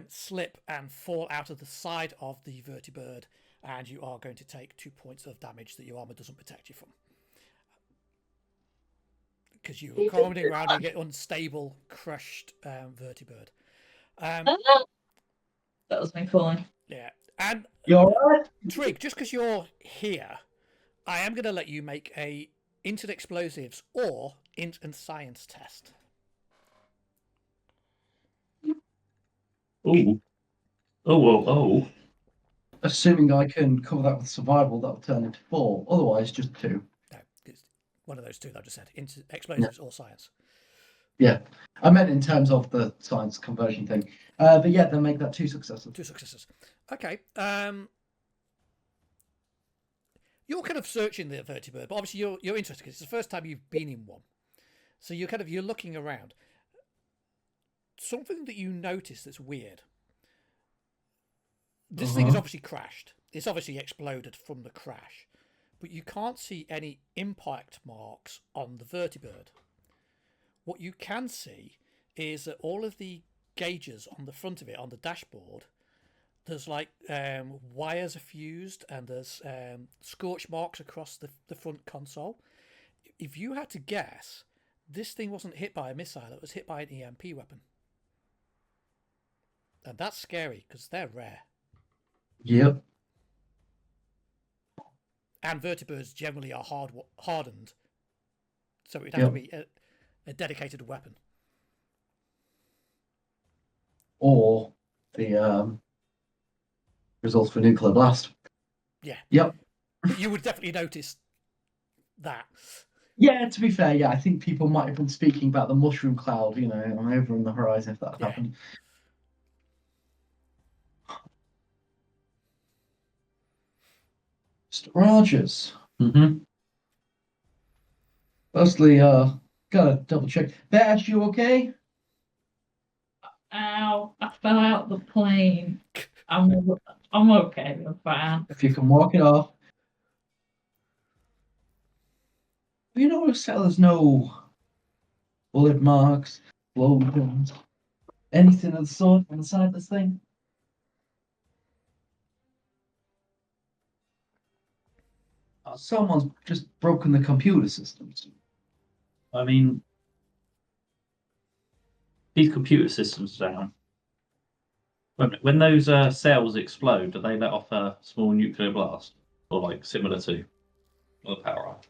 slip and fall out of the side of the vertibird, and you are going to take 2 points of damage that your armor doesn't protect you from. Because you are climbing around and get unstable, crushed vertibird. That was me falling. Yeah. And You alright? Trig, just because you're here, I am going to let you make a int and explosives or int and science test. Ooh. Oh. Assuming I can cover that with survival, that'll turn into 4. Otherwise, just 2. No, it's one of those two that I just said. Int explosives or science. Yeah. I meant in terms of the science conversion thing. But yeah, then make that 2 successes. 2 successes. Okay. You're kind of searching the vertibird, but obviously you're interested because it's the first time you've been in one. So you're looking around. Something that you notice that's weird. This thing has obviously crashed. It's obviously exploded from the crash, but you can't see any impact marks on the vertibird. What you can see is that all of the gauges on the front of it, on the dashboard, there's like wires are fused and there's scorch marks across the front console. If you had to guess, this thing wasn't hit by a missile, it was hit by an EMP weapon. And that's scary because they're rare. Yep. And vertibirds generally are hardened. So it'd have to be a dedicated weapon. Or the results for nuclear blast. Yeah. Yep. But you would definitely notice that. Yeah, to be fair, yeah, I think people might have been speaking about the mushroom cloud, over on the horizon if that had happened. Mr. Rogers. Mm-hmm. Firstly, gotta double check. Bash, you okay? Ow! I fell out the plane. I'm okay. I'm fine. If you can walk it off. You notice how there's no bullet marks, explosions, anything of the sort on the side of this thing? Someone's just broken the computer systems. I mean, these computer systems are down. When those cells explode, do they let off a small nuclear blast? Or like similar to the power up?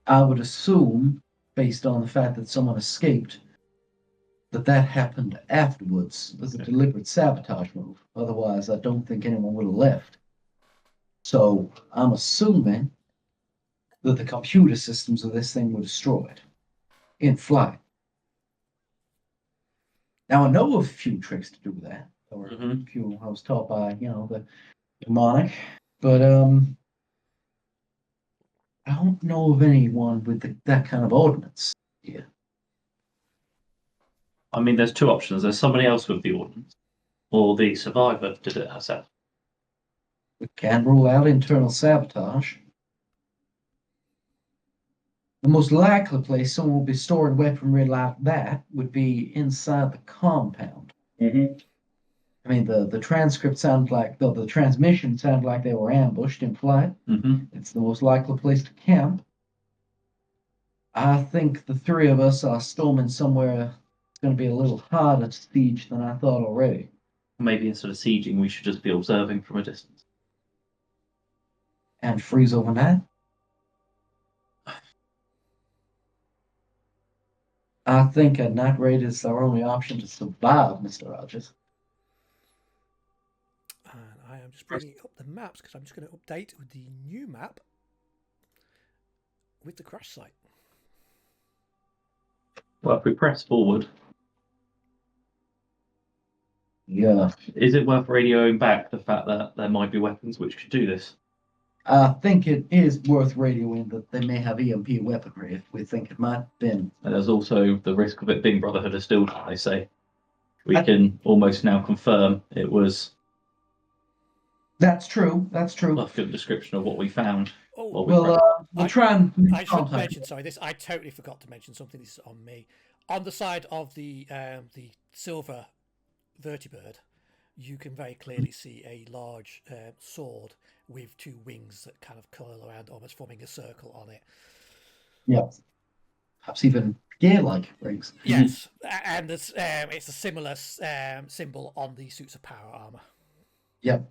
I would assume, based on the fact that someone escaped, that happened afterwards as a deliberate sabotage move. Otherwise, I don't think anyone would have left. So I'm assuming that the computer systems of this thing were destroyed in flight. Now, I know of a few tricks to do with that, or a few I was taught by, the demonic, but I don't know of anyone with that kind of ordnance. Yeah. I mean, there's two options. There's somebody else with the ordnance, or the survivor did it herself. We can't rule out internal sabotage. The most likely place someone will be storing weaponry like that would be inside the compound. Mm-hmm. I mean, the transcript sounded like, the transmission sounded like they were ambushed in flight. Mm-hmm. It's the most likely place to camp. I think the three of us are storming somewhere it's going to be a little harder to siege than I thought already. Maybe instead of sieging, we should just be observing from a distance. And freeze overnight. I think a night raid is our only option to survive, Mr. Rogers. And I am just bringing up the maps because I'm just going to update with the new map with the crash site. Well, if we press forward, Yeah. is it worth radioing back the fact that there might be weapons which could do this? I think it is worth radioing that they may have EMP weaponry if we think it might have been. And there's also the risk of it being Brotherhood of Steel, they say. We can almost now confirm it was That's true. That's true. a good description of what we found. Oh, We'll try and I should mention. Sorry, this I totally forgot to mention something. This is on me. On the side of the silver vertibird, you can very clearly see a large sword with two wings that kind of curl around, almost forming a circle on it. Yeah. Perhaps even gear-like rings. Yes, and it's a similar symbol on the suits of power armor. Yep.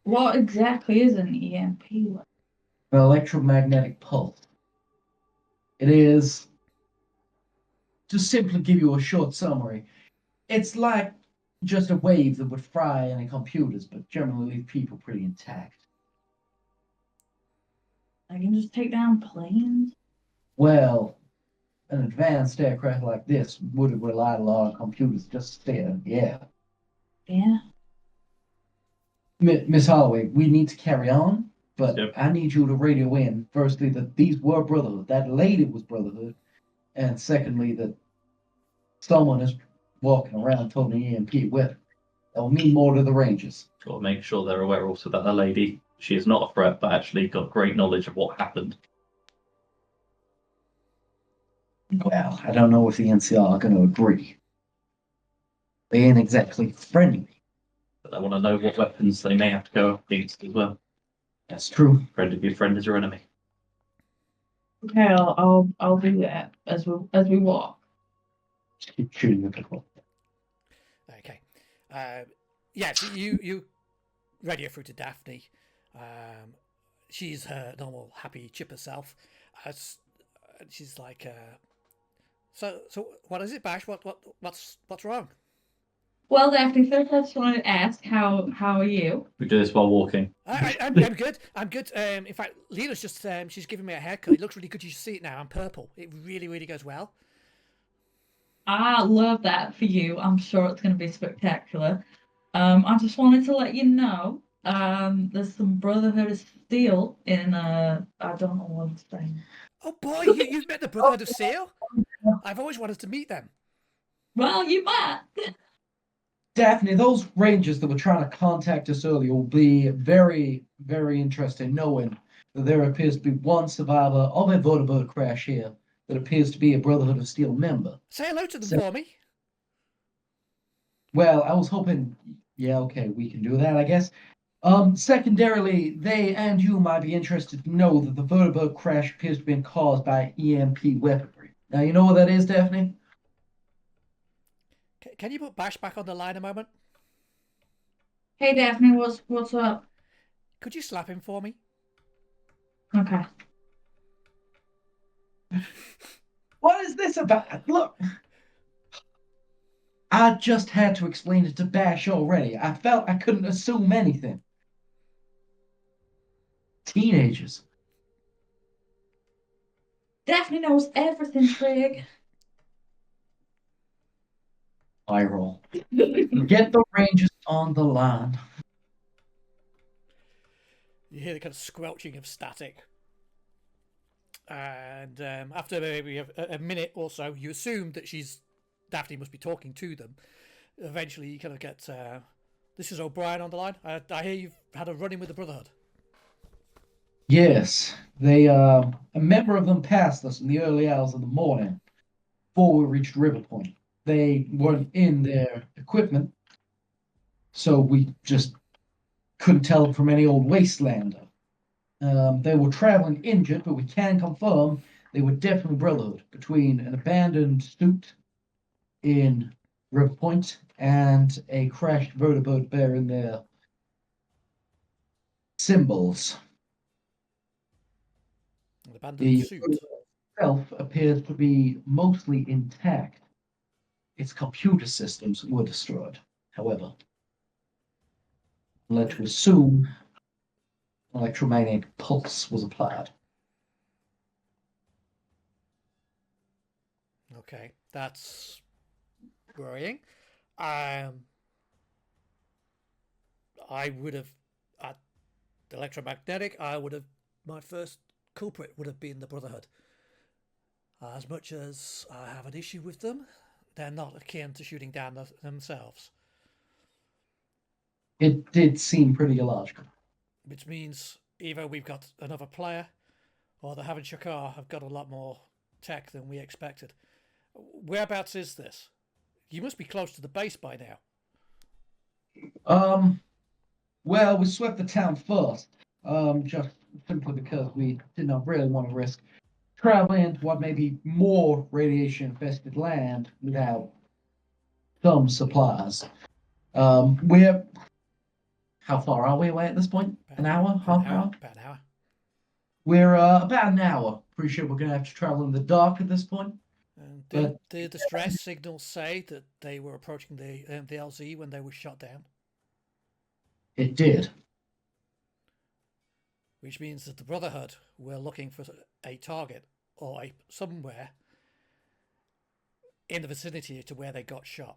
What exactly is an EMP weapon? An electromagnetic pulse. It is, to simply give you a short summary, it's like just a wave that would fry any computers, but generally leave people pretty intact. I can just take down planes? Well, an advanced aircraft like this would have relied a lot on computers just to stay in the air. Yeah. Miss Holloway, we need to carry on, but Yep. I need you to radio in, firstly, that these were Brotherhood, that lady was Brotherhood, and secondly, that someone is walking around holding an EMP weapon. That will mean more to the Rangers. Got to make sure they're aware also that the lady, she is not a threat, but actually got great knowledge of what happened. Well, I don't know if the NCR are going to agree. They ain't exactly friendly. But they want to know what weapons they may have to go up against as well. That's true. Friend of your friend is your enemy. Okay, I'll do that as we walk. Just keep shooting the people. Okay. So you radio through to Daphne. She's her normal happy chipper self. She's like, so what is it, Bash? What's wrong? Well, Daphne, first I just wanted to ask how are you? We do this while walking. I'm good. I'm good. In fact, Lena's just she's giving me a haircut. It looks really good. You should see it now. I'm purple. It really, really goes well. I love that for you. I'm sure it's going to be spectacular. I just wanted to let you know there's some Brotherhood of Steel in I don't know what I'm saying. Oh boy, you've met the Brotherhood of Steel? I've always wanted to meet them. Well, you might. Daphne, those Rangers that were trying to contact us earlier will be very, very interested in knowing that there appears to be one survivor of a vertibird crash here that appears to be a Brotherhood of Steel member. Say hello to them for me. Well, I was hoping, yeah, okay, we can do that, I guess. Secondarily, they and you might be interested to know that the vertibird crash appears to have been caused by EMP weaponry. Now, you know what that is, Daphne? Can you put Bash back on the line a moment? Hey, Daphne, what's up? Could you slap him for me? Okay. What is this about? Look, I just had to explain it to Bash already. I felt I couldn't assume anything. Teenagers. Daphne knows everything, Trig. I roll. Get the Rangers on the line. You hear the kind of squelching of static. and after maybe a minute or so, you assume that Daphne must be talking to them. Eventually, you kind of get, this is O'Brien on the line. I hear you've had a run-in with the Brotherhood. Yes, a member of them passed us in the early hours of the morning before we reached River Point. They weren't in their equipment, so we just couldn't tell them from any old Wastelander. They were traveling injured, but we can confirm they were definitely Brotherhood between an abandoned suit in River Point and a crashed vertibird bearing their symbols. An abandoned The suit. itself appears to be mostly intact. Its computer systems were destroyed, however. Led to assume an electromagnetic pulse was applied. Okay, that's worrying. I would have, at electromagnetic, my first culprit would have been the Brotherhood. As much as I have an issue with them, they're not akin to shooting down themselves. It did seem pretty illogical. Which means either we've got another player, or the Havenshokar have got a lot more tech than we expected. Whereabouts is this? You must be close to the base by now. Well, we swept the town first, just simply because we did not really want to risk traveling to what may be more radiation-infested land without some supplies. We're how far are we away at this point? An hour? Half an hour? About an hour. We're about an hour. Pretty sure we're going to have to travel in the dark at this point. And did the distress signals say that they were approaching the LZ when they were shot down? It did. Which means that the Brotherhood were looking for a target or somewhere in the vicinity to where they got shot.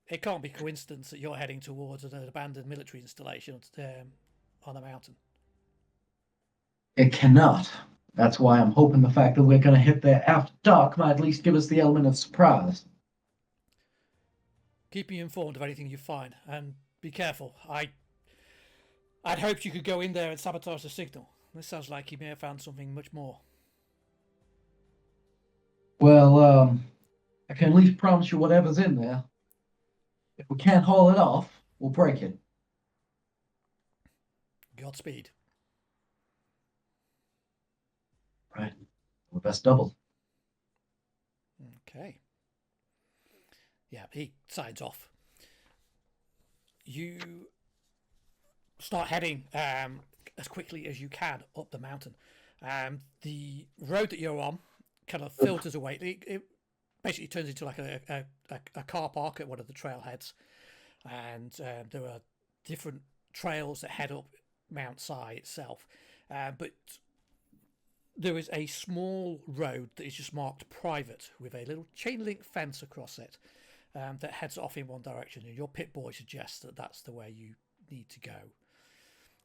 It can't be coincidence that you're heading towards an abandoned military installation on a mountain. It cannot. That's why I'm hoping the fact that we're going to hit there after dark might at least give us the element of surprise. Keep me informed of anything you find, and be careful. I'd hoped you could go in there and sabotage the signal. This sounds like you may have found something much more. Well, I can at least promise you whatever's in there. If we can't haul it off, we'll break it. Godspeed. Right. We're best double. Okay. Yeah, he signs off. You start heading as quickly as you can up the mountain. The road that you're on kind of filters away. It basically turns into like a car park at one of the trailheads, and there are different trails that head up Mount Si itself, but there is a small road that is just marked private with a little chain link fence across it that heads off in one direction, and your pit boy suggests that that's the way you need to go.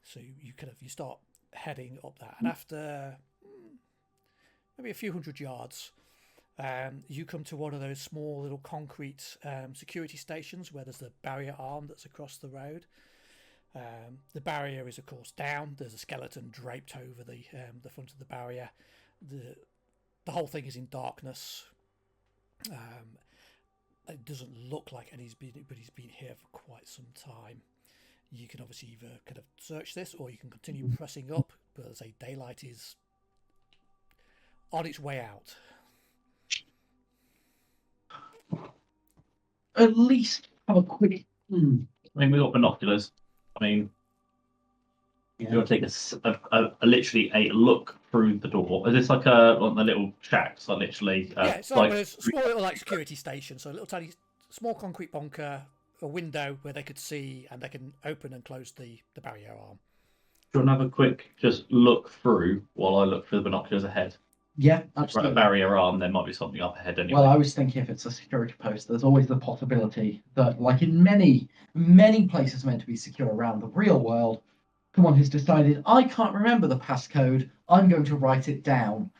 So you start heading up that, and after maybe a few hundred yards, you come to one of those small little concrete security stations where there's the barrier arm that's across the road. The barrier is of course down. There's a skeleton draped over the front of the barrier. The whole thing is in darkness. It doesn't look like anybody's been here for quite some time. You can obviously either kind of search this, or you can continue pressing up, but as I say, daylight is on its way out. At least have a quick. I mean, we've got binoculars. I mean, Yeah. you want to take literally a look through the door. Is this like a little shack? So literally, Yeah, it's like a small little like security station. So a little tiny, small concrete bunker, a window where they could see, and they can open and close the barrier arm. Do you want to have a quick just look through while I look through the binoculars ahead? Yeah, Right, a absolutely. barrier arm, there might be something up ahead anyway. Well, I was thinking if it's a security post, there's always the possibility that, like in many places meant to be secure around the real world, someone has decided, I can't remember the passcode, I'm going to write it down.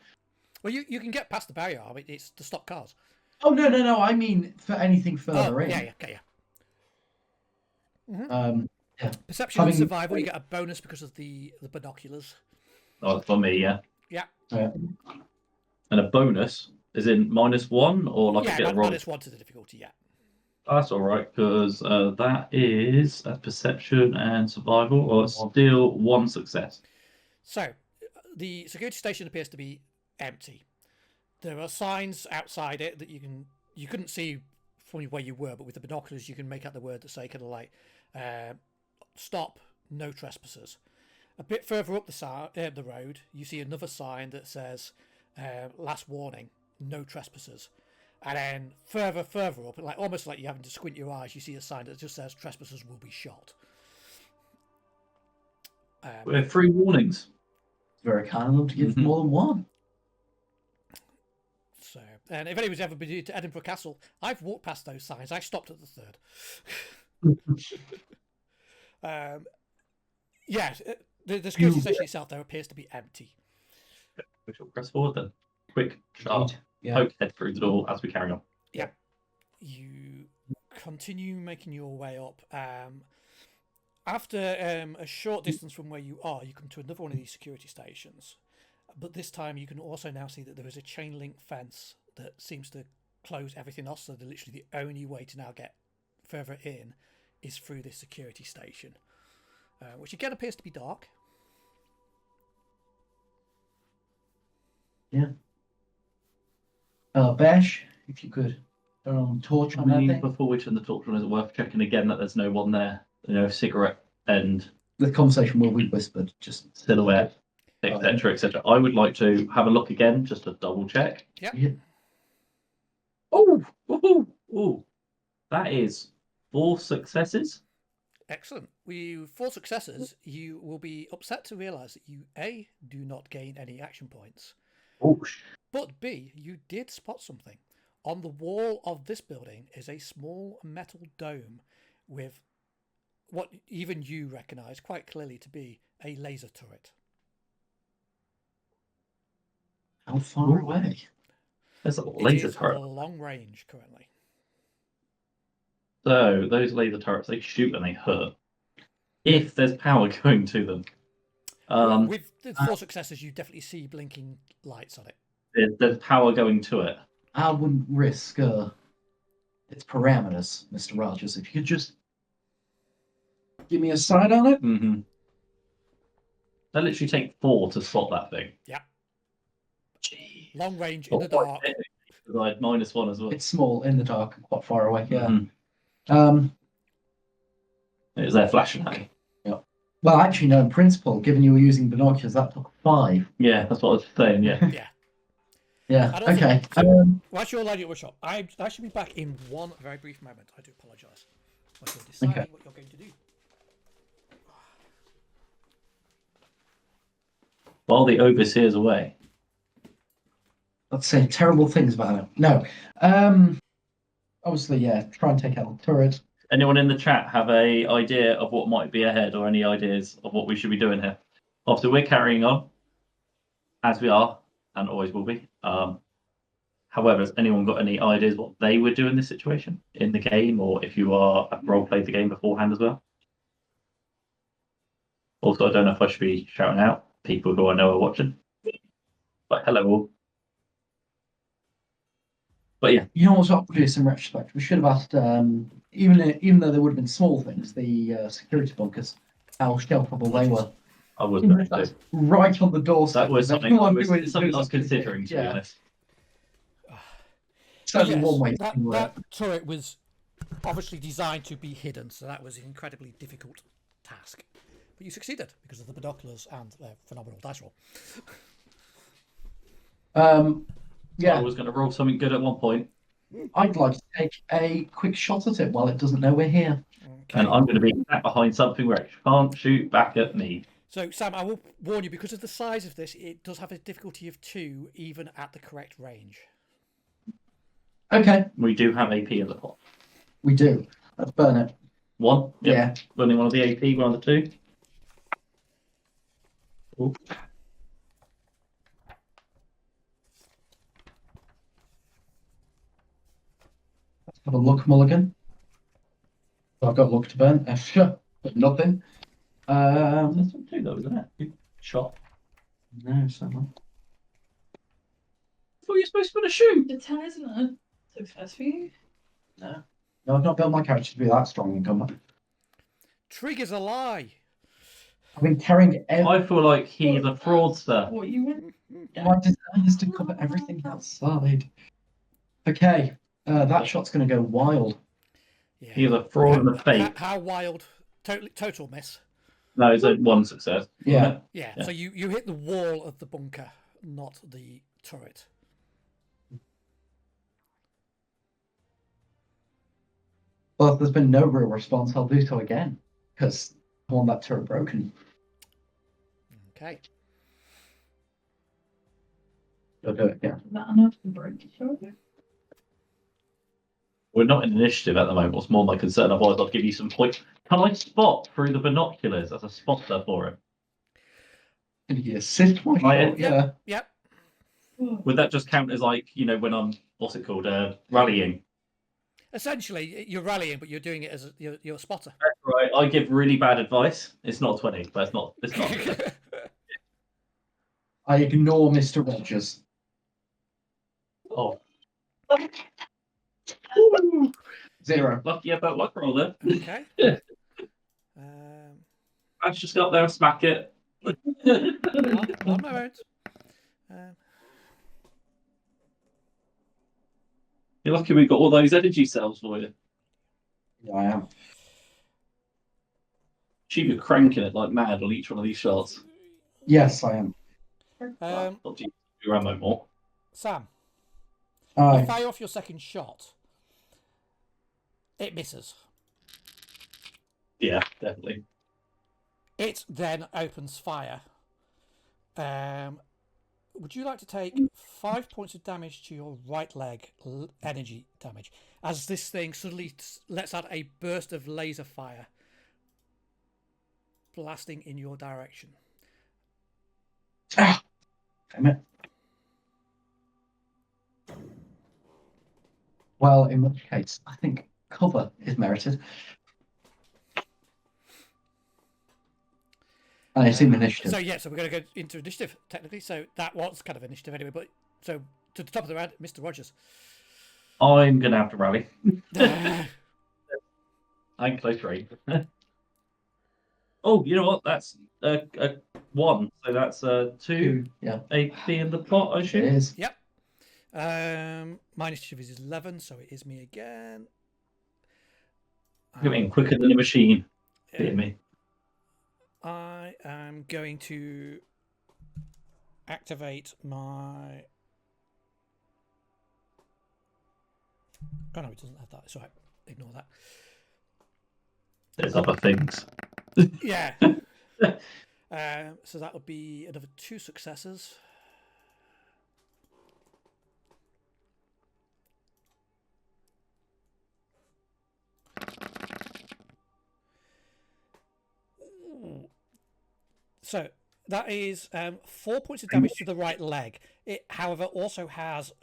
Well, you can get past the barrier. I mean, it's to stop cars. Oh, no, I mean for anything further in. Yeah, okay, yeah. Yeah. Perception and survival, you get a bonus because of the binoculars. Oh, for me, yeah. Yeah. And a bonus is in -1 or like I get a roll. -1 to the difficulty, yeah. That's all right because that is perception and survival, or it's still 1 success. So, the security station appears to be empty. There are signs outside it that you couldn't see from where you were, but with the binoculars you can make out the word that say kind of like stop, no trespassers. A bit further up the road, you see another sign that says last warning, no trespassers. And then further up, like almost like you're having to squint your eyes, you see a sign that just says trespassers will be shot. We have 3 warnings. Very kind of them to give more than one. So, and if anyone's ever been to Edinburgh Castle, I've walked past those signs. I stopped at the third. Yeah, the security station itself, though, appears to be empty. We shall press forward then. Quick, sharp, poke head through the door as we carry on. Yeah. You continue making your way up. After a short distance from where you are, you come to another one of these security stations. But this time you can also now see that there is a chain link fence that seems to close everything off. So literally the only way to now get further in is through this security station, which again appears to be dark. Yeah. Bash, if you could turn on the torch on that thing. Before we turn the torch on, is it worth checking again that there's no one there? Cigarette and the conversation will be whispered, just silhouette, etc., etc. I would like to have a look again, just to double check. Yeah. Oh, that is 4 successes. Excellent. With 4 successes, you will be upset to realise that you A, do not gain any action points, but B, you did spot something. On the wall of this building is a small metal dome with what even you recognise quite clearly to be a laser turret. How far away? There's a laser turret. Long range currently. So those laser turrets, they shoot and they hurt. If there's power going to them. With the 4 successes, you definitely see blinking lights on it. There's power going to it. I wouldn't risk its parameters, Mr. Rogers. If you could just give me a sight on it. Mm-hmm. That literally take 4 to spot that thing. Yeah. Jeez. Long range in the dark. I had -1 as well. It's small in the dark, quite far away. Yeah. Mm-hmm. It was there flashing at you. Yeah. Well, actually, no. In principle, given you were using binoculars, that took 5. Yeah, that's what I was saying. Yeah. Yeah. Yeah. Okay. Whilst you're lining up a shop, I should be back in one very brief moment. I do apologise. Whilst you're deciding what you're going to do. While the overseer's away. Let's say terrible things about him. No. Obviously, yeah. Try and take out the turret. Anyone in the chat have a idea of what might be ahead, or any ideas of what we should be doing here? Obviously, we're carrying on as we are and always will be. However, has anyone got any ideas what they would do in this situation in the game, or if you have role played the game beforehand as well? Also, I don't know if I should be shouting out people who I know are watching. But hello all. But yeah. You know what's obvious in retrospect? We should have asked, even though there would have been small things, the security bunkers, how shelterable they were. I was going to. Right on the doorstep. That was something I was considering, to be honest. Certainly one way. That turret was obviously designed to be hidden, so that was an incredibly difficult task. But you succeeded because of the binoculars and their phenomenal dice roll. Yeah. I was going to roll something good at one point. I'd like to take a quick shot at it while it doesn't know we're here. Okay. And I'm going to be back behind something where it can't shoot back at me. So, Sam, I will warn you, because of the size of this, it does have a difficulty of 2, even at the correct range. Okay. We do have AP in the pot. We do. Let's burn it. 1? Yep. Yeah. Burning one of the AP, one of the 2. Ooh. Let's have a look, Mulligan. So I've got luck to burn. But nothing. That's not too though, isn't it? Good shot. No, so not. I thought you were supposed to put a shoe. The 10 isn't a success for you. No. No, I've not built my character to be that strong in combat. Trigger's a lie. I've been carrying I feel like he's a fraudster. What you went? my design is to cover everything outside. Okay, that shot's going to go wild. Yeah. He's a fraud and a fake. How wild? Total miss. No, it's a one success. Yeah. Yeah. Yeah. So you hit the wall of the bunker, not the turret. Well, if there's been no real response, I'll do so again. Because I want that turret broken. Okay. I'll do it again. Is that enough to break the shoulder? We're not in initiative at the moment. What's more my concern? Otherwise, I'll give you some points. Can I spot through the binoculars as a spotter for him? Can you assist my I- shot? Yeah. Yep. Would that just count as like, you know, when I'm, what's it called, rallying? Essentially, you're rallying, but you're doing it as you're a spotter. Right, I give really bad advice. It's not 20, but it's not. I ignore Mr. Rogers. Oh, 0. lucky about luck roll there. Okay. Let's just go up there and smack it. One moment. You're lucky we got all those energy cells for you. Yeah, I am. She'd be cranking it like mad on each one of these shots. Yes, I am. Not to your ammo more. Sam, you Aye. fire off your second shot. It misses. Yeah, definitely. It then opens fire. Would you like to take 5 points of damage to your right leg, energy damage, as this thing suddenly lets out a burst of laser fire, blasting in your direction? Ah! Damn it. Well, in which case, I think cover is merited. And it's in initiative. So yeah, so we're going to go into initiative technically. So that was kind of initiative anyway. But so to the top of the round, Mr. Rogers. I'm gonna have to rally. I'm close range. Oh, you know what? That's a 1. So that's 2 Yeah, AP in the pot, I it assume. is. Yep. My initiative is 11, so it is me again. You're getting quicker than a machine. Dear me. I am going to activate my. Oh no, it doesn't have that. It's alright. Ignore that. There's other things. Yeah. So that would be another 2 successes. Ooh. So that is 4 points of damage to the right leg. It, however, also has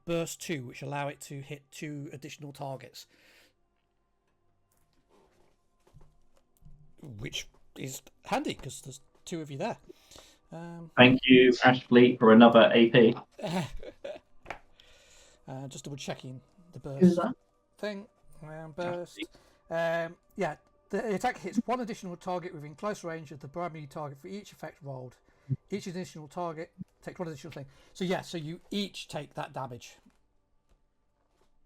burst 2, which allow it to hit 2 additional targets, which is handy because there's 2 of you there. Thank you, Ashley, for another AP. Just double checking the Who's burst that? thing. Burst. Yeah, the attack hits 1 additional target within close range of the primary target for each effect rolled. Each additional target takes 1 additional thing. So yeah, so you each take that damage.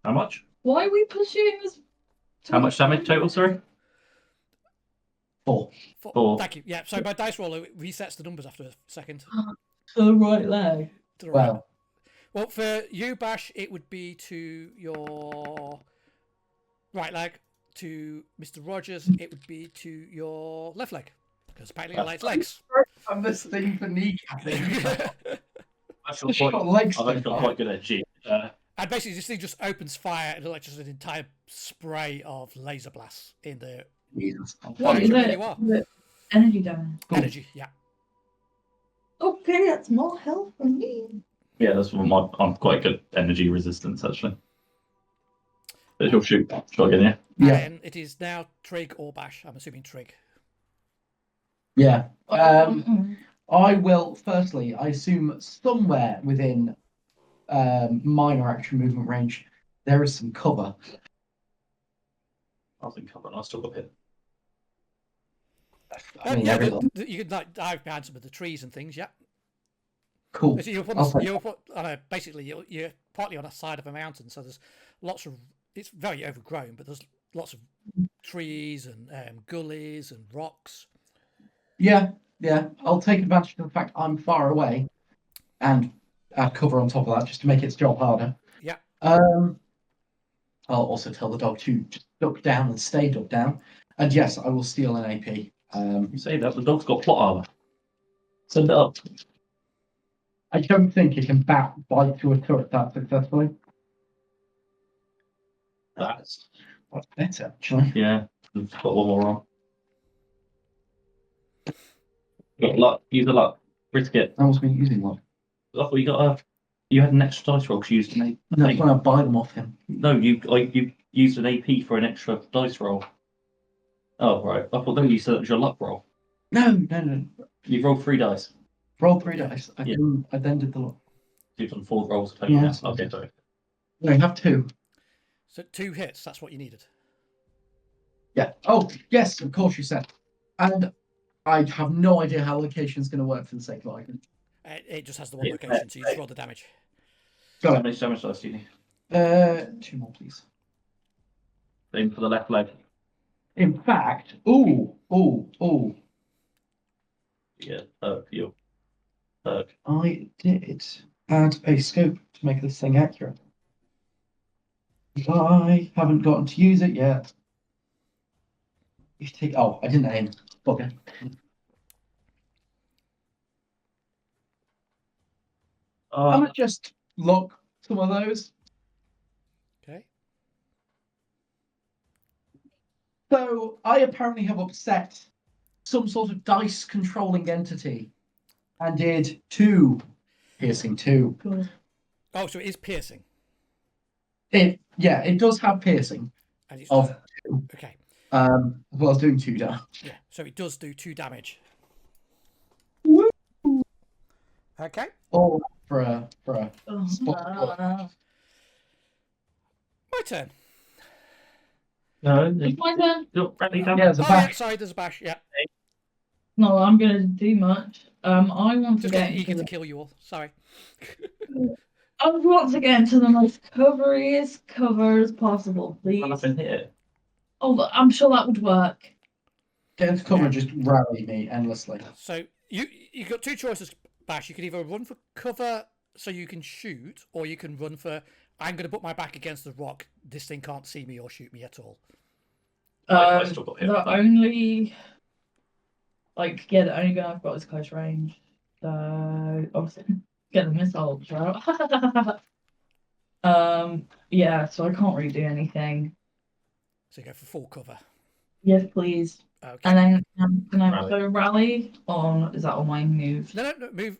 How much? Why are we pursuing this? How much damage total, sorry? 4. 4. Thank you. Yeah, so my dice roller resets the numbers after a second. To the right leg. To the right. Well, Well, for you, Bash, it would be to your right leg. To Mr. Rogers, it would be to your left leg. Because apparently he likes legs. I'm this thing for kneecapping. I've Just got legs got to quite good at G. And basically, this thing just opens fire and like just an entire spray of laser blasts in the Jesus. What Fine, is where it? you are. Is it energy damage? energy. Yeah. Okay, that's more health for me. Yeah, that's what I'm quite good energy resistance actually. But you'll shoot. Shot again, yeah. Yeah, And it is now Trig or Bash. I'm assuming Trig. yeah. Mm. I will, firstly, I assume somewhere within minor action movement range, there is some cover. I think I'll still got hit. I mean, Yeah, everyone. you could like dive behind some of the trees and things. Yeah. Cool. So you're I'll take you're on a, basically you're partly on a side of a mountain, so there's lots of. It's very overgrown, but there's lots of trees and gullies and rocks. Yeah, yeah. I'll take advantage of the fact I'm far away and add cover on top of that just to make its job harder. Yeah. I'll also tell the dog to just duck down and stay duck down. And yes, I will steal an AP. You say that the dog's got plot armor. Send it up. I don't think it can bite to a turret that successfully. That's better, actually. yeah. I've got one more on. Got luck. Use the luck. Risk it. That was me using one. I thought you got a. You had an extra dice roll because you used an AP. That's when I buy them off him. No, you used an AP for an extra dice roll. Oh right. I thought then you said it was your luck roll. No. You rolled 3 dice. Roll 3 dice. Yeah. I then did the look. You've done 4 rolls total. Yeah. Yeah. Okay, sorry. No, you have 2. So 2 hits. That's what you needed. Yeah. Oh, yes, of course you said. And I have no idea how location is going to work for the sake of argument. It just has the one location, so you just roll the damage. How many damage dice do you need? 2 more, please. Aim for the left leg. In fact, ooh. Yeah. You. I did add a scope to make this thing accurate. I haven't gotten to use it yet. You take. Oh, I didn't aim. Bugger. I'm gonna just lock some of those. Okay. So I apparently have upset some sort of dice controlling entity and did 2 piercing 2. Cool. Oh, so it is piercing. It does have piercing And it's, of 2. okay. As well as doing 2 damage. Yeah. So it does do 2 damage. Woo! Okay. Oh, for a Oh, spot. My turn. No. it's my turn. Rally Yeah, there's a Oh yeah. bash. Sorry, there's a bash. Yeah. No, I'm gonna do much. I want to Just get getting eager into to kill you all. Sorry. I want to get into the most coveriest cover as possible, please. Run up and hit it. Oh, but I'm sure that would work. Get into cover and just rally me endlessly. So you got 2 choices, Bash. You can either run for cover so you can shoot, or you can run for I'm going to put my back against the rock. This thing can't see me or shoot me at all. I still got hit. The only, the only gun I've got is close range. So obviously get the missiles out. Yeah, so I can't really do anything. So you go for full cover. Yes, please. Okay. And then can I Rally. also rally? Or is that on my move? No.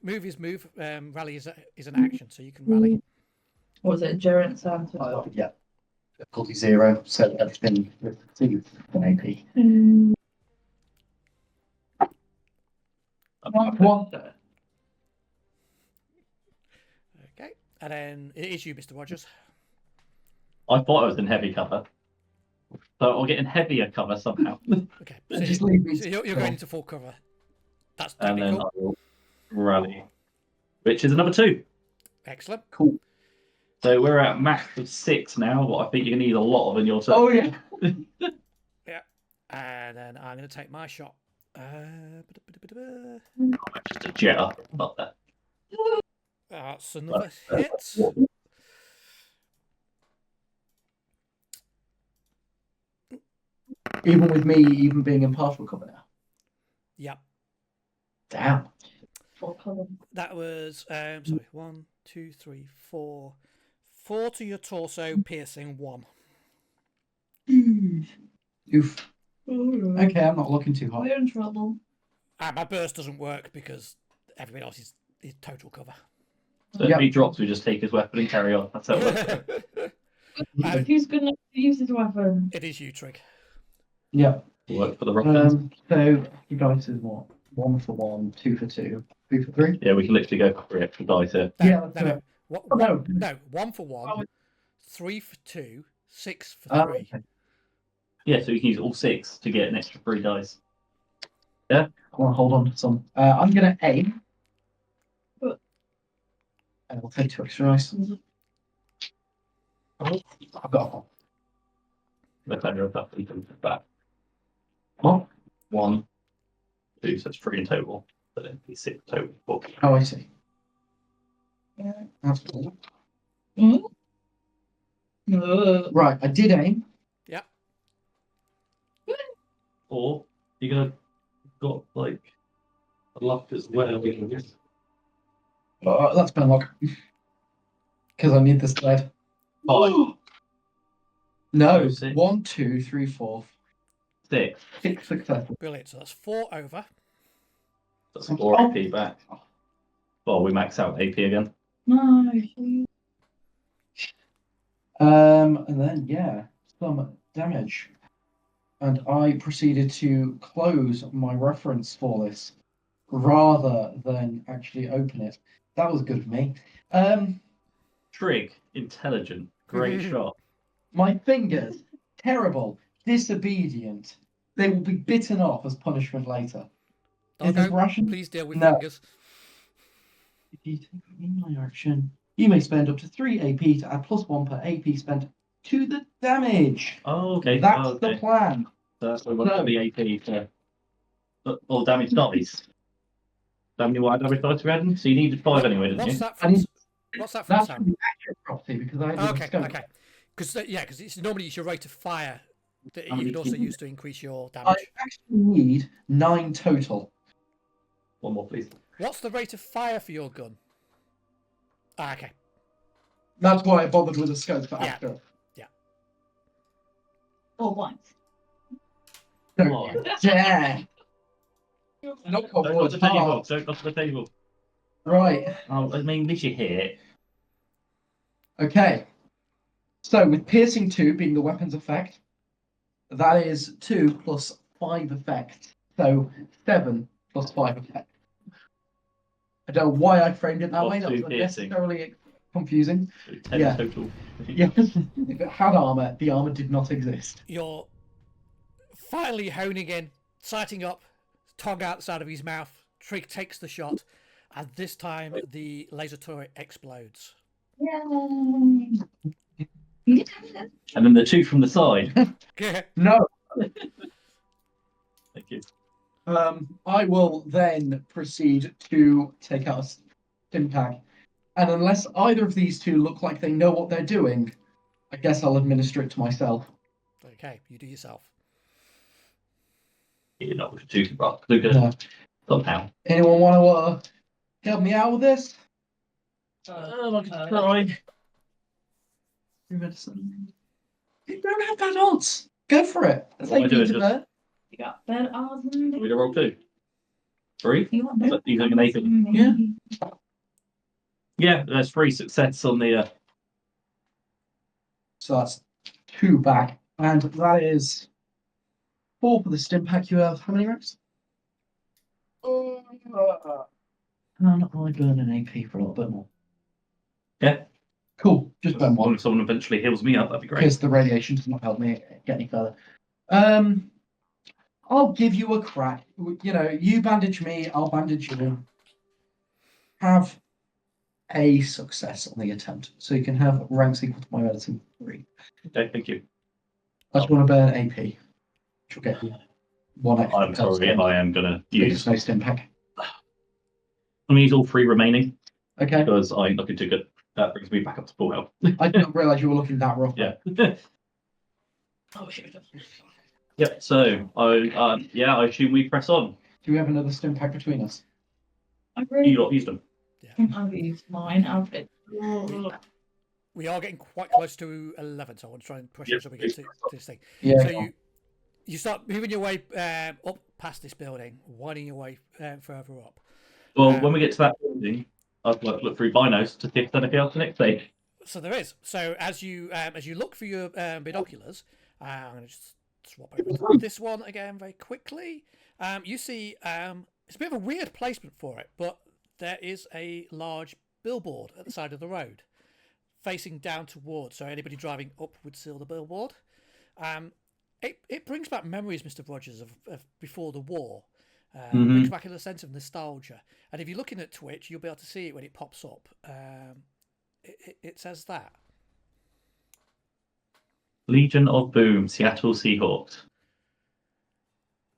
Move is move. Rally is an action, so you can rally. Or is it endurance? And Yeah. Difficulty 0, so everything received an AP. One. Okay. And then it is you, Mr. Rogers. I thought I was in heavy cover. So I'll get in heavier cover somehow. Okay. Just leave me. So you're going into full cover. That's And then technical. I will rally. Which is another 2. Excellent. Cool. So we're at max of 6 now, but I think you're going to need a lot of in your turn. Oh, yeah. Yeah. And then I'm going to take my shot. Just a jet up. Not that. That's another hit. Even with me even being in partial cover now. Yep. Damn. That was sorry, 1, 2, 3, 4. 4 to your torso, piercing 1. Oof. Okay, I'm not looking too hard. We're in trouble. My burst doesn't work because everybody else is is total cover. So if he drops, we just take his weapon and carry on. That's how it works. Who's good enough to use his weapon? It is you, Trig. Yeah. Work for the Rocklands. So you guys is what? 1 for 1, 2 for 2, 3 for 3. Yeah, we can literally go for 3 extra dice here. No, Yeah, no, let's do no. it. What, Oh, no. no, 1 for 1, Oh, 3 for 2, 6 for 3. Okay. Yeah, so you can use all 6 to get an extra 3 dice. Yeah? I want to hold on to some. I'm going to aim. Good. And we'll take 2 extra dice. I've got one. Let's add up that. Back. What? 1, 2, so it's 3 in total. But then be 6 total. 4. Oh, I see. Yeah. That's cool. Right, I did aim. Yep. Or you're gonna got like a luck as well. That's been luck. Because I need this lead. 5, No, Six. 1, 2, 3, 4, 6. 6 successes. Brilliant. So that's 4 over. That's 4 AP back. Well, we max out AP again. No. And then, yeah, some damage. And I proceeded to close my reference for this rather than actually open it. That was good of me. Trig, intelligent, great shot. My fingers, terrible, disobedient. They will be bitten off as punishment later. Is this Doggo, Russian? please deal with No. fingers. If you take in my action, you may spend up to 3 AP to add +1 per AP spent to the damage. Oh, okay. That's okay. the plan. So that's what we want the AP to. All damage dice. How many wide damage dice we had? So you needed 5 anyway, didn't What's you? that I from? need- What's that from, That's Sam? from the accurate property because I had Okay, a scope. okay. Because it's normally it's your rate of fire that How you many could also can you- use to increase your I damage. actually need 9 total. One more, please. What's the rate of fire for your gun? Ah, okay. That's why I bothered with a scope for Yeah. accurate. 4 points. Oh. Yeah. Not Don't knock the table. Don't knock the table. Right. Oh, I mean, at least you hit. Okay. So with piercing 2 being the weapon's effect, that is 2 plus 5 effect. So 7 plus 5 effect. I don't know why I framed it that way. That Plus was 2 piercing. unnecessarily confusing. So 10 Yeah. total. Yes. If it had armor, the armor did not exist. You're finally honing in, sighting up, tongue outside of his mouth. Trig takes the shot, and this time the laser turret explodes. Yay. And then the 2 from the side. No. Thank you. I will then proceed to take out a stim pack. And unless either of these two look like they know what they're doing, I guess I'll administer it to myself. Okay, you do yourself. You're not too rough. Too good. No. Somehow. Anyone want to help me out with this? I can try. Medicine. You don't have bad odds. Go for it. That's What am I like doing, to just- bear. You got better odds than We roll 2. 3? You want Is better that using an odds AP? than me. Yeah. Yeah, there's 3 success on the. So that's 2 back. And that is 4 for the stim pack you have. How many reps? I'm not going to burn an AP for a little bit more. Yeah. Cool. Just burn one. If someone eventually heals me up, that'd be great. Because the radiation does not help me get any further. I'll give you a crack. You know, you bandage me, I'll bandage you. Have a success on the attempt. So you can have ranks equal to my medicine 3. Okay, thank you. I just want to burn AP. Which will get you 1 extra. I'm sorry if I am going to use. no stim pack. I'm going to use all 3 remaining Okay. because I'm looking too good. That brings me back up to full health. I didn't realise you were looking that rough. Yeah. Yep. So I assume we press on. Do we have another stim pack between us? I You really lot used them. think I've used mine. We are getting quite close to 11, so I want to try and push it so we get to this thing. Yeah. So you start moving your way up past this building, winding your way further up. Well, when we get to that building, I'd like to look through binos to see if there's anything else the next stage. So there is. So as you look for your binoculars, I'm going to just swap over to this one again very quickly. You see, it's a bit of a weird placement for it, but there is a large billboard at the side of the road, facing down towards. So anybody driving up would see the billboard. It brings back memories, Mr. Rogers, of before the war. Brings back a sense of nostalgia. And if you're looking at Twitch, you'll be able to see it when it pops up. It says that. Legion of Boom, Seattle Seahawks.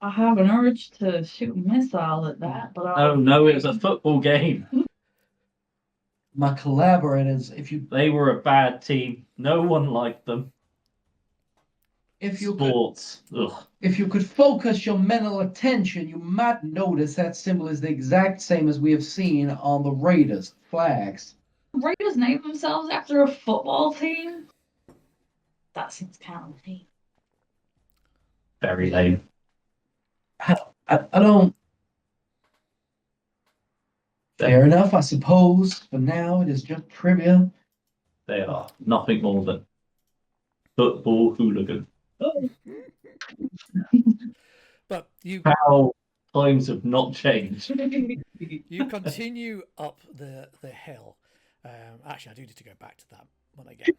I have an urge to shoot a missile at that, but Oh no, it was a football game. My collaborators, if you They were a bad team. No one liked them. Sports. If you could focus your mental attention, you might notice that symbol is the exact same as we have seen on the Raiders flags. Raiders name themselves after a football team? That seems kind of lame. Very lame. I don't. Fair enough, I suppose. For now, it is just trivia. They are nothing more than football hooligan. But How times have not changed. you continue up the hill. Actually, I do need to go back to that when I get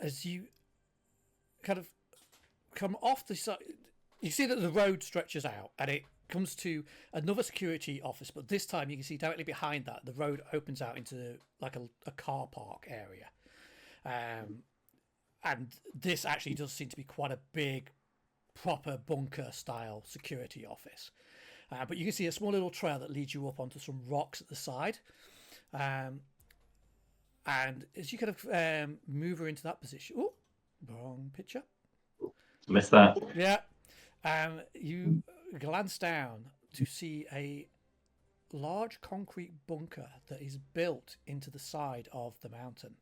as you kind of come off the side. You see that the road stretches out and it comes to another security office, but this time you can see directly behind that the road opens out into like a car park area. And this actually does seem to be quite a big, proper bunker style security office. But you can see a small little trail that leads you up onto some rocks at the side. And as you kind of move her into that position, oh, wrong picture. Missed that. Yeah. You glance down to see a large concrete bunker that is built into the side of the mountain.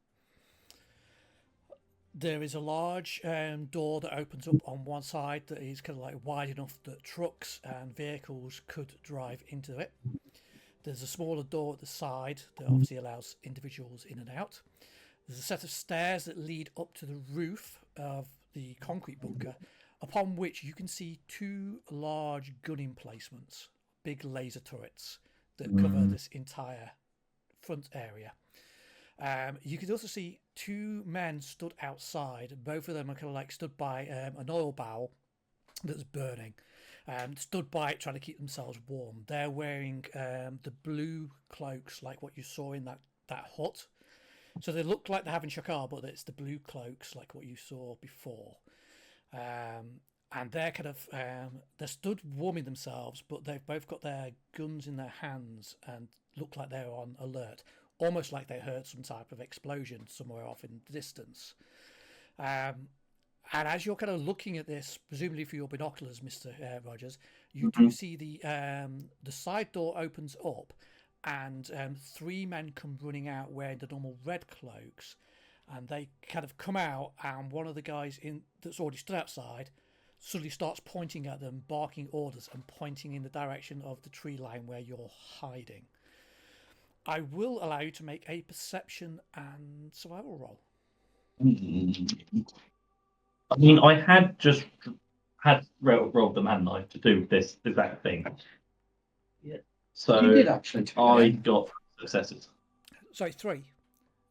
There is a large door that opens up on one side that is kind of like wide enough that trucks and vehicles could drive into it. There's a smaller door at the side that obviously allows individuals in and out. There's a set of stairs that lead up to the roof of the concrete bunker, upon which you can see two large gun emplacements, big laser turrets that cover this entire front area. You can also see two men stood outside. Both of them are kind of like stood by an oil barrel that's burning. Stood by it trying to keep themselves warm. They're wearing the blue cloaks like what you saw in that hut. So they look like the Havenshokar, but it's the blue cloaks like what you saw before. And they're kind of they're stood warming themselves, but they've both got their guns in their hands and look like they're on alert, almost like they heard some type of explosion somewhere off in the distance. And as you're kind of looking at this, presumably through your binoculars, Mr. Rogers, you do see the side door opens up, and three men come running out wearing the normal red cloaks, and they kind of come out, and one of the guys that's already stood outside suddenly starts pointing at them, barking orders, and pointing in the direction of the tree line where you're hiding. I will allow you to make a perception and survival roll. I mean, I had just rolled the man knife to do this exact thing. Yeah. So You did actually. I got successes. Sorry, 3.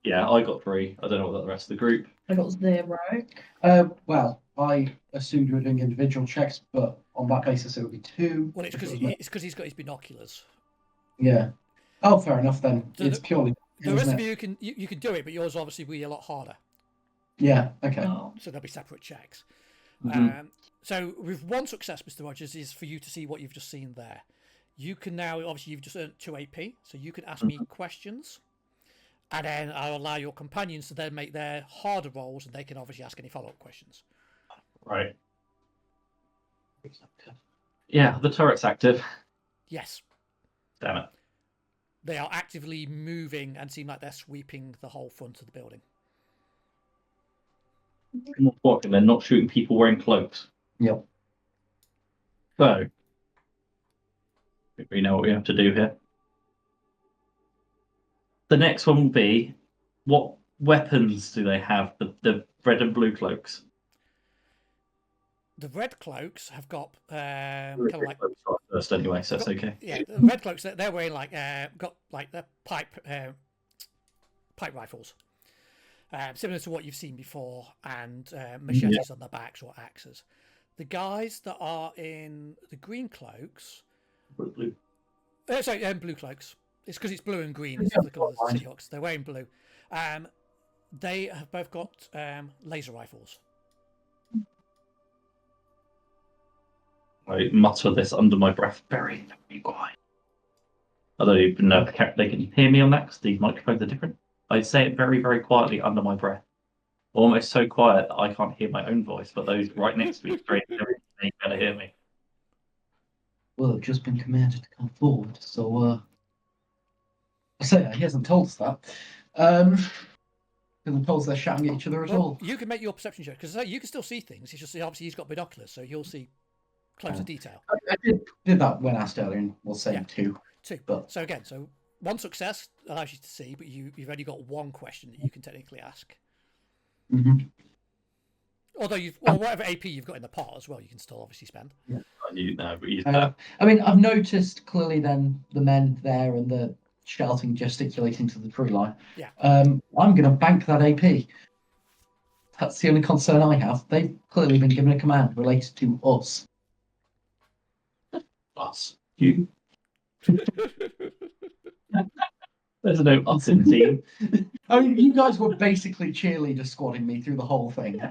Yeah, I got 3. I don't know about the rest of the group. I got 0. Well, I assumed you were doing individual checks, but on that basis it would be 2. Well, it's because he's got his binoculars. Yeah. Oh, fair enough then. So it's purely. The rest of you can do it, but yours obviously will be a lot harder. Yeah. Okay. Oh. So there'll be separate checks. Mhm. So with one success, Mr. Rogers, is for you to see what you've just seen there. You can now, obviously, you've just earned 2 AP, so you can ask me questions, and then I'll allow your companions to then make their harder rolls, and they can obviously ask any follow-up questions. Right. Yeah, the turret's active. Yes. Damn it. They are actively moving and seem like they're sweeping the whole front of the building. What? And they're not shooting people wearing cloaks. Yep. So, We know what we have to do here. The next one will be, what weapons do they have? The red and blue cloaks. The red cloaks have got kind of like First anyway, so that's okay. yeah. The red cloaks they're wearing like got like the pipe rifles, similar to what you've seen before, and machetes on their backs or axes. The guys that are in the green cloaks, Blue. blue cloaks. It's because it's blue and green. It's the colour of the City Hawks. They're wearing blue. They have both got laser rifles. I mutter this under my breath, very, very quiet. I don't even know if they can hear me on that because these microphones are different. I say it very, very quietly under my breath. Almost so quiet that I can't hear my own voice, but those right next to me straight they can hear me. Well, I've just been commanded to come forward, so I say he hasn't told us that. Hasn't told us they're shouting at each other at all. You can make your perception check because you can still see things. It's just obviously he's got binoculars, so you'll see closer detail. I did that when asked earlier, and we'll say two. But so again, one success allows you to see, but you've only got one question that you can technically ask. Mm-hmm. Although whatever AP you've got in the pot as well, you can still obviously spend. Yeah. I mean, I've noticed clearly then the men there and the shouting, gesticulating to the tree line. Yeah. I'm going to bank that AP. That's the only concern I have. They've clearly been given a command related to us. Us. You. There's no us in the team. I mean, you guys were basically cheerleader squadding me through the whole thing.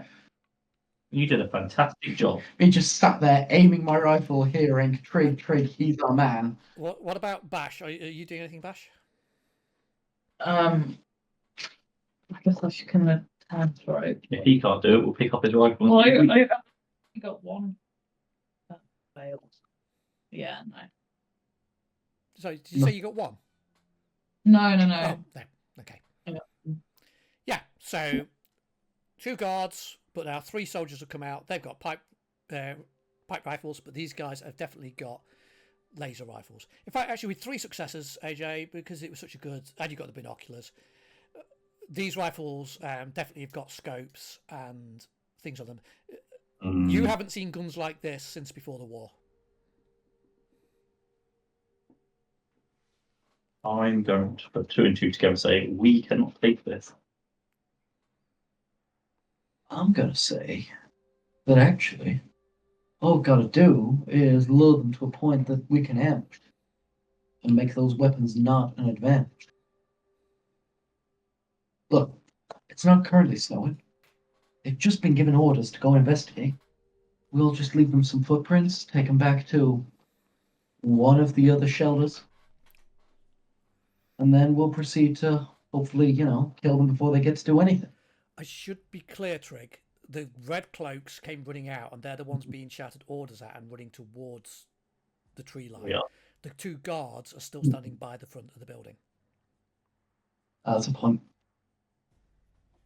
You did a fantastic job. Me just sat there aiming my rifle, hearing Trig, he's our man. What about Bash? Are you doing anything, Bash? I guess I should kind of answer it. If he can't do it, we'll pick up his rifle. Well, I got one that failed. Yeah, no. So did you say you got one? No. Oh, no. Okay. Yeah. Yeah. So 2 guards, but now 3 soldiers have come out. They've got pipe rifles, but these guys have definitely got laser rifles. In fact, actually, with 3 successes, AJ, because it was such a good, and you got the binoculars. These rifles definitely have got scopes and things on them. You haven't seen guns like this since before the war. I'm going to put 2 and 2 together and say, we cannot take this. I'm going to say that actually, all we've got to do is lure them to a point that we can ambush and make those weapons not an advantage. Look, it's not currently snowing. They've just been given orders to go investigate. We'll just leave them some footprints, take them back to one of the other shelters, and then we'll proceed to hopefully, kill them before they get to do anything. I should be clear, Trig. The red cloaks came running out, and they're the ones being shouted orders at and running towards the tree line. Yeah. The 2 guards are still standing by the front of the building. That's a point.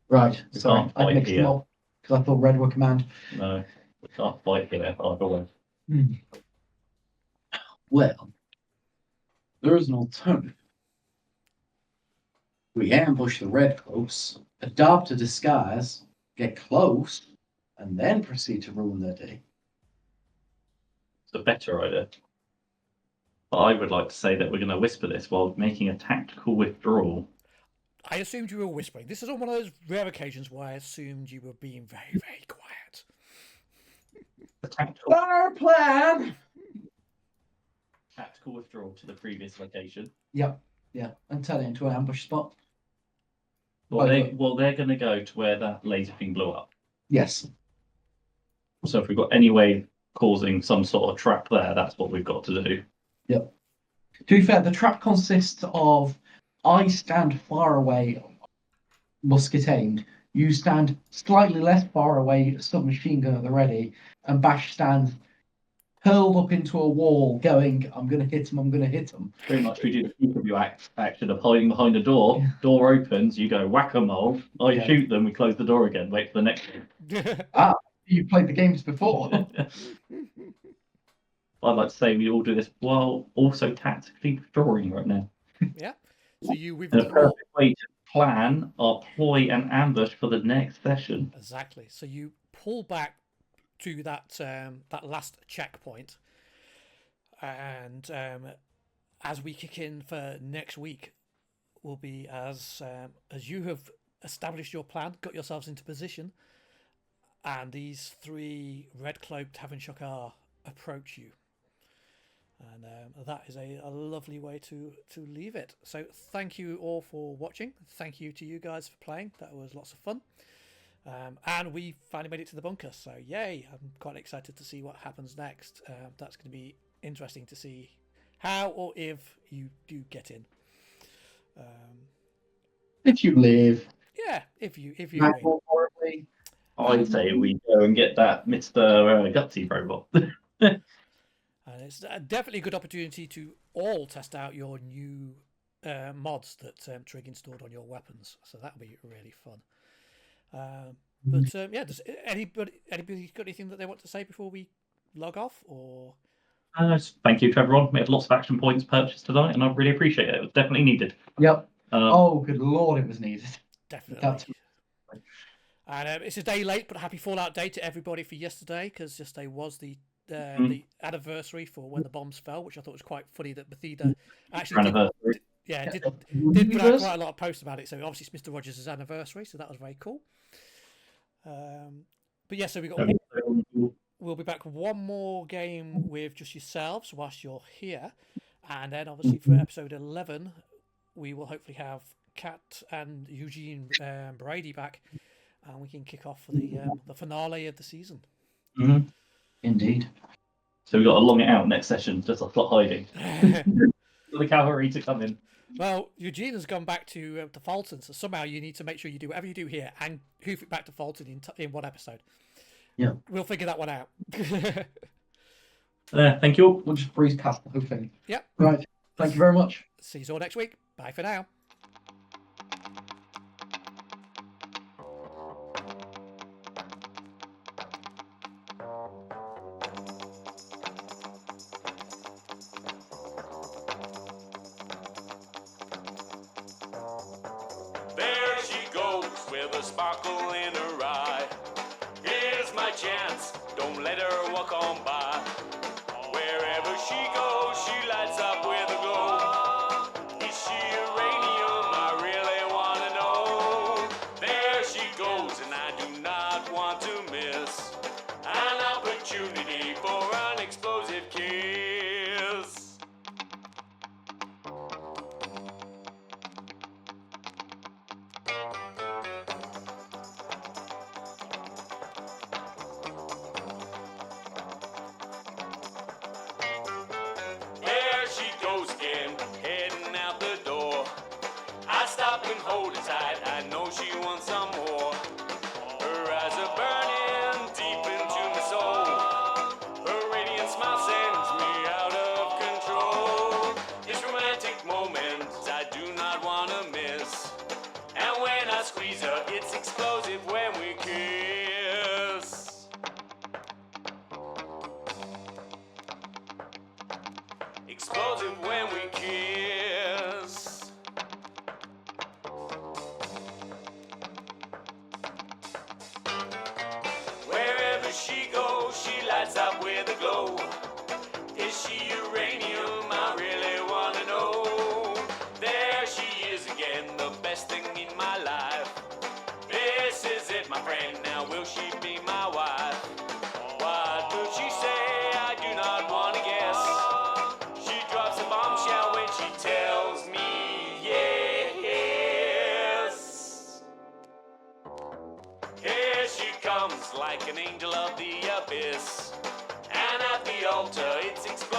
Right. Sorry, I mixed them up because I thought red were command. No, we can't fight here either way. Well, there is an alternative. We ambush the red cloaks, adopt a disguise, get close, and then proceed to ruin their day. It's a better idea. But I would like to say that we're going to whisper this while making a tactical withdrawal. I assumed you were whispering. This is on one of those rare occasions where I assumed you were being very, very quiet. The tactical Our plan! tactical withdrawal to the previous location. Yep, yeah, and turn it into an ambush spot. Well, they're going to go to where that laser thing blew up. Yes. So if we've got any way causing some sort of trap there, that's what we've got to do. Yep. To be fair, the trap consists of I stand far away, musket aimed. You stand slightly less far away, submachine gun at the ready, and Bash stands hurled up into a wall, going, "I'm going to hit him. I'm going to hit him." Pretty much, we do the peekaboo action of hiding behind a door. Yeah. Door opens, you go whack-a-mole. I Yeah. shoot them. We close the door again. Wait for the next one. You played the games before. I'd like to say we all do this while also tactically withdrawing right now. Yeah. So you And a withdraw. perfect way to plan our ploy and ambush for the next session. Exactly. So you pull back to that that last checkpoint, and as we kick in for next week, will be as you have established your plan, got yourselves into position, and these three red-cloaked Havenshokar approach you. And that is a lovely way to leave it. So thank you all for watching. Thank you to you guys for playing. That was lots of fun. And we finally made it to the bunker. So yay! I'm quite excited to see what happens next. That's going to be interesting to see how or if you do get in. If you live. Yeah, if you Not win. horribly. I'd say we go and get that Mr. Gutsy robot. And it's definitely a good opportunity to all test out your new mods that Trig installed on your weapons. So that'll be really fun. But yeah, does anybody got anything that they want to say before we log off? Or Thank you to everyone. We had lots of action points purchased tonight, and I really appreciate it. It was definitely needed. Yep. Oh, good lord, it was needed. definitely. And it's a day late, but happy Fallout Day to everybody for yesterday, because yesterday was the anniversary for when the bombs fell, which I thought was quite funny that Bethesda actually did put out quite a lot of posts about it. So obviously it's Mr. Rogers' anniversary, so that was very cool. But yeah, so we'll be back one more game with just yourselves whilst you're here, and then obviously for episode 11 we will hopefully have Kat and Eugene Brady back, and we can kick off for the finale of the season. Mm-hmm. Indeed. So we've got to long it out next session, just a plot hiding. For the cavalry to come in. Well, Eugene has gone back to Fulton, so somehow you need to make sure you do whatever you do here and hoof it back to Fulton in one episode. Yeah. We'll figure that one out. Thank you all. We'll just breeze past the whole thing. Yep. Right. Thank you very much. See you all next week. Bye for now. There she goes with a sparkle in her eye. Here's my chance, don't let her walk on by. Wherever she goes, she lights up with a glow. Is she uranium? I really want to know. There she goes, and I do not want to miss an opportunity for an explosive kiss. There she goes again, heading out the door. I stop and hold her tight, I know she wants some more. Her eyes are burning deep into my soul. Her radiant smile sends me out of control. This romantic moment I do not want to miss. And when I squeeze her, it's explosive when we kiss. Explosive when we kiss. Wherever she goes, she lights up with a glow. Is she uranium? I really want to know. There she is again, the best thing in my life. This is it, my friend, now will she be my wife? What will she say? I do not want to guess. She drops a bombshell when she tells me yes. Here she comes like an angel of the abyss. And at the altar it's exploding.